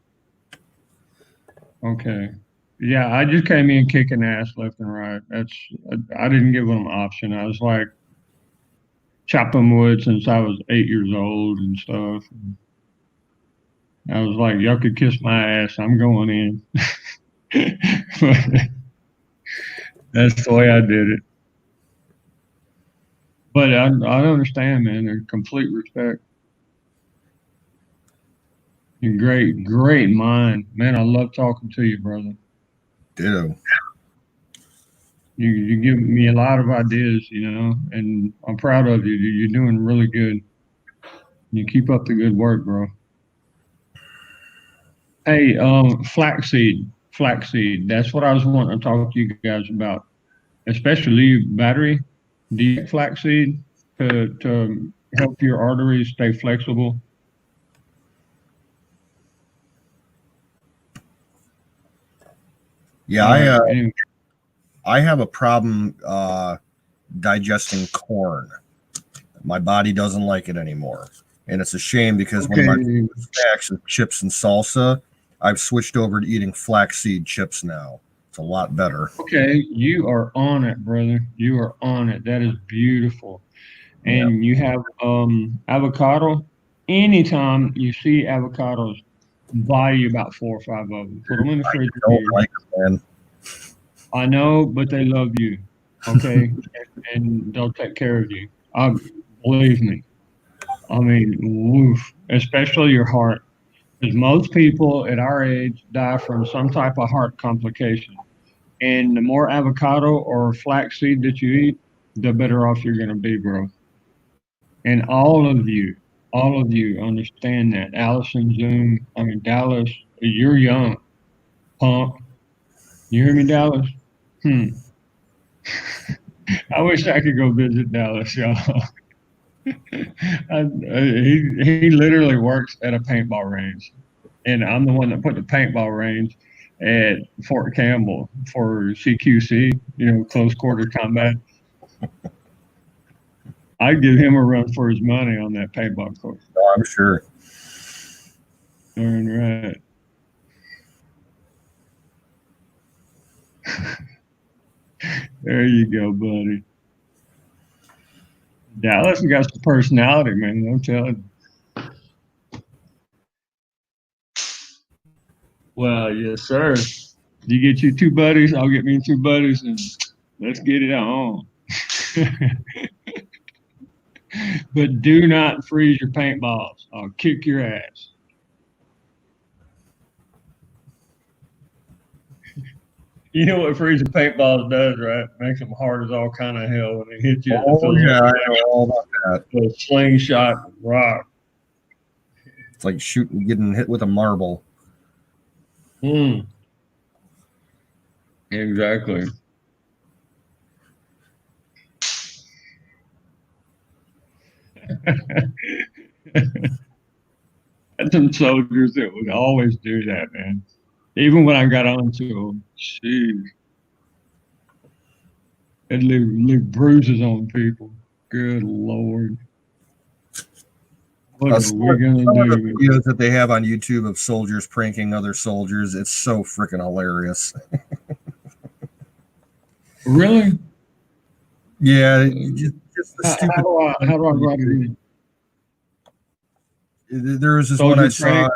Okay. Yeah, I just came in kicking ass left and right. I didn't give them an option. I was like chopping wood since I was 8 years old and stuff. I was like, y'all could kiss my ass. I'm going in. That's the way I did it. But I understand, man. There's complete respect. You're great mind. Man, I love talking to you, brother. Ditto. You give me a lot of ideas, you know, and I'm proud of you. You're doing really good. You keep up the good work, bro. Hey, flaxseed. That's what I was wanting to talk to you guys about, especially Battery. Do you eat flaxseed to help your arteries stay flexible? Yeah, Anyway. I have a problem digesting corn. My body doesn't like it anymore. And it's a shame because one of my snacks is chips and salsa. I've switched over to eating flaxseed chips now. It's a lot better. Okay, you are on it, brother. You are on it. That is beautiful. And you have avocado. Anytime you see avocados, buy you about 4 or 5 of them. Put them in the fridge. I don't like them, man. I know, but they love you. Okay, and they'll take care of you. Believe me. I mean, woof, especially your heart. Because most people at our age die from some type of heart complication. And the more avocado or flaxseed that you eat, the better off you're going to be, bro. And all of you understand that. Allison, Zoom, I mean, Dallas, you're young. Punk. You hear me, Dallas? I wish I could go visit Dallas, y'all. He literally works at a paintball range, and I'm the one that put the paintball range at Fort Campbell for CQC, you know, close quarter combat. I'd give him a run for his money on that paintball course. Oh, I'm sure. Darn right. There you go, buddy. Dallas got some personality, man. I'm telling you. Well, yes, sir. You get you 2 buddies, I'll get me 2 buddies, and let's get it on. But do not freeze your paintballs. I'll kick your ass. You know what freezing paintballs does, right? Makes them hard as all kind of hell when they hit you. Oh, yeah, I know all about that. A slingshot rock. It's like getting hit with a marble. Exactly. had some soldiers that would always do that, man. Even when I got onto them, jeez. It leave bruises on people. Good Lord. What are we going Some to of the do? videos that they have on YouTube of soldiers pranking other soldiers, it's so freaking hilarious. Really? Yeah, just the stupid. How do I write it in? There was this Soldier one I saw. pranks?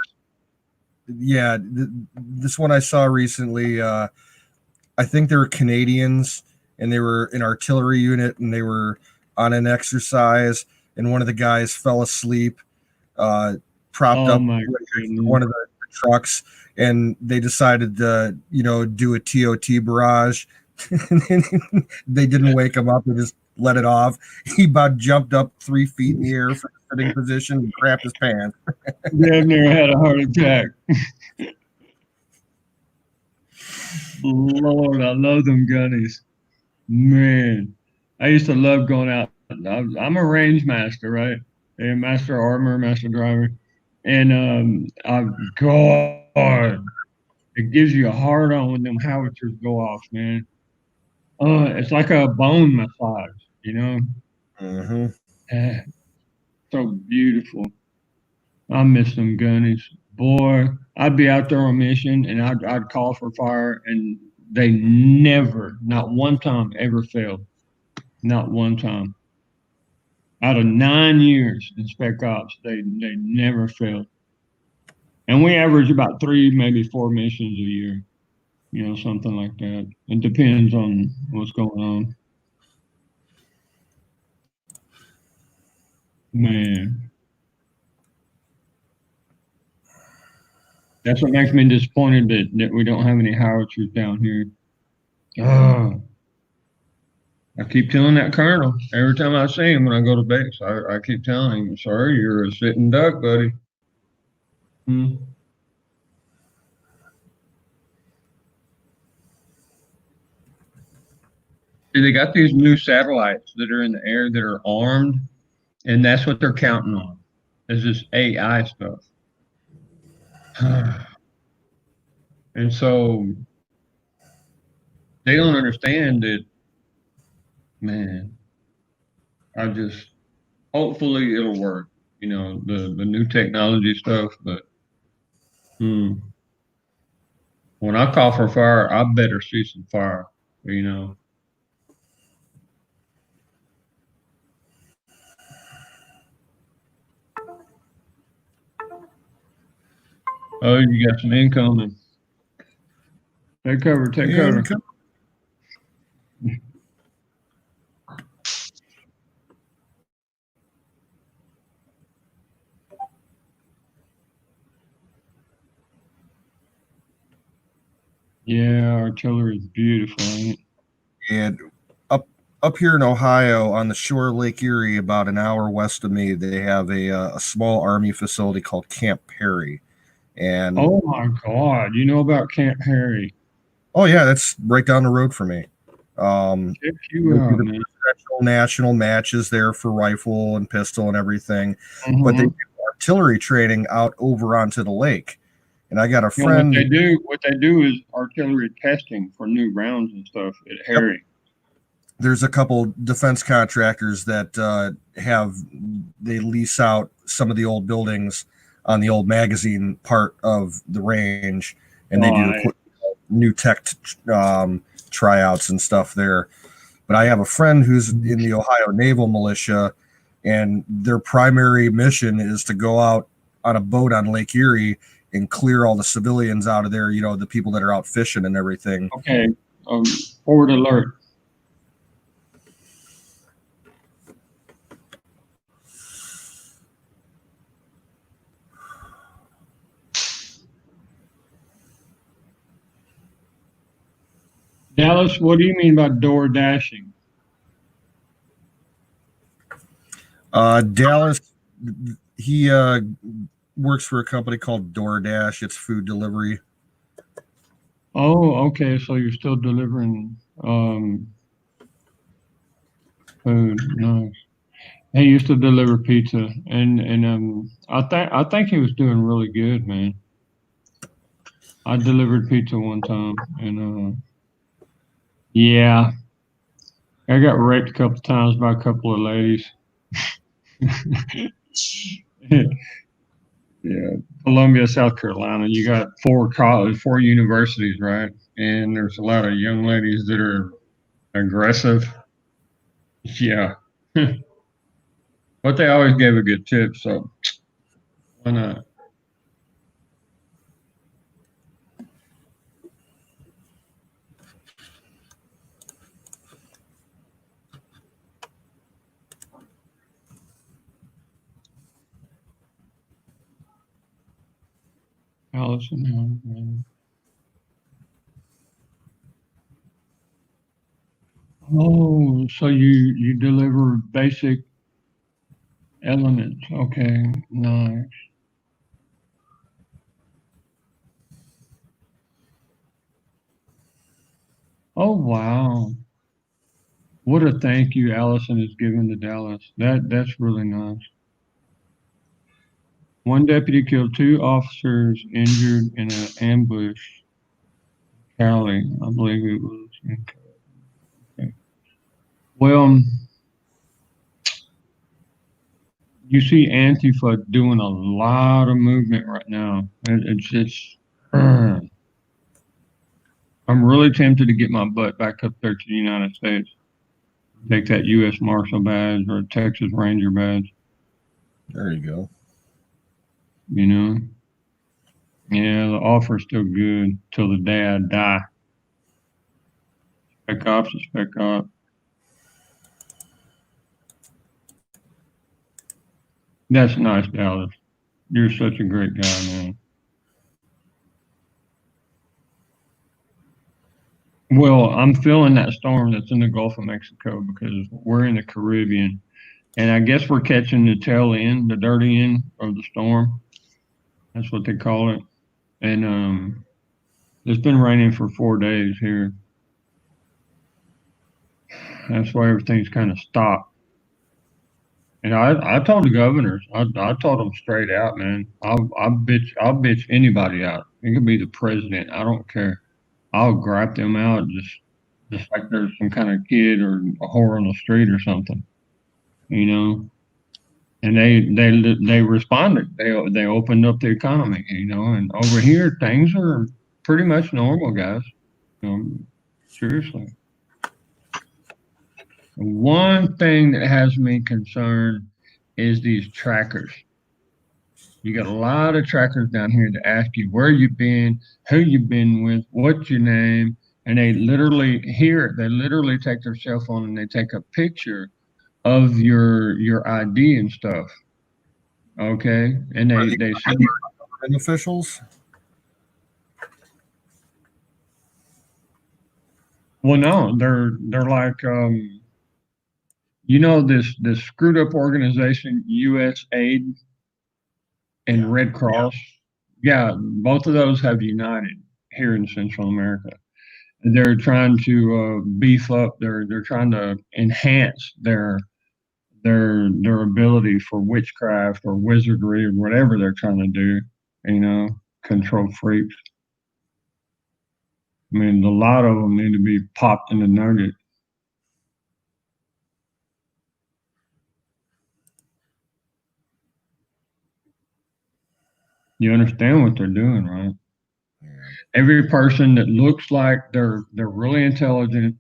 Yeah, this one I saw recently. I think they were Canadians, and they were an artillery unit, and they were on an exercise, and one of the guys fell asleep, propped Oh up my with goodness. one of the trucks, and they decided to, do a TOT barrage. They didn't wake him up; they just let it off. He about jumped up 3 feet in the air from the sitting position and crapped his pants. Damn near had a heart attack. Lord, I love them gunnies. Man, I used to love going out. I'm a range master, right? A master armor, master driver. And God, it gives you a hard on when them howitzers go off, man. It's like a bone massage, you know? Mm-hmm. So beautiful. I miss them gunnies. Boy, I'd be out there on mission and I'd call for fire and they never, not one time, ever failed. Not one time. Out of 9 years in Spec Ops, they never failed. And we average about 3, maybe 4 missions a year, something like that. It depends on what's going on. Man. That's what makes me disappointed that we don't have any howitzers down here. Oh, I keep telling that colonel every time I see him when I go to base. I keep telling him, "Sir, you're a sitting duck, buddy." Hmm. See, they got these new satellites that are in the air that are armed, and that's what they're counting on. Is this AI stuff. And so they don't understand that, man. Hopefully it'll work, the new technology stuff, but when I call for fire, I better see some fire, Oh, you got some incoming. Take cover, take cover. Yeah, artillery is beautiful, ain't it? And up here in Ohio, on the shore of Lake Erie, about an hour west of me, they have a small Army facility called Camp Perry. And oh my God, you know about Camp Harry? Oh yeah, that's right down the road for me. Check you out, man. National matches there for rifle and pistol and everything, but they Mm-hmm. do artillery training out over onto the lake. And I got a You know, friend. what they do is artillery testing for new rounds and stuff at Harry. There's a couple defense contractors that they lease out some of the old buildings on the old magazine part of the range, and they do new tech tryouts and stuff there. But I have a friend who's in the Ohio Naval Militia, and their primary mission is to go out on a boat on Lake Erie and clear all the civilians out of there, the people that are out fishing and everything. Okay. Forward alert. Dallas, what do you mean by door dashing? Dallas, he works for a company called DoorDash. It's food delivery. Oh, okay. So you're still delivering food. Nice. He used to deliver pizza, and I think he was doing really good, man. I delivered pizza one time, and yeah, I got raped a couple times by a couple of ladies. Yeah, Columbia, South Carolina. You got four universities, right? And there's a lot of young ladies that are aggressive. Yeah, but they always gave a good tip, so why not? Allison. Oh, so you deliver basic elements. Okay, nice. Oh wow. What a thank you Allison is giving to Dallas. That's really nice. One deputy killed 2 officers injured in an ambush. Cali, I believe it was. Okay. Well, you see Antifa doing a lot of movement right now. It's I'm really tempted to get my butt back up there to the United States. Take that U.S. Marshal badge or Texas Ranger badge. There you go. You know? Yeah, the offer's still good till the day I die. Spec ops is spec op. That's nice, Dallas. You're such a great guy, man. Well, I'm feeling that storm that's in the Gulf of Mexico because we're in the Caribbean. And I guess we're catching the tail end, the dirty end of the storm. That's what they call it. And it's been raining for 4 days here. That's why everything's kind of stopped. And I told the governors, I told them straight out, man. I'll bitch anybody out. It could be the president. I don't care. I'll gripe them out just like there's some kind of kid or a whore on the street or something, you know. And they responded. They opened up the economy, you know. And over here, things are pretty much normal, guys. Seriously. One thing that has me concerned is these trackers. You got a lot of trackers down here to ask you where you've been, who you've been with, what's your name, and they literally take their cell phone and they take a picture of your ID and stuff. Okay, and they send government officials. Well, no, they're like you know this screwed up organization U.S. Aid and Red Cross. Yeah, both of those have united here in Central America. They're trying to beef up. They're trying to enhance their ability for witchcraft or wizardry or whatever they're trying to do. You know, control freaks. I mean, a lot of them need to be popped in the nugget. You understand what they're doing, right? Yeah. Every person that looks like they're really intelligent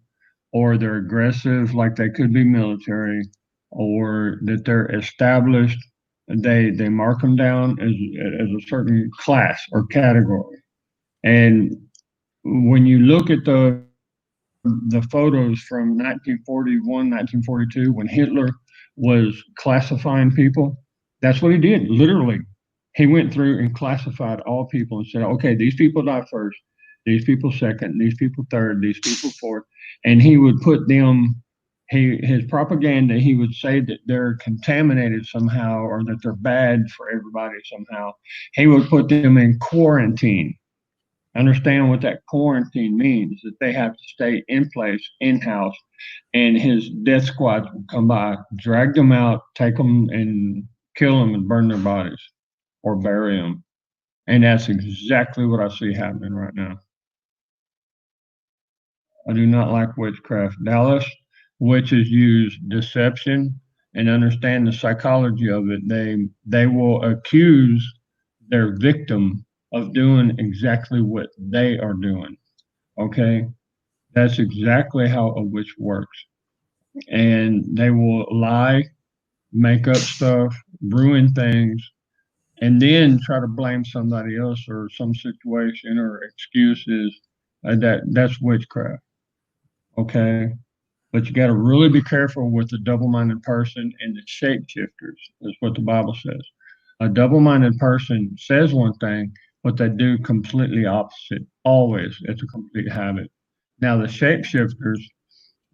or they're aggressive, like they could be military, or that they're established, they mark them down as a certain class or category. And when you look at the photos from 1941, 1942, when Hitler was classifying people, that's what he did, literally. He went through and classified all people and said, okay, these people die first, these people second, these people third, these people fourth. And he would put them, his propaganda, he would say that they're contaminated somehow or that they're bad for everybody somehow. He would put them in quarantine. understand what that quarantine means, that they have to stay in place, in-house, and his death squads will come by, drag them out, take them and kill them and burn their bodies or bury them. And that's exactly what I see happening right now. I do not like witchcraft. Dallas, witches use deception and understand the psychology of it. They will accuse their victim of doing exactly what they are doing. Okay? That's exactly how a witch works. And they will lie, make up stuff, ruin things, and then try to blame somebody else or some situation or excuses. That's witchcraft. Okay? But you got to really be careful with the double-minded person and the shapeshifters, is what the Bible says. A double-minded person says one thing, but they do completely opposite. Always. It's a complete habit. Now, the shapeshifters,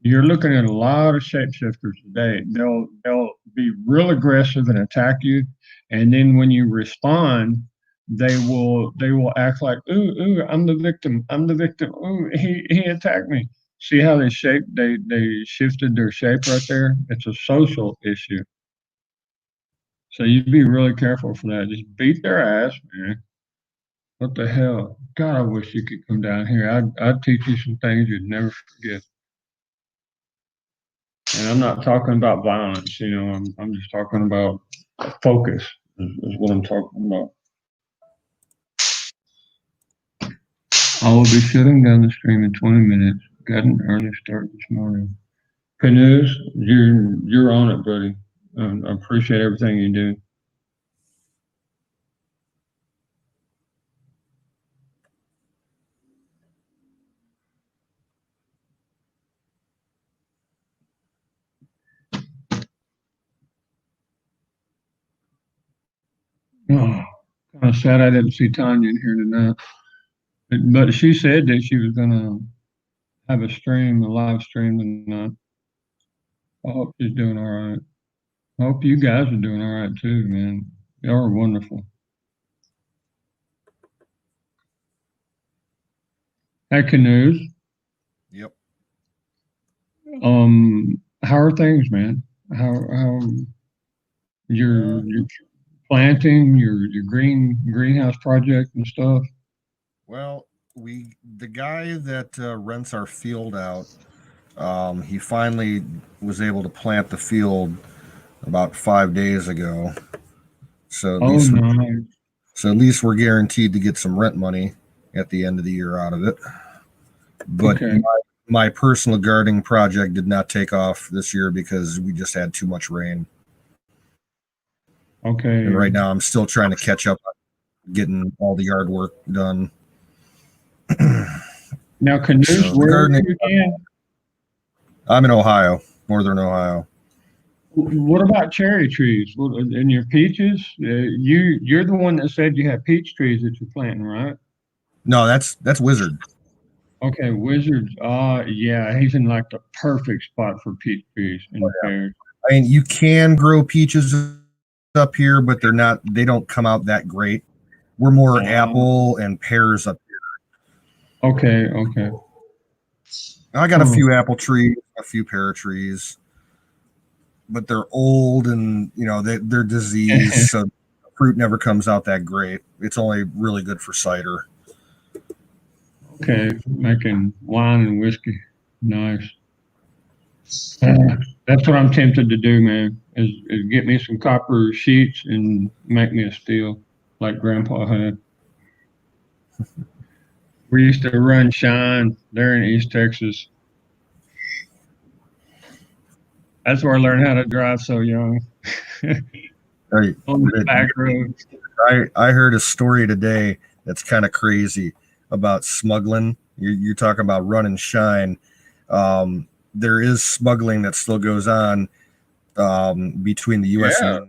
you're looking at a lot of shapeshifters today. They'll be real aggressive and attack you, and then when you respond, they will act like, ooh, I'm the victim. I'm the victim. Ooh, he attacked me. See how they shifted their shape right there? It's a social issue. So you be really careful for that. Just beat their ass, man. What the hell? God, I wish you could come down here. I'd teach you some things you'd never forget. And I'm not talking about violence, I'm just talking about focus is what I'm talking about. I will be shutting down the stream in 20 minutes. Got an early start this morning. Canoes, you're on it, buddy. I appreciate everything you do. Oh, kind of sad I didn't see Tanya in here tonight. But she said that she was going to have a live stream tonight. I hope she's doing all right. I hope you guys are doing all right too, man. Y'all are wonderful. Hey, Canoes. Yep. How are things, man? How your planting, your greenhouse project and stuff? Well, the guy that rents our field out, he finally was able to plant the field about 5 days ago. So at least we're guaranteed to get some rent money at the end of the year out of it. But okay. my personal gardening project did not take off this year because we just had too much rain. Okay. And right now I'm still trying to catch up on getting all the yard work done. Now, Canoes, where are you again? I'm in Ohio, northern Ohio. What about cherry trees? And your peaches? You're the one that said you have peach trees that you're planting, right? No, that's Wizard. Okay, Wizard. Yeah, he's in like the perfect spot for peach trees and pears. I mean, you can grow peaches up here, but they don't come out that great. We're more apple and pears up here. Okay. I got a few apple trees, a few pear trees, but they're old and they're diseased, so fruit never comes out that great. It's only really good for cider. Okay, making wine and whiskey. Nice. That's what I'm tempted to do, man, is get me some copper sheets and make me a steel like Grandpa had. We used to run Shine there in East Texas. That's where I learned how to drive so young. Right. On the back road. I heard a story today that's kind of crazy about smuggling. You're talking about run and shine. There is smuggling that still goes on between the U.S. and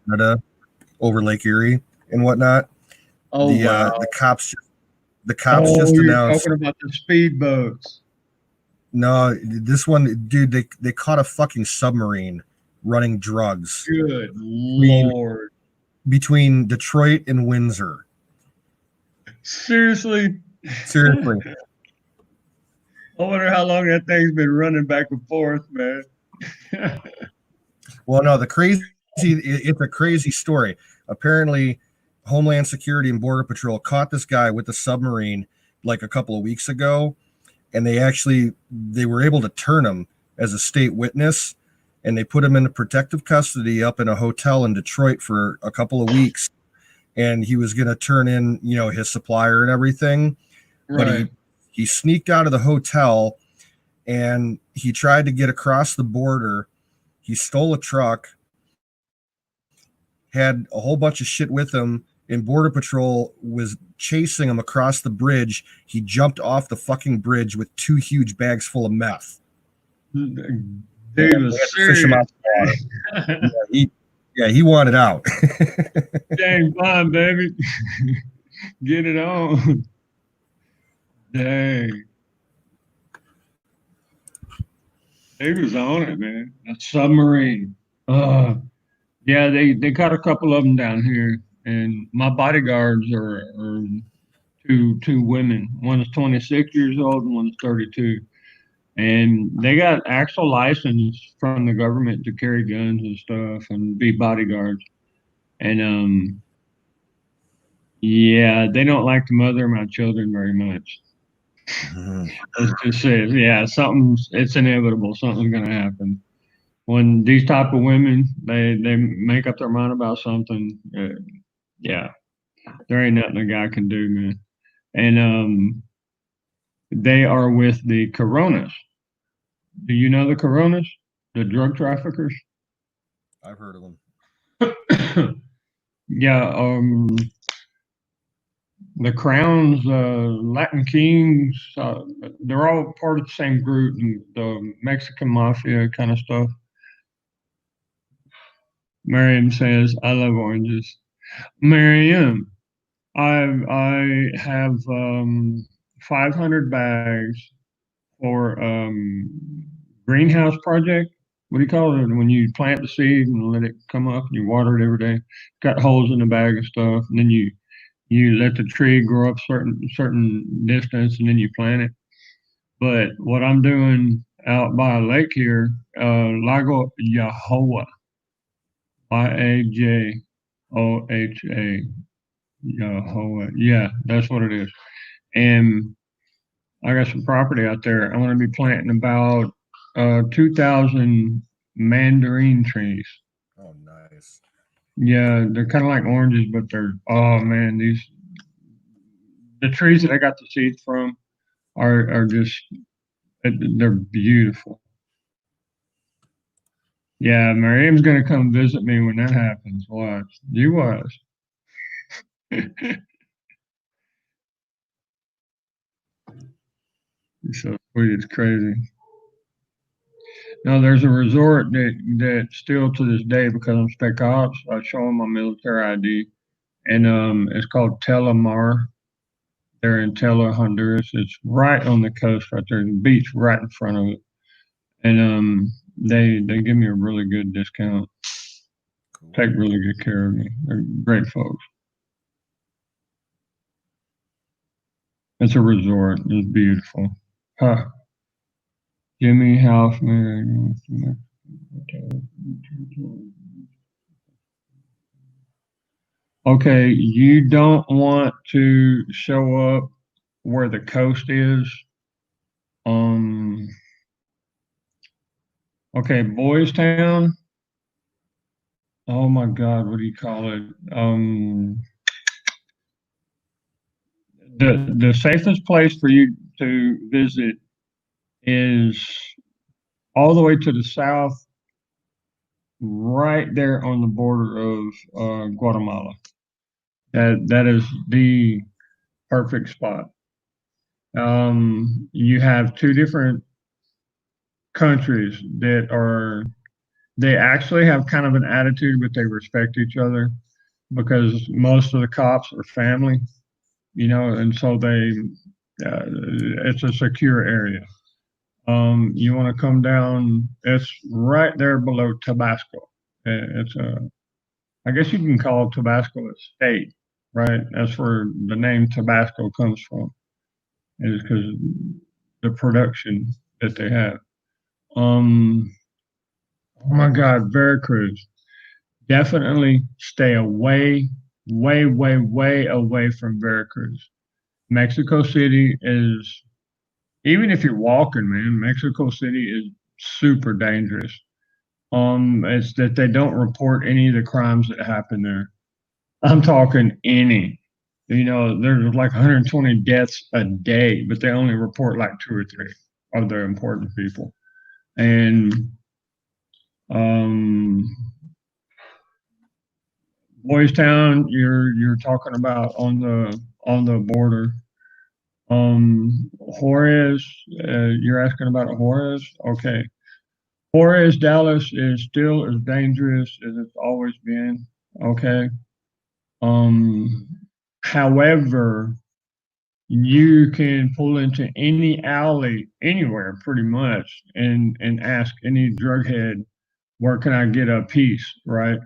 Canada over Lake Erie and whatnot. Oh, wow. The cops just announced. Talking about the speedboats. No, this one, dude, they caught a fucking submarine running drugs. Good Lord. Between Detroit and Windsor. Seriously. Seriously. I wonder how long that thing's been running back and forth, man. Well, no, it's a crazy story. Apparently, Homeland Security and Border Patrol caught this guy with the submarine like a couple of weeks ago, and they were able to turn him as a state witness, and they put him into protective custody up in a hotel in Detroit for a couple of weeks. And he was going to turn in, his supplier and everything, but he sneaked out of the hotel and he tried to get across the border. He stole a truck, had a whole bunch of shit with him, and Border Patrol was chasing him across the bridge. He jumped off the fucking bridge with 2 huge bags full of meth. Dude was Fish him out the water. He wanted out. James Bond, baby. Get it on. Dang. He was on it, man. A submarine. Yeah, they got a couple of them down here, and my bodyguards are two women. One is 26 years old, and one's 32. And they got actual license from the government to carry guns and stuff and be bodyguards. And yeah, they don't like the mother of my children very much. Let's just say, yeah, it's inevitable. Something's gonna happen. When these type of women, they make up their mind about something, yeah, there ain't nothing a guy can do, man. And they are with the Coronas. Do you know the Coronas? The drug traffickers? I've heard of them. Yeah, the Crowns, Latin Kings, they're all part of the same group, the Mexican Mafia kind of stuff. Miriam says, I love oranges. Miriam, I have 500 bags for greenhouse project. What do you call it when you plant the seed and let it come up and you water it every day? Got holes in the bag and stuff, and then you let the tree grow up certain distance, and then you plant it. But what I'm doing out by a lake here, Lago Yahoa, Yajoha, Yahoa. Yeah, that's what it is. And I got some property out there. I'm going to be planting about 2,000 mandarin trees. Oh, nice. Yeah, they're kind of like oranges, but oh man, the trees that I got the seeds from are just, they're beautiful. Yeah, Miriam's going to come visit me when that happens. Watch. You watch. It's so sweet, it's crazy. No, there's a resort that still to this day, because I'm spec ops, I show them my military ID, and it's called Telemar. They're in Tela, Honduras. It's right on the coast, right there. The beach right in front of it, and they give me a really good discount. Cool. Take really good care of me. They're great folks. It's a resort. It's beautiful. Huh. Jimmy Hoffman. Okay, you don't want to show up where the coast is. Okay, Boys Town. Oh my God, what do you call it? The safest place for you to visit is all the way to the south, right there on the border of Guatemala. That is the perfect spot. You have 2 different countries they actually have kind of an attitude, but they respect each other because most of the cops are family, and so it's a secure area. You want to come down, it's right there below Tabasco. I guess you can call Tabasco a state right? That's where the name Tabasco comes from, is because the production that they have. Oh my God, Veracruz. Definitely stay away, way away from Veracruz. Mexico City is, even if you're walking, man, Mexico City is super dangerous. It's that they don't report any of the crimes that happen there. I'm talking any. You know, there's like 120 deaths a day, but they only report like 2 or 3 of the important people. And Boys Town, you're talking about on the border. Juarez, you're asking about Juarez? Okay. Juarez, Dallas is still as dangerous as it's always been. Okay. However, you can pull into any alley anywhere pretty much and ask any drug head, where can I get a piece, right?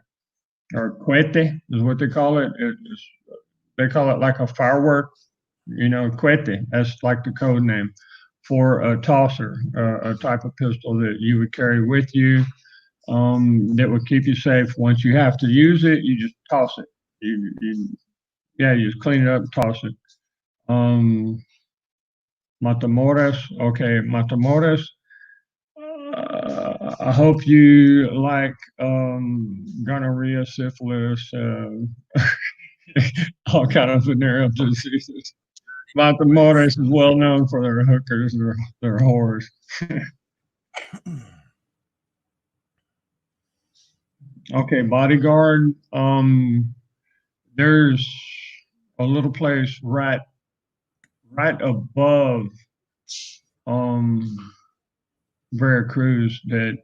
Or cohete is what they call it. They call it like a firework, you know, cohete. That's like the code name for a tosser, a type of pistol that you would carry with you, that would keep you safe. Once you have to use it, you just toss it. You just clean it up, toss it. Matamoros, okay, Matamoros. I hope you like gonorrhea, syphilis, all kind of venereal diseases. Matamoros is well known for their hookers, their whores. Okay, Bodyguard. There's a little place right above Veracruz that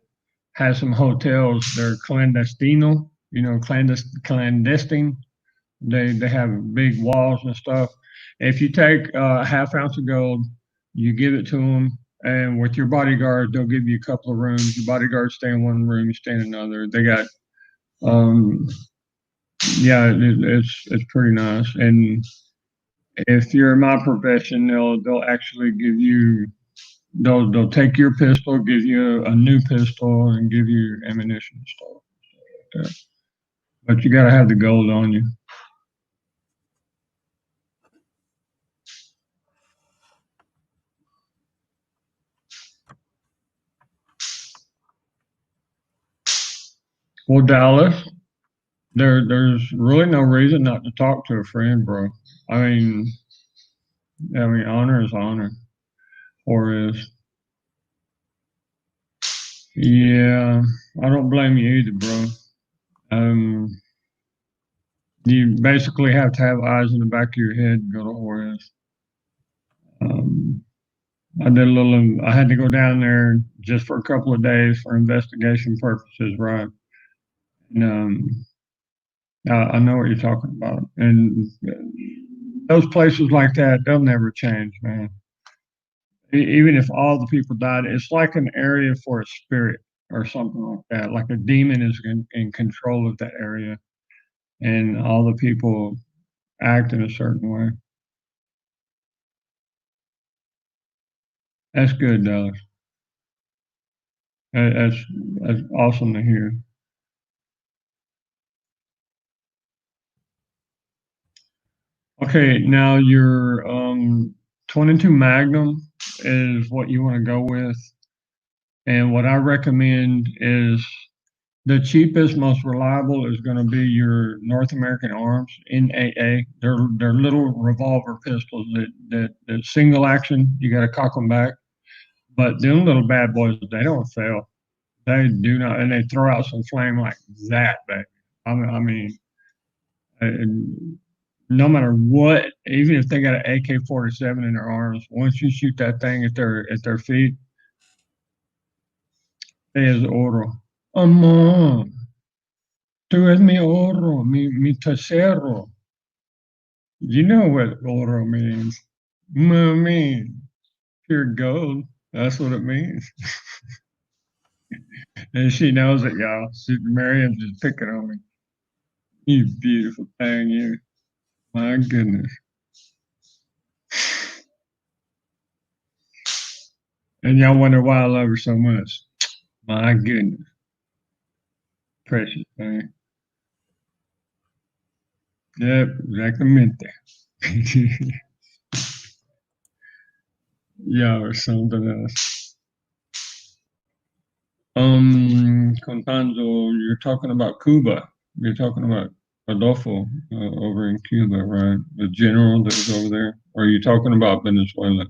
has some hotels. They're clandestino, you know, clandestine. They have big walls and stuff. If you take a half ounce of gold, you give it to them, and with your bodyguard, they'll give you a couple of rooms. Your bodyguard stay in one room, you stay in another. They got, yeah, it's pretty nice. And if you're in my profession, they'll actually give you, they'll take your pistol, give you a new pistol, and give you ammunition and stuff like that. But you got to have the gold on you. Well, Dallas, there's really no reason not to talk to a friend, bro. I mean, honor is honor, or is. Yeah, I don't blame you either, bro. You basically have to have eyes in the back of your head to go to Juarez. I had to go down there just for a couple of days for investigation purposes, right? And I know what you're talking about. And those places like that, they'll never change, man. Even if all the people died, it's like an area for a spirit or something like that. Like a demon is in control of that area, and all the people act in a certain way. That's good, Dallas. That's awesome to hear. Okay, now your 22 Magnum is what you want to go with, and what I recommend is the cheapest, most reliable is going to be your North American Arms NAA. They're little revolver pistols that single action. You got to cock them back, but them little bad boys, they don't fail. They do not, and they throw out some flame like that, baby. I mean, no matter what, even if they got an AK-47 in their arms, once you shoot that thing at their feet, es oro. Amor, tú es mi oro, mi tesoro. You know what oro means. Mommy, pure gold. That's what it means. And she knows it, y'all. Miriam's just picking on me. You beautiful thing, you. My goodness. And y'all wonder why I love her so much. My goodness. Precious thing. Yep, exactamente. Y'all are something else. Contanzo, you're talking about Cuba. You're talking about Adolfo over in Cuba, right? The general that was over there. Or are you talking about Venezuela?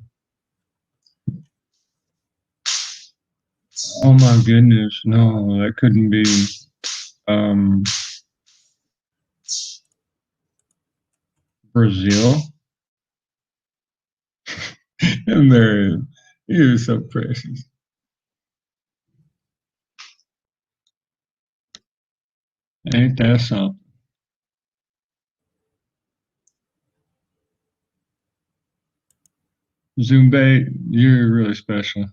Oh my goodness, no, that couldn't be. Brazil. And he was so precious. Ain't that something? Zumbe, you're really special.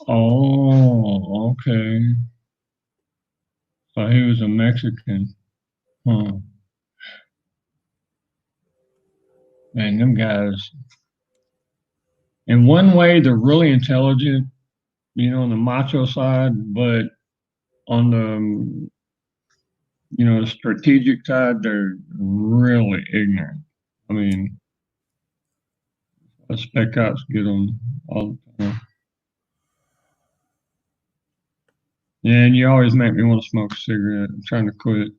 Oh, okay. So he was a Mexican. Huh. Man, them guys. In one way, they're really intelligent, on the macho side, but on the, strategic side, they're really ignorant. I mean, spec ops get them all the time. Yeah, and you always make me want to smoke a cigarette. I'm trying to quit.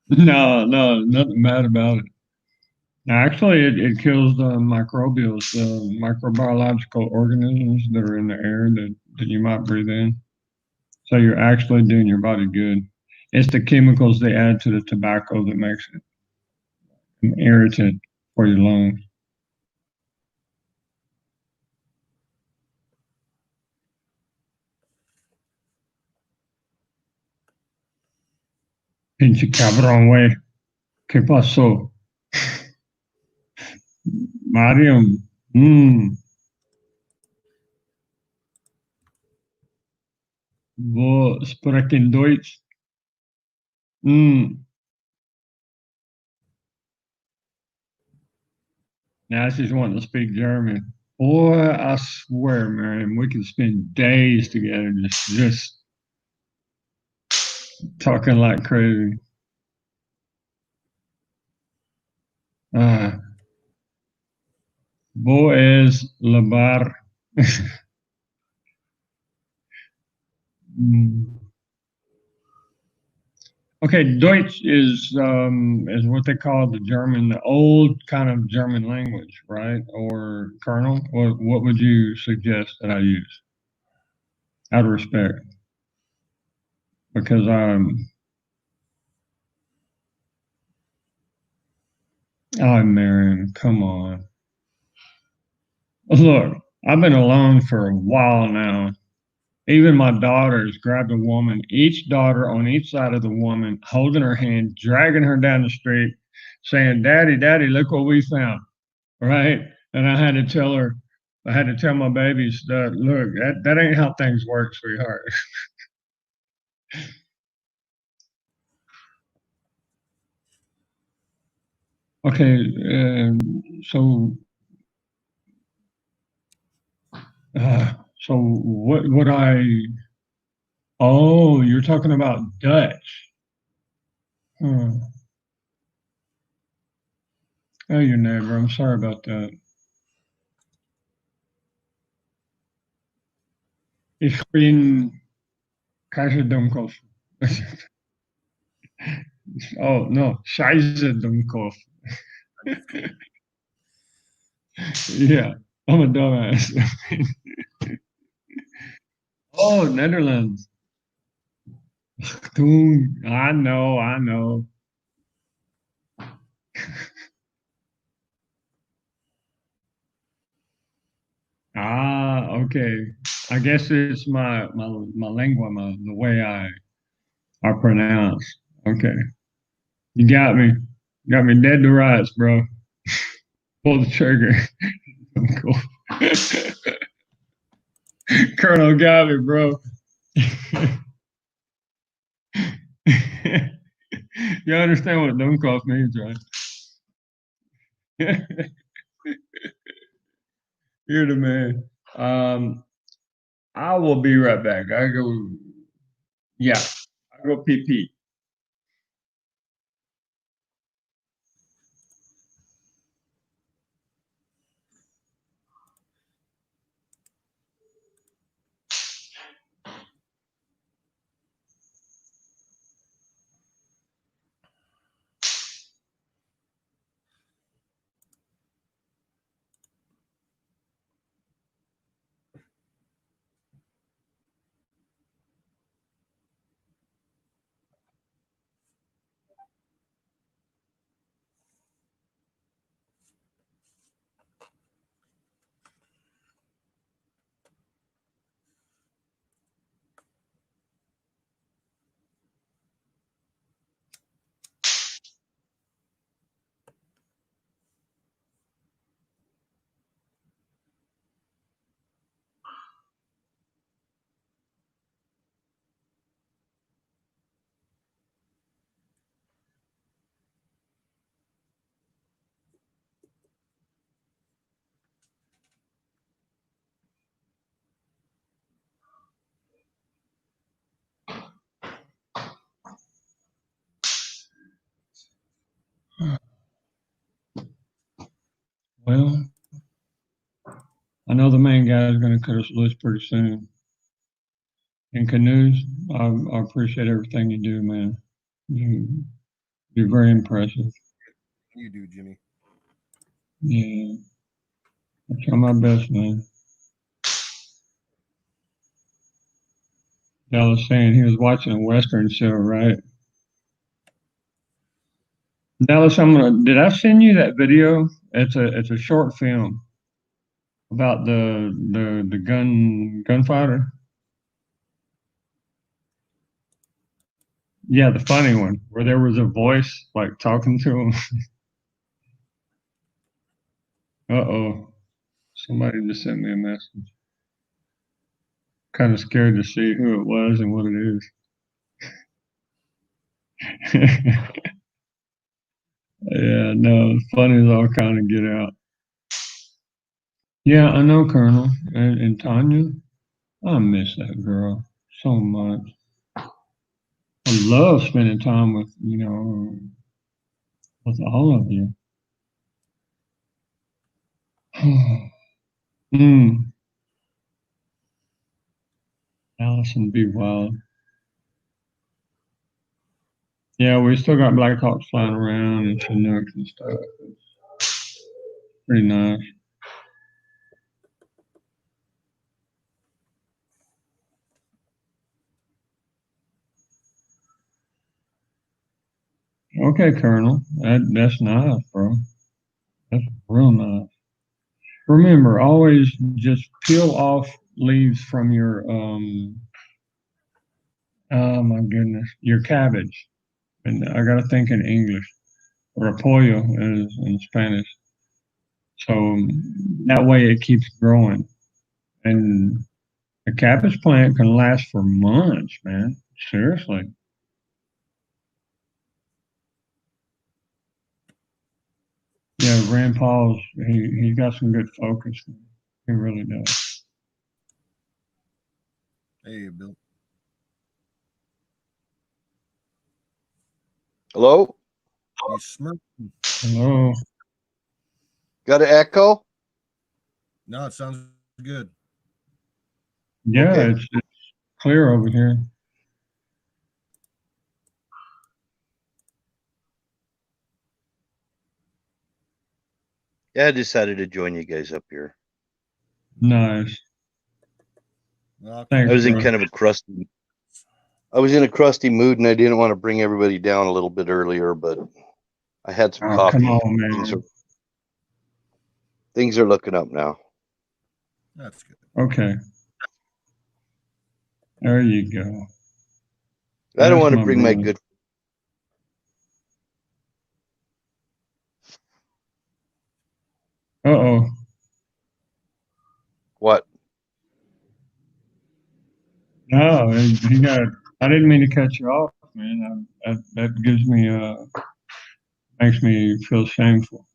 No, nothing bad about it. Actually, it kills the microbials, the microbiological organisms that are in the air that you might breathe in. So you're actually doing your body good. It's the chemicals they add to the tobacco that makes it an irritant for your lungs. Pinche cabrón, güey. ¿Qué pasó? Mariam. Wo sprechen Deutsch? Now she's wanting to speak German. Boy, I swear, man, we can spend days together just talking like crazy. Wo es la bar? Okay, Deutsch is what they call the German, the old kind of German language, right? Or Colonel, what would you suggest that I use? Out of respect, because I'm Marion. Come on, look, I've been alone for a while now. Even my daughters grabbed a woman, each daughter on each side of the woman, holding her hand, dragging her down the street, saying, "Daddy, Daddy, look what we found." Right? And I had to tell my babies that, look, that ain't how things work, sweetheart. Okay, so what would I? Oh, you're talking about Dutch. Oh, your neighbor. I'm sorry about that. Ich bin Kaiserdumkopf. Oh no, Scheizerdumkopf. Yeah, I'm a dumbass. Oh, Netherlands. Dude, I know. Okay. I guess it's my lingua, the way I pronounce. Okay. You got me. Got me dead to rights, bro. Pull the trigger. Cool. Colonel got it, bro. You understand what Duncroft means, right? You're the man. I will be right back. I go, yeah, I go pee pee. Well, I know the main guy is going to cut us loose pretty soon. And Canoes, I appreciate everything you do, man. You're very impressive. You do, Jimmy. Yeah, I try my best, man. Y'all was saying he was watching a Western show, right? Dallas, did I send you that video? It's a short film about the gunfighter. Yeah, the funny one where there was a voice like talking to him. Uh-oh. Somebody just sent me a message. Kind of scared to see who it was and what it is. Yeah, no, funny as all kind of get out. Yeah, I know, Colonel. And Tanya, I miss that girl so much. I love spending time with, with all of you. Allison be wild. Yeah, we still got Black Hawks flying around and Chinooks and stuff. It's pretty nice. Okay, Colonel. That's nice, bro. That's real nice. Remember, always just peel off leaves from your oh my goodness, your cabbage. And I gotta think in English. Repollo is in Spanish. So that way it keeps growing. And a cabbage plant can last for months, man. Seriously. Yeah, Rand Paul's he got some good focus. He really does. Hey, Bill. Hello? You smirk. Hello. Got an echo? No, it sounds good. Yeah, Okay. it's clear over here. Yeah, I decided to join you guys up here. Nice. Well, Thanks, I was in bro. kind of a crusty. I was in a crusty mood, and I didn't want to bring everybody down a little bit earlier, but I had some Oh, coffee. come on, man. Things are looking up now. that's good. Okay. There you go. I don't That's want to my bring my brother. good. Uh-oh. What? No, he got. I didn't mean to cut you off, man. That gives me makes me feel shameful.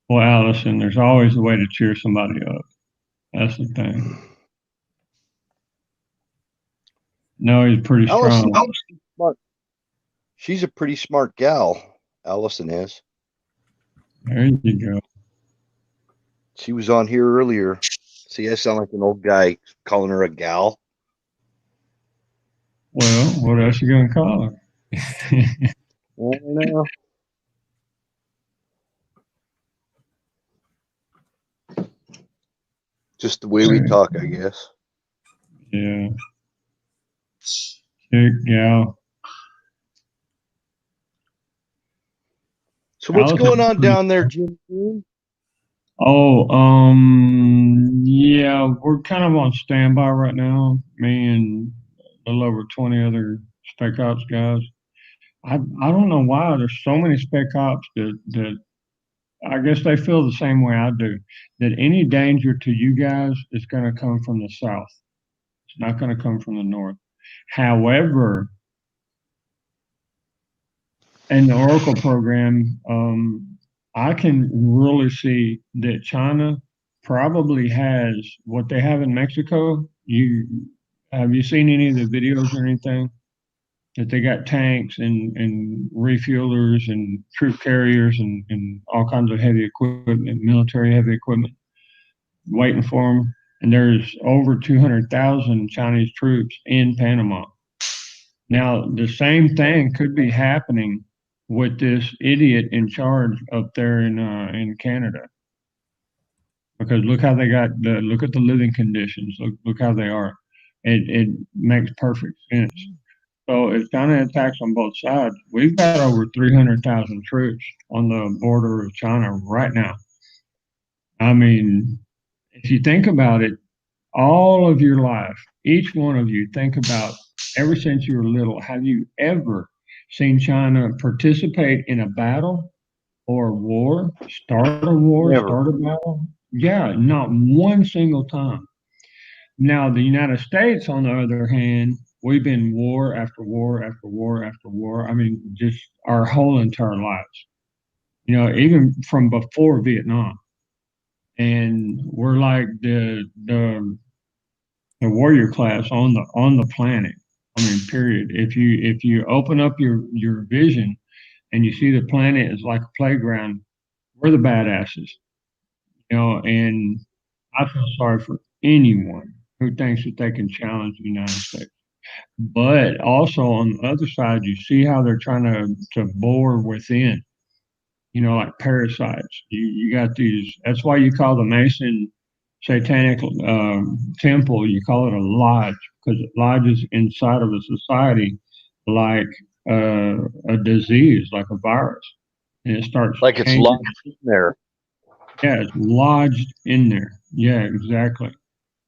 Well, Allison, there's always a way to cheer somebody up. That's the thing. No, he's pretty strong. Smart. She's a pretty smart gal. Allison is. There you go. She was on here earlier. See, I sound like an old guy calling her a gal. Well, what else you gonna call her? I don't know. Just the way we talk, I guess. Yeah. Chick gal. So what's going on down there, Jim? Oh, yeah, we're kind of on standby right now. Me and a little over 20 other spec ops guys. I don't know why there's so many spec ops that I guess they feel the same way I do. That any danger to you guys is going to come from the south. It's not going to come from the north. However, in the Oracle program, I can really see that China probably has what they have in Mexico. Have you seen any of the videos or anything? That they got tanks and refuelers and troop carriers and all kinds of heavy equipment, military heavy equipment, waiting for them. And there's over 200,000 Chinese troops in Panama. Now, the same thing could be happening with this idiot in charge up there in Canada. Because look how they look at the living conditions. Look how they are. It makes perfect sense. So if China attacks on both sides, we've got over 300,000 troops on the border of China right now. I mean, if you think about it, all of your life, each one of you, think about ever since you were little, have you ever seen China participate in a battle or a war, start a war, Never. start a battle? Yeah, not one single time. Now, the United States, on the other hand, we've been war after war after war after war. I mean, just our whole entire lives, even from before Vietnam. And we're like the warrior class on the planet. I mean, period. If you open up your vision and you see the planet is like a playground, we're the badasses, and I feel sorry for anyone who thinks that they can challenge the United States. But also on the other side, you see how they're trying to bore within, like parasites. You got these. That's why you call the Mason satanic temple. You call it a lodge because it lodges inside of a society like a disease, like a virus, and it starts like it's changing. locked in there. Yeah, it's lodged in there. Yeah, exactly.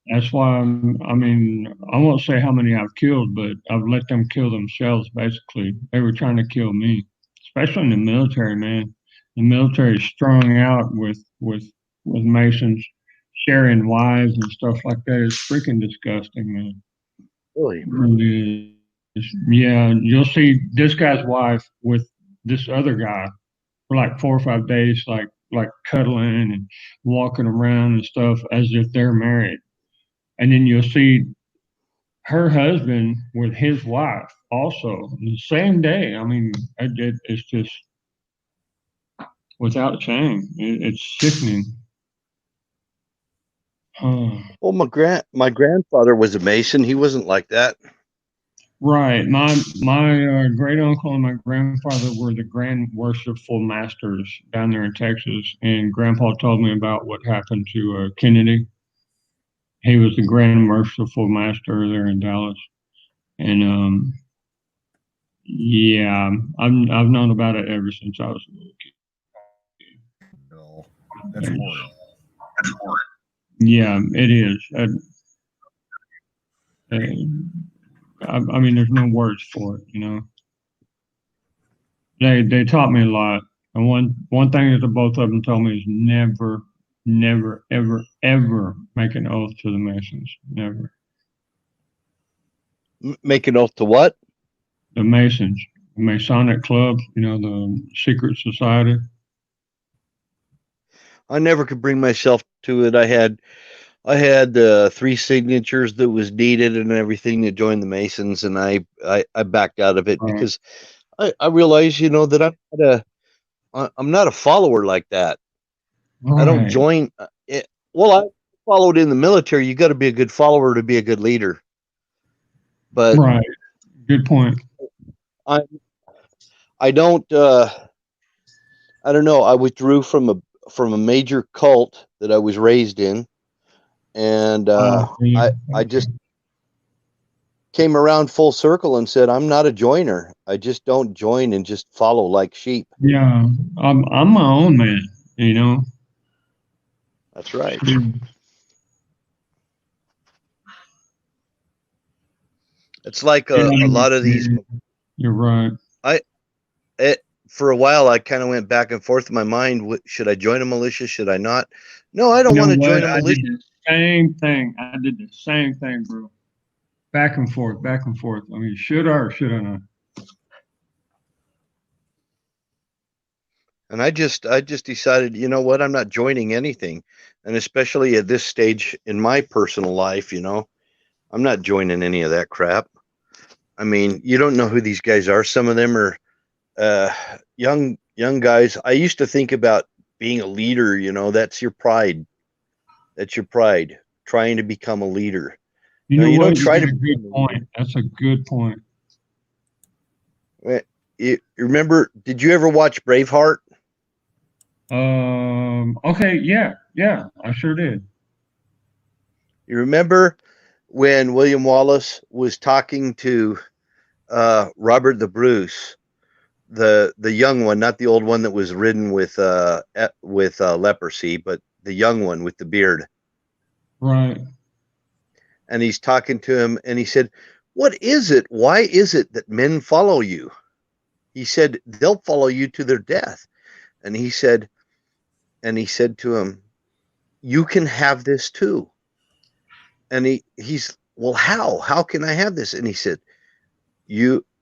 That's why I mean, I won't say how many I've killed, but I've let them kill themselves, basically. They were trying to kill me, especially in the military, man. The military is strung out with Masons sharing wives and stuff like that. It's freaking disgusting, man. Really? It really is. Yeah, you'll see this guy's wife with this other guy for like 4 or 5 days, like cuddling and walking around and stuff as if they're married. And then you'll see her husband with his wife also the same day. I mean, it's just without shame. It's sickening. Well, my grandfather was a Mason. He wasn't like that. Right. My great uncle and my grandfather were the Grand Worshipful Masters down there in Texas, and Grandpa told me about what happened to Kennedy. He was the Grand Merciful Master there in Dallas, and yeah, I've known about it ever since I was a little kid. No, that's horrible. Yeah, it is. I mean, there's no words for it. They taught me a lot, and one thing that the both of them told me is never never, ever, ever make an oath to the Masons. Never. Make an oath to what? The Masons, the Masonic club, the secret society. I never could bring myself to it. I had 3 signatures that was needed and everything to join the Masons, and I backed out of it because I realized, that I'm not a follower like that. I don't join. Well, I followed in the military. You got to be a good follower to be a good leader. But right, good point. I don't. I don't know. I withdrew from a major cult that I was raised in, and I just came around full circle and said, I'm not a joiner. I just don't join and just follow like sheep. Yeah, I'm my own man. That's right. It's like a lot of these. You're right. For a while, I kind of went back and forth in my mind. Should I join a militia? Should I not? No, I don't want to join a militia. I did the same thing. I did the same thing, bro. Back and forth, back and forth. I mean, should I or should I not? And I just decided, you know what? I'm not joining anything. And especially at this stage in my personal life, I'm not joining any of that crap. I mean, you don't know who these guys are. Some of them are young guys. I used to think about being a leader, that's your pride. That's your pride, trying to become a leader. You know what? Don't try to. Good point. That's a good point. You remember? Did you ever watch Braveheart? Okay. Yeah. I sure did. You remember when William Wallace was talking to Robert the Bruce, the young one, not the old one that was ridden with leprosy, but the young one with the beard. Right. And he's talking to him, and he said, "What is it? Why is it that men follow you?" He said, "They'll follow you to their death." And he said to him, "You can have this too." And he's, "Well, how can I have this?" And he said,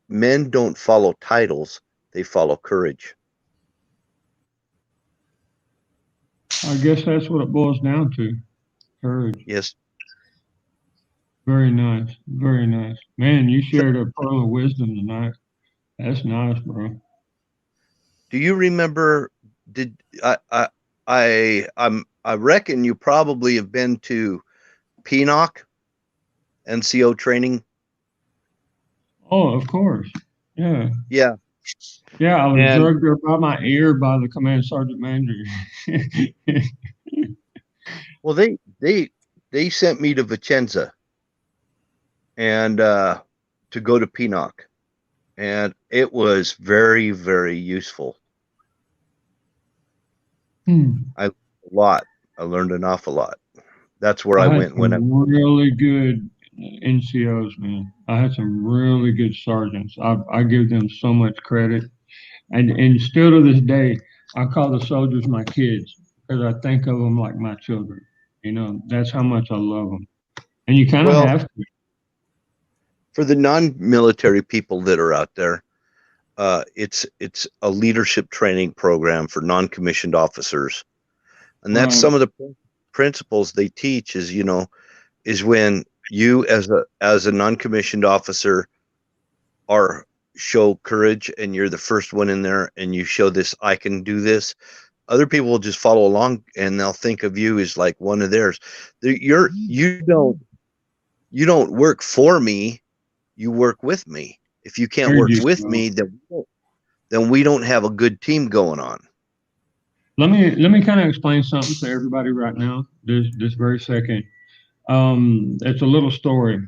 men don't follow titles, they follow courage. I guess that's what it boils down to. Courage. Yes. Very nice. Very nice. Man, you shared a pearl of wisdom tonight. That's nice, bro. Do you remember, I reckon you probably have been to PNOC, NCO training? Oh, of course. Yeah. Yeah. Yeah, I was drugged there by my ear by the command sergeant major. Well, they sent me to Vicenza and to go to PNOC, and it was very, very useful. I learned an awful lot. That's where I went when I really good NCOs, man. I had some really good sergeants. I give them so much credit, and still to this day, I call the soldiers my kids because I think of them like my children. That's how much I love them, and you kind of have to. For the non-military people that are out there, it's a leadership training program for non-commissioned officers, and that's some of the principles they teach. Is when you as a non-commissioned officer show courage, and you're the first one in there, and you show this, I can do this. Other people will just follow along, and they'll think of you as like one of theirs. You don't work for me. You work with me. If you can't work with me, then we don't have a good team going on. Let me kind of explain something to everybody right now. This very second. It's a little story.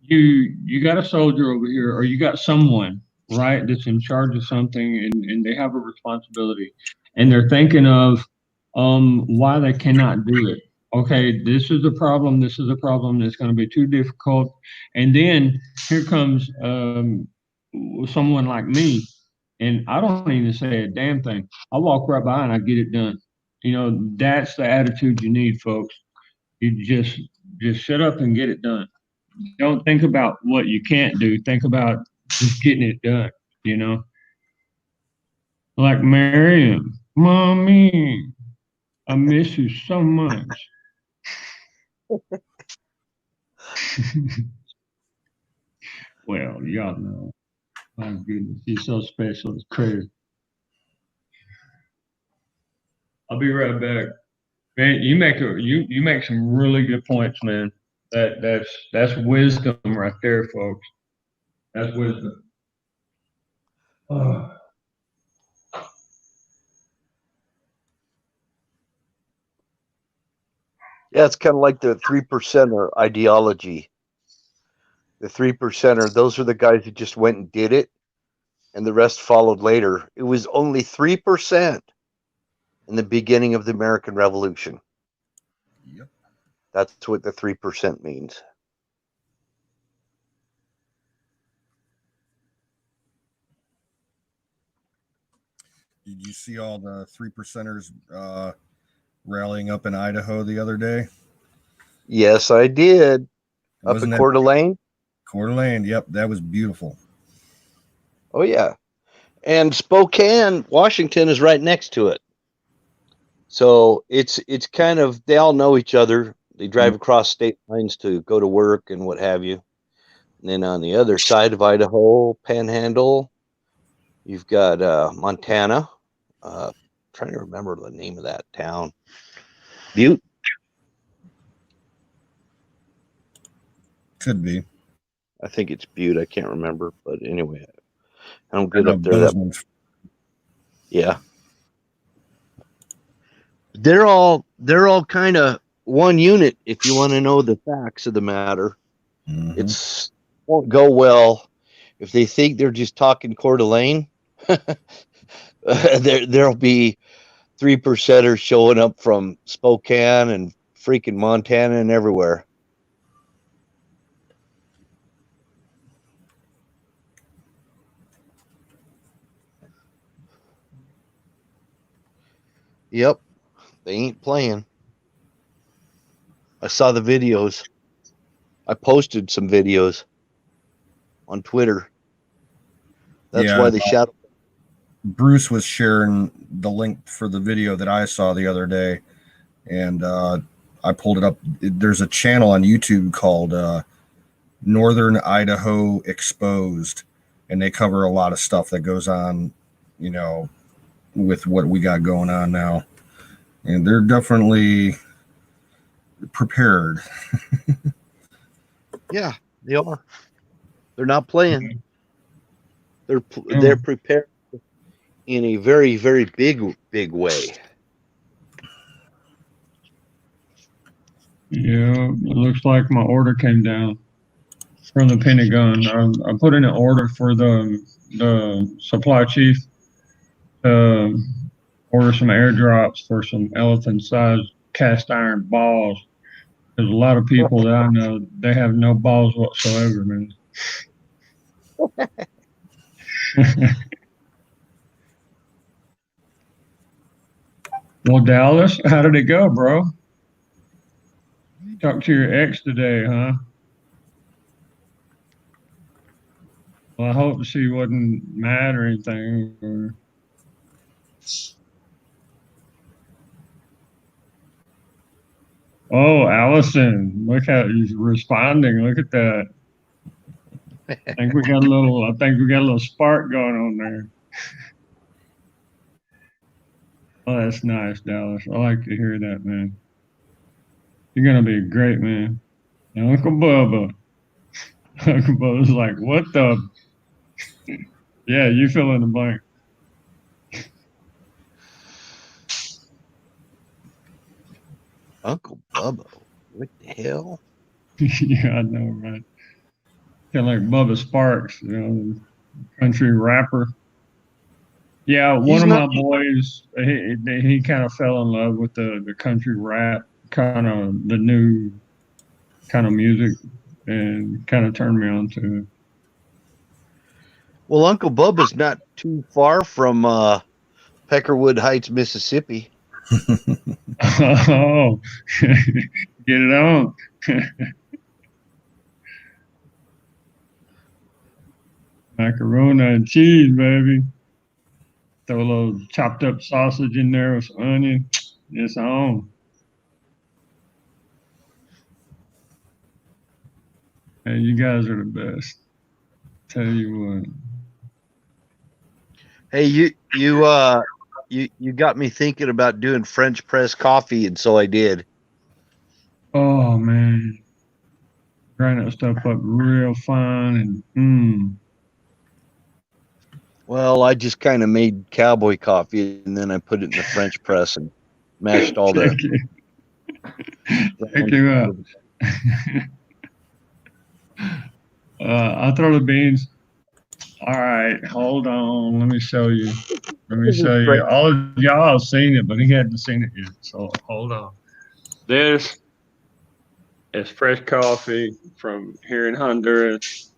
You got a soldier over here, or you got someone, right, that's in charge of something, and they have a responsibility, and they're thinking of why they cannot do it. Okay, this is a problem. This is a problem that's going to be too difficult. And then here comes someone like me, and I don't even say a damn thing. I walk right by and I get it done. You know, that's the attitude you need, folks. You just shut up and get it done. Don't think about what you can't do. Think about just getting it done. You know, like Marion, mommy, I miss you so much. Well, y'all know. My goodness, he's so special. It's crazy. I'll be right back. Man, you make some really good points, man. That's wisdom right there, folks. That's wisdom. Oh. Yeah, it's kind of like the 3%er ideology. The 3%er, those are the guys who just went and did it, and the rest followed later. It was only 3% in the beginning of the American Revolution. Yep. That's what the 3% means. Did you see all the 3%ers rallying up in Idaho the other day? Yes, I did. Up at Coeur d'Alene? Coeur d'Alene, yep, that was beautiful. Oh, yeah. And Spokane, Washington is right next to it. So it's kind of, they all know each other. They drive across state lines to go to work and what have you. And then on the other side of Idaho, Panhandle, you've got Montana. Trying to remember the name of that town. Butte? Could be. I think it's Butte. I can't remember. But anyway, I don't get up there that. Yeah. They're all kind of one unit if you want to know the facts of the matter. Mm-hmm. It won't go well if they think they're just talking Coeur d'Alene. There'll be 3%ers showing up from Spokane and freaking Montana and everywhere. Yep, they ain't playing. I saw the videos. I posted some videos on Twitter. That's why they shot. Bruce was sharing the link for the video that I saw the other day, and I pulled it up. There's a channel on YouTube called Northern Idaho Exposed, and they cover a lot of stuff that goes on, you know, with what we got going on now. And they're definitely prepared. Yeah, they are. They're not playing. They're prepared in a very, very big way. Yeah, it looks like my order came down from the Pentagon. I put in an order for the supply chief to order some airdrops for some elephant-sized cast iron balls. There's a lot of people that I know, they have no balls whatsoever, man. Well, Dallas, how did it go, bro? Talked to your ex today, huh? Well, I hope she wasn't mad or anything. Or... Oh, Allison, look how he's responding. Look at that. I think we got a little spark going on there. Oh, that's nice, Dallas. I like to hear that, man. You're gonna be a great man. Now, Uncle Bubba. Uncle Bubba's like, what the? Yeah, you fill in the blank. Uncle Bubba, what the hell? Yeah, I know, right? Kind of like Bubba Sparks, you know, country rapper. Yeah, one of my boys, he kind of fell in love with the country rap, kind of the new kind of music, and kind of turned me on to it. Well, Uncle Bubba's not too far from Peckerwood Heights, Mississippi. Oh, get it on. Macaroni and cheese, baby. Throw a little chopped up sausage in there with some onion. It's on. Hey, you guys are the best. Tell you what. Hey, you got me thinking about doing French press coffee, and so I did. Oh man, grind that stuff up real fine and Well, I just kind of made cowboy coffee, and then I put it in the French press and mashed all the. Check you out. I'll throw the beans. All right, hold on. Let me show you. Let me show you. All of y'all have seen it, but he hadn't seen it yet. So hold on. This is fresh coffee from here in Honduras,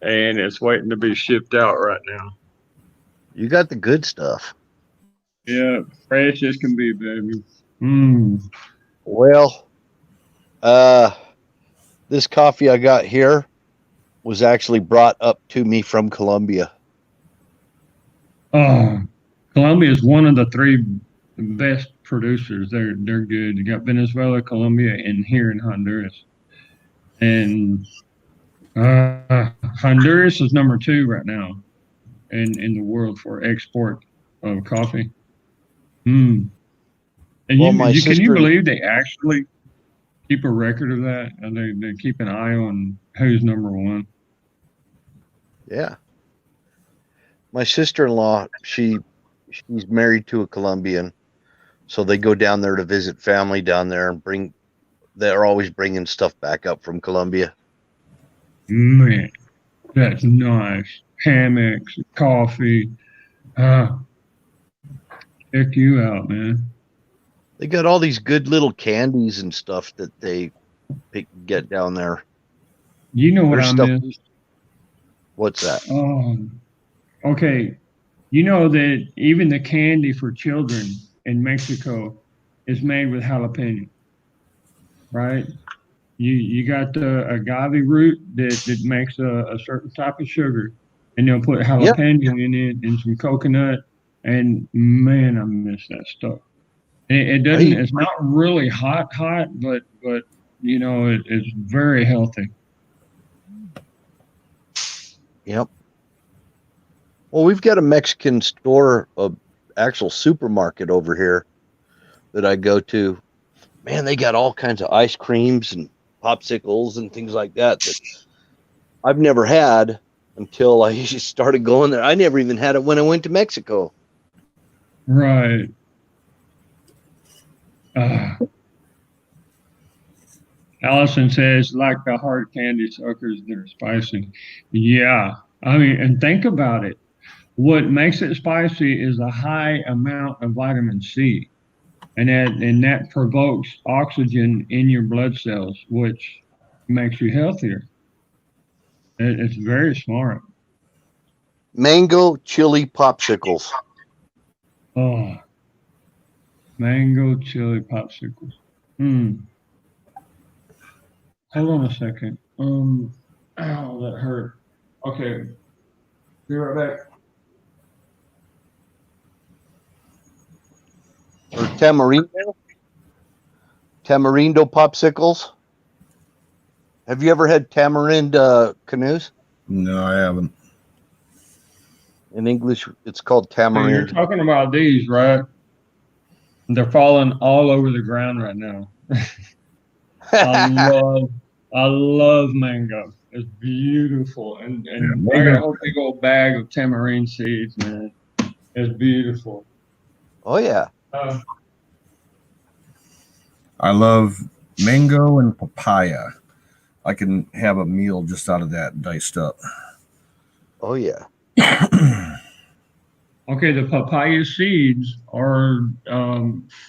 and it's waiting to be shipped out right now. You got the good stuff. Yeah, fresh as can be, baby. Well, this coffee I got here was actually brought up to me from Colombia. Colombia is one of the three best producers. They're good. You got Venezuela, Colombia, and here in Honduras. And Honduras is number 2 right now in the world for export of coffee. And Well, can you believe they actually keep a record of that? And they keep an eye on who's number 1. Yeah. My sister-in-law, she's married to a Colombian, so they go down there to visit family down there and they're always bringing stuff back up from Colombia. Man, that's nice. Hammocks, coffee. Check you out, man. They got all these good little candies and stuff that they get down there. You know what I miss? What's that? Okay. You know that even the candy for children in Mexico is made with jalapeno, right? You got the agave root that makes a certain type of sugar, and they'll put jalapeno in it and some coconut, and man, I miss that stuff. It doesn't. It's not really hot, but you know it's very healthy. Yep. Well, we've got a Mexican store, actual supermarket over here that I go to. Man, they got all kinds of ice creams and popsicles and things like that I've never had until I started going there. I never even had it when I went to Mexico. Right. Allison says, like the hard candy suckers, they're spicy. Yeah. I mean, and think about it. What makes it spicy is a high amount of vitamin C. And that provokes oxygen in your blood cells, which makes you healthier. It's very smart. Mango chili popsicles. Oh, mango chili popsicles. Hold on a second. Ow, that hurt. Okay, be right back. Or tamarindo popsicles. Have you ever had tamarind canoes? No, I haven't. In English, it's called tamarind. So you're talking about these, right? They're falling all over the ground right now. I love mango. It's beautiful, and I got a whole big old bag of tamarind seeds, man. It's beautiful. Oh yeah. I love mango and papaya. I can have a meal just out of that diced up. Oh yeah. Okay, the papaya seeds are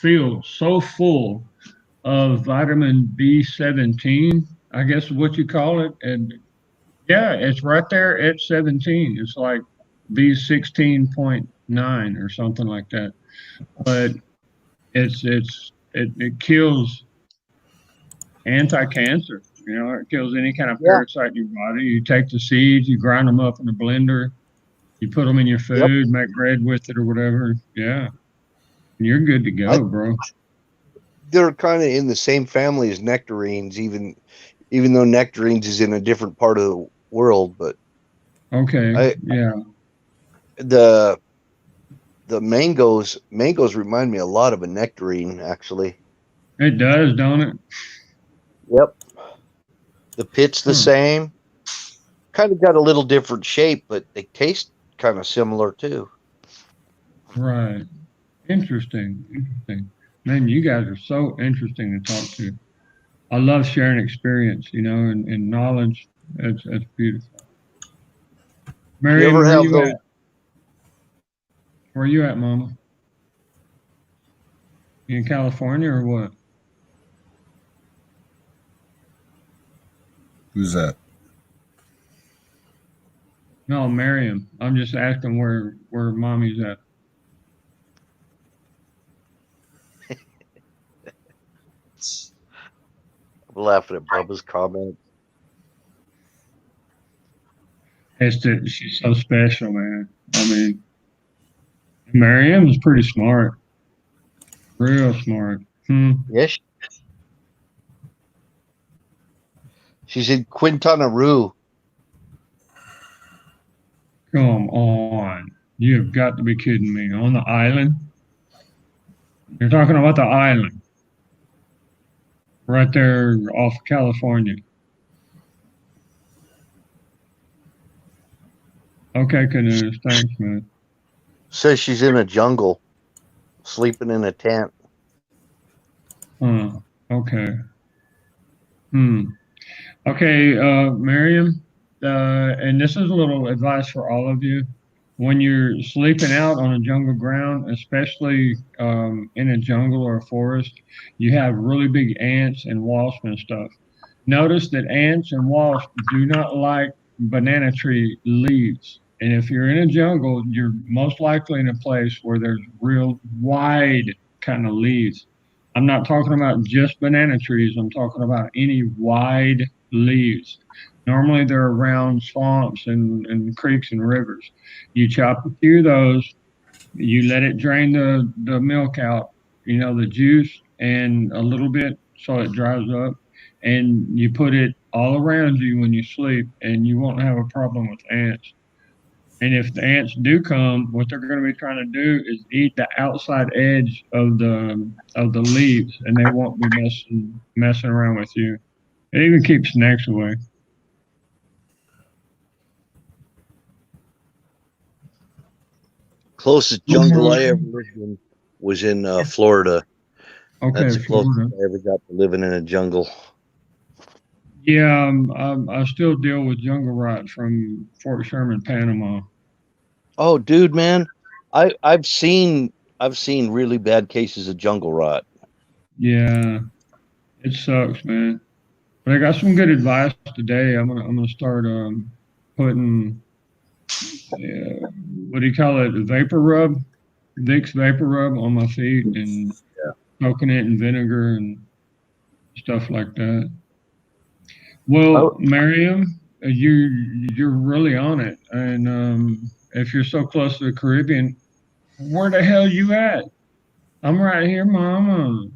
filled so full of vitamin B17, I guess is what you call it. And yeah, it's right there at 17. It's like B16.9 or something like that. But it kills anti-cancer. It kills any kind of Yeah. parasite in your body. You take the seeds, you grind them up in a blender, you put them in your food, make bread with it or whatever. Yeah, and you're good to go, bro. They're kind of in the same family as nectarines, even though nectarines is in a different part of the world. But Okay, yeah. The mangoes remind me a lot of a nectarine, actually. It does, don't it? Yep. The pit's the same. Kind of got a little different shape, but they taste kind of similar too. Right. Interesting. Man, you guys are so interesting to talk to. I love sharing experience, and knowledge. It's beautiful. Marion, You ever where have you those? at? Where you at, Mama? You in California or what? Who's that? No, Miriam. I'm just asking where Mommy's at. I'm laughing at Bubba's comment. She's so special, man. I mean, Miriam is pretty smart. Real smart. Yes. She's in Quintana Roo. Come on. You've got to be kidding me. On the island? You're talking about the island. Right there off California. Okay, Canoes. Thanks, man. Says she's in a jungle, sleeping in a tent. Okay. Okay, Miriam, and this is a little advice for all of you. When you're sleeping out on a jungle ground, especially in a jungle or a forest, you have really big ants and wasps and stuff. Notice that ants and wasps do not like banana tree leaves. And if you're in a jungle, you're most likely in a place where there's real wide kind of leaves. I'm not talking about just banana trees. I'm talking about any wide leaves. Normally they're around swamps and creeks and rivers. You chop a few of those, you let it drain the milk out, the juice and a little bit so it dries up. And you put it all around you when you sleep, and you won't have a problem with ants. And if the ants do come, what they're going to be trying to do is eat the outside edge of the leaves, and they won't be messing around with you. It even keeps snakes away. Closest jungle I ever lived in was in Florida. Okay, that's the closest Florida. I ever got to living in a jungle. Yeah, I still deal with jungle rot from Fort Sherman, Panama. Oh, dude, man, I've seen really bad cases of jungle rot. Yeah, it sucks, man. But I got some good advice today. I'm gonna start putting what do you call it? Vapor rub, Vicks vapor rub on my feet and soaking it in vinegar and stuff like that. Well, Miriam, you're really on it, and if you're so close to the Caribbean, where the hell you at? I'm right here, Mama.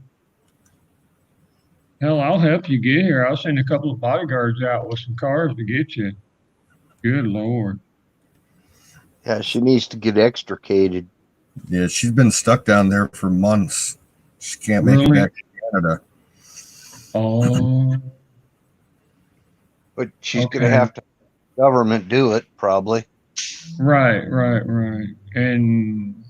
Hell, I'll help you get here. I'll send a couple of bodyguards out with some cars to get you. Good Lord. Yeah, she needs to get extricated. Yeah, she's been stuck down there for months. She can't make it back to Canada. Oh. But she's going to have to government do it, probably. Right. And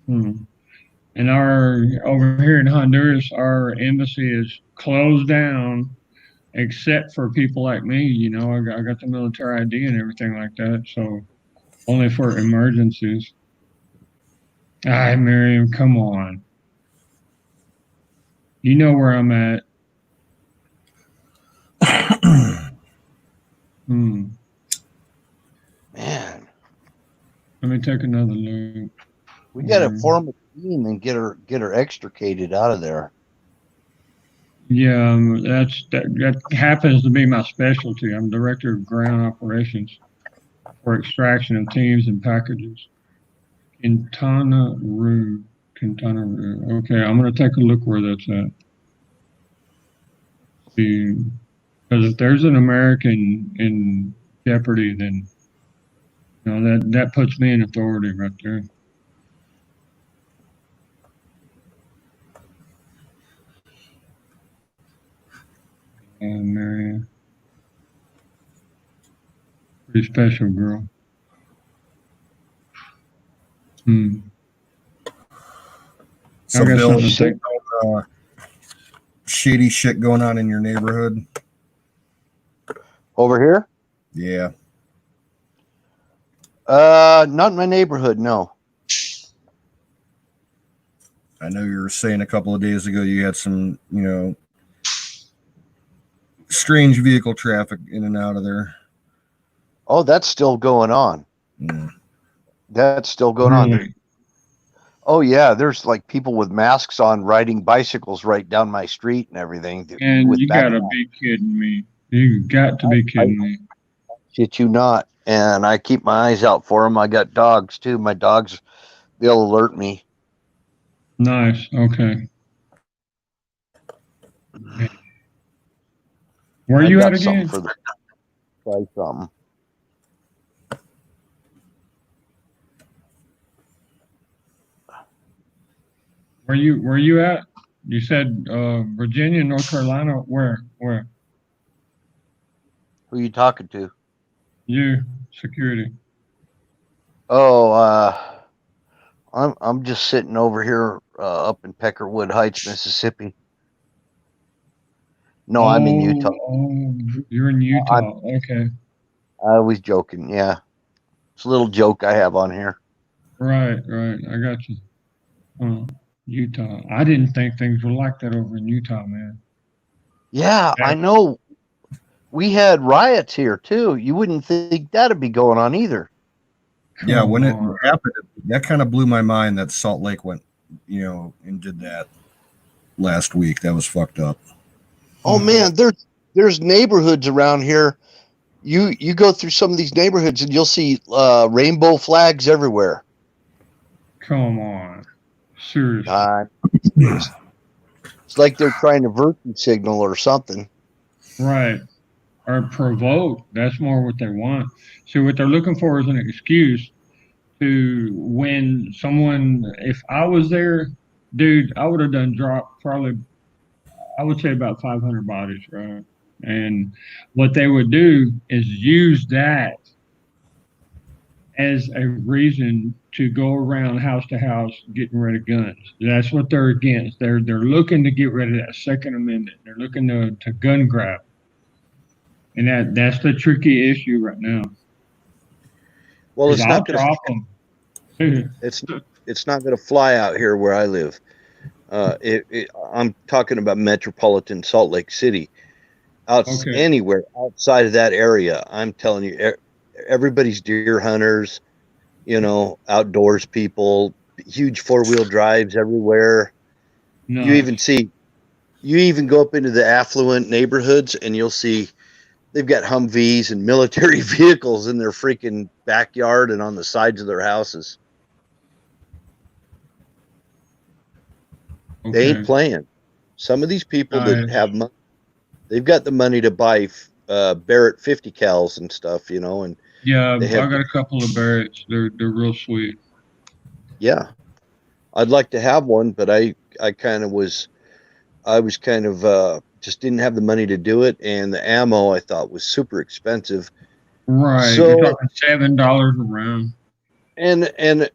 over here in Honduras, our embassy is closed down, except for people like me. I got the military ID and everything like that, so only for emergencies. Hi, Miriam, come on. You know where I'm at. Man. Let me take another look. We got to form a team and get her extricated out of there. Yeah, that happens to be my specialty. I'm director of ground operations for extraction of teams and packages. Quintana Roo. Okay, I'm gonna take a look where that's at. See, because if there's an American in jeopardy, then that puts me in authority right there. Marianne. Pretty special girl. So, Bill, shady shit going on in your neighborhood? Over here? Yeah. Not in my neighborhood, no. I know you were saying a couple of days ago you had some, strange vehicle traffic in and out of there. Oh, that's still going on. That's still going on. Oh yeah, there's like people with masks on riding bicycles right down my street and everything. And you gotta be kidding me. You got to be kidding me. Shit you not. And I keep my eyes out for them. I got dogs too. My dogs, they'll alert me. Nice. Okay. Where are you at again? Try something. Where you at? You said Virginia, North Carolina. Where? Who you talking to? You, security. Oh, I'm just sitting over here up in Peckerwood Heights, Mississippi. No, I'm in Utah. Oh, you're in Utah. Okay. I was joking. Yeah, it's a little joke I have on here. Right. I got you. Utah. I didn't think things were like that over in Utah, man. Yeah, I know. We had riots here too. You wouldn't think that'd be going on either. Yeah, when it happened, that kind of blew my mind that Salt Lake went, and did that last week. That was fucked up. Oh man, there's neighborhoods around here. You go through some of these neighborhoods and you'll see rainbow flags everywhere. Come on. Seriously. It's like they're trying to virtue signal or something. Right. Or provoke. That's more what they want. See, what they're looking for is an excuse to when someone, if I was there, dude, I would have done drop probably, I would say about 500 bodies, right? And what they would do is use that as a reason to go around house to house getting rid of guns. That's what they're against. They're looking to get rid of that Second Amendment. They're looking to gun grab. And that's the tricky issue right now. Well, it's not going to. It's not going to fly out here where I live. I'm talking about metropolitan Salt Lake City. Anywhere outside of that area, I'm telling you, everybody's deer hunters, outdoors people, huge 4-wheel drives everywhere. No. You even go up into the affluent neighborhoods and you'll see they've got Humvees and military vehicles in their freaking backyard and on the sides of their houses. Okay. They ain't playing. Some of these people that have money, they've got the money to buy Barrett 50 cals and stuff, and yeah, I got a couple of Barretts. They're real sweet. Yeah, I'd like to have one, but I was just didn't have the money to do it, and the ammo I thought was super expensive. Right, so, you're talking $7 a round. And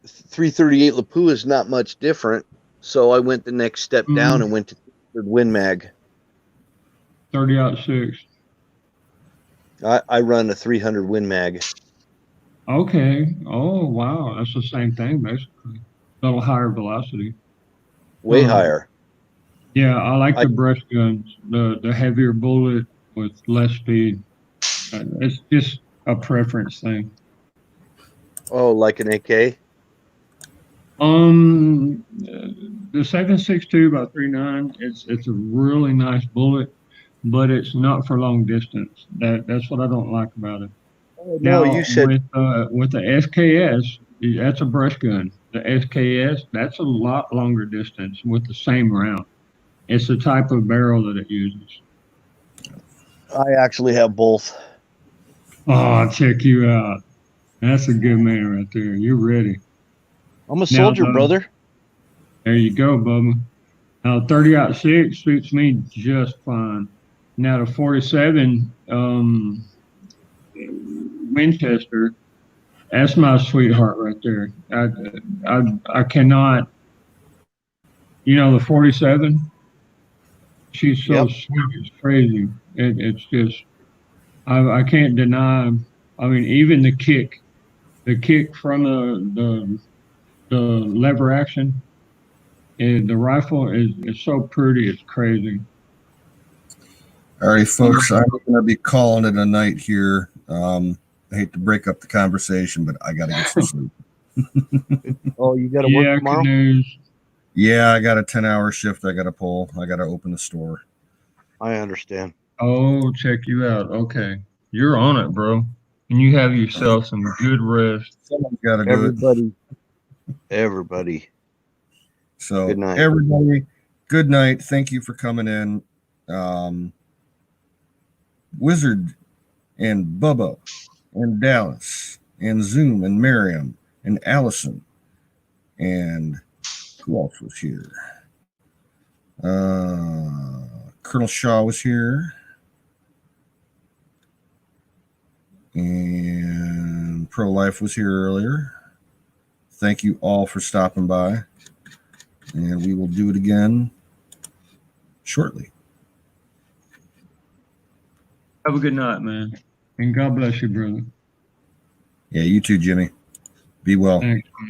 338 Lapua is not much different. So I went the next step down and went to Win Mag. 30-06. I run a 300 Win Mag. Okay. Oh wow, that's the same thing basically. A little higher velocity. Way higher. Yeah, I like the brush guns. The heavier bullet with less speed. It's just a preference thing. Oh, like an AK? The 7.62 by 3.9, it's a really nice bullet, but it's not for long distance. That's what I don't like about it. No, Now you said with the SKS, that's a brush gun. The SKS, that's a lot longer distance with the same round. It's the type of barrel that it uses. I actually have both. Oh, I'll check you out. That's a good man right there. You're ready. I'm a Now, soldier, brother. there you go, Bubba. Now, 30-06 suits me just fine. Now, the 47 Winchester, that's my sweetheart right there. I cannot, the 47, she's so Yep. sweet. It's crazy. It's just, I can't deny, I mean, even the kick from the lever action, the rifle is so pretty. It's crazy. All right, folks, I'm going to be calling it a night here. I hate to break up the conversation, but I got to get some sleep. Oh, you got to work tomorrow? Canoes. Yeah, I got a 10-hour shift I got to pull. I got to open the store. I understand. Oh, check you out. Okay. You're on it, bro. And you have yourself some good rest. Someone's got to do it. Everybody. So, Good night. everybody, good night. Thank you for coming in. Wizard and Bubba and Dallas and Zoom and Miriam and Allison and who else was here? Colonel Shaw was here, and Pro Life was here earlier. Thank you all for stopping by, and we will do it again shortly. Have a good night, man. And God bless you, brother. Yeah, you too, Jimmy. Be well. Thanks, man.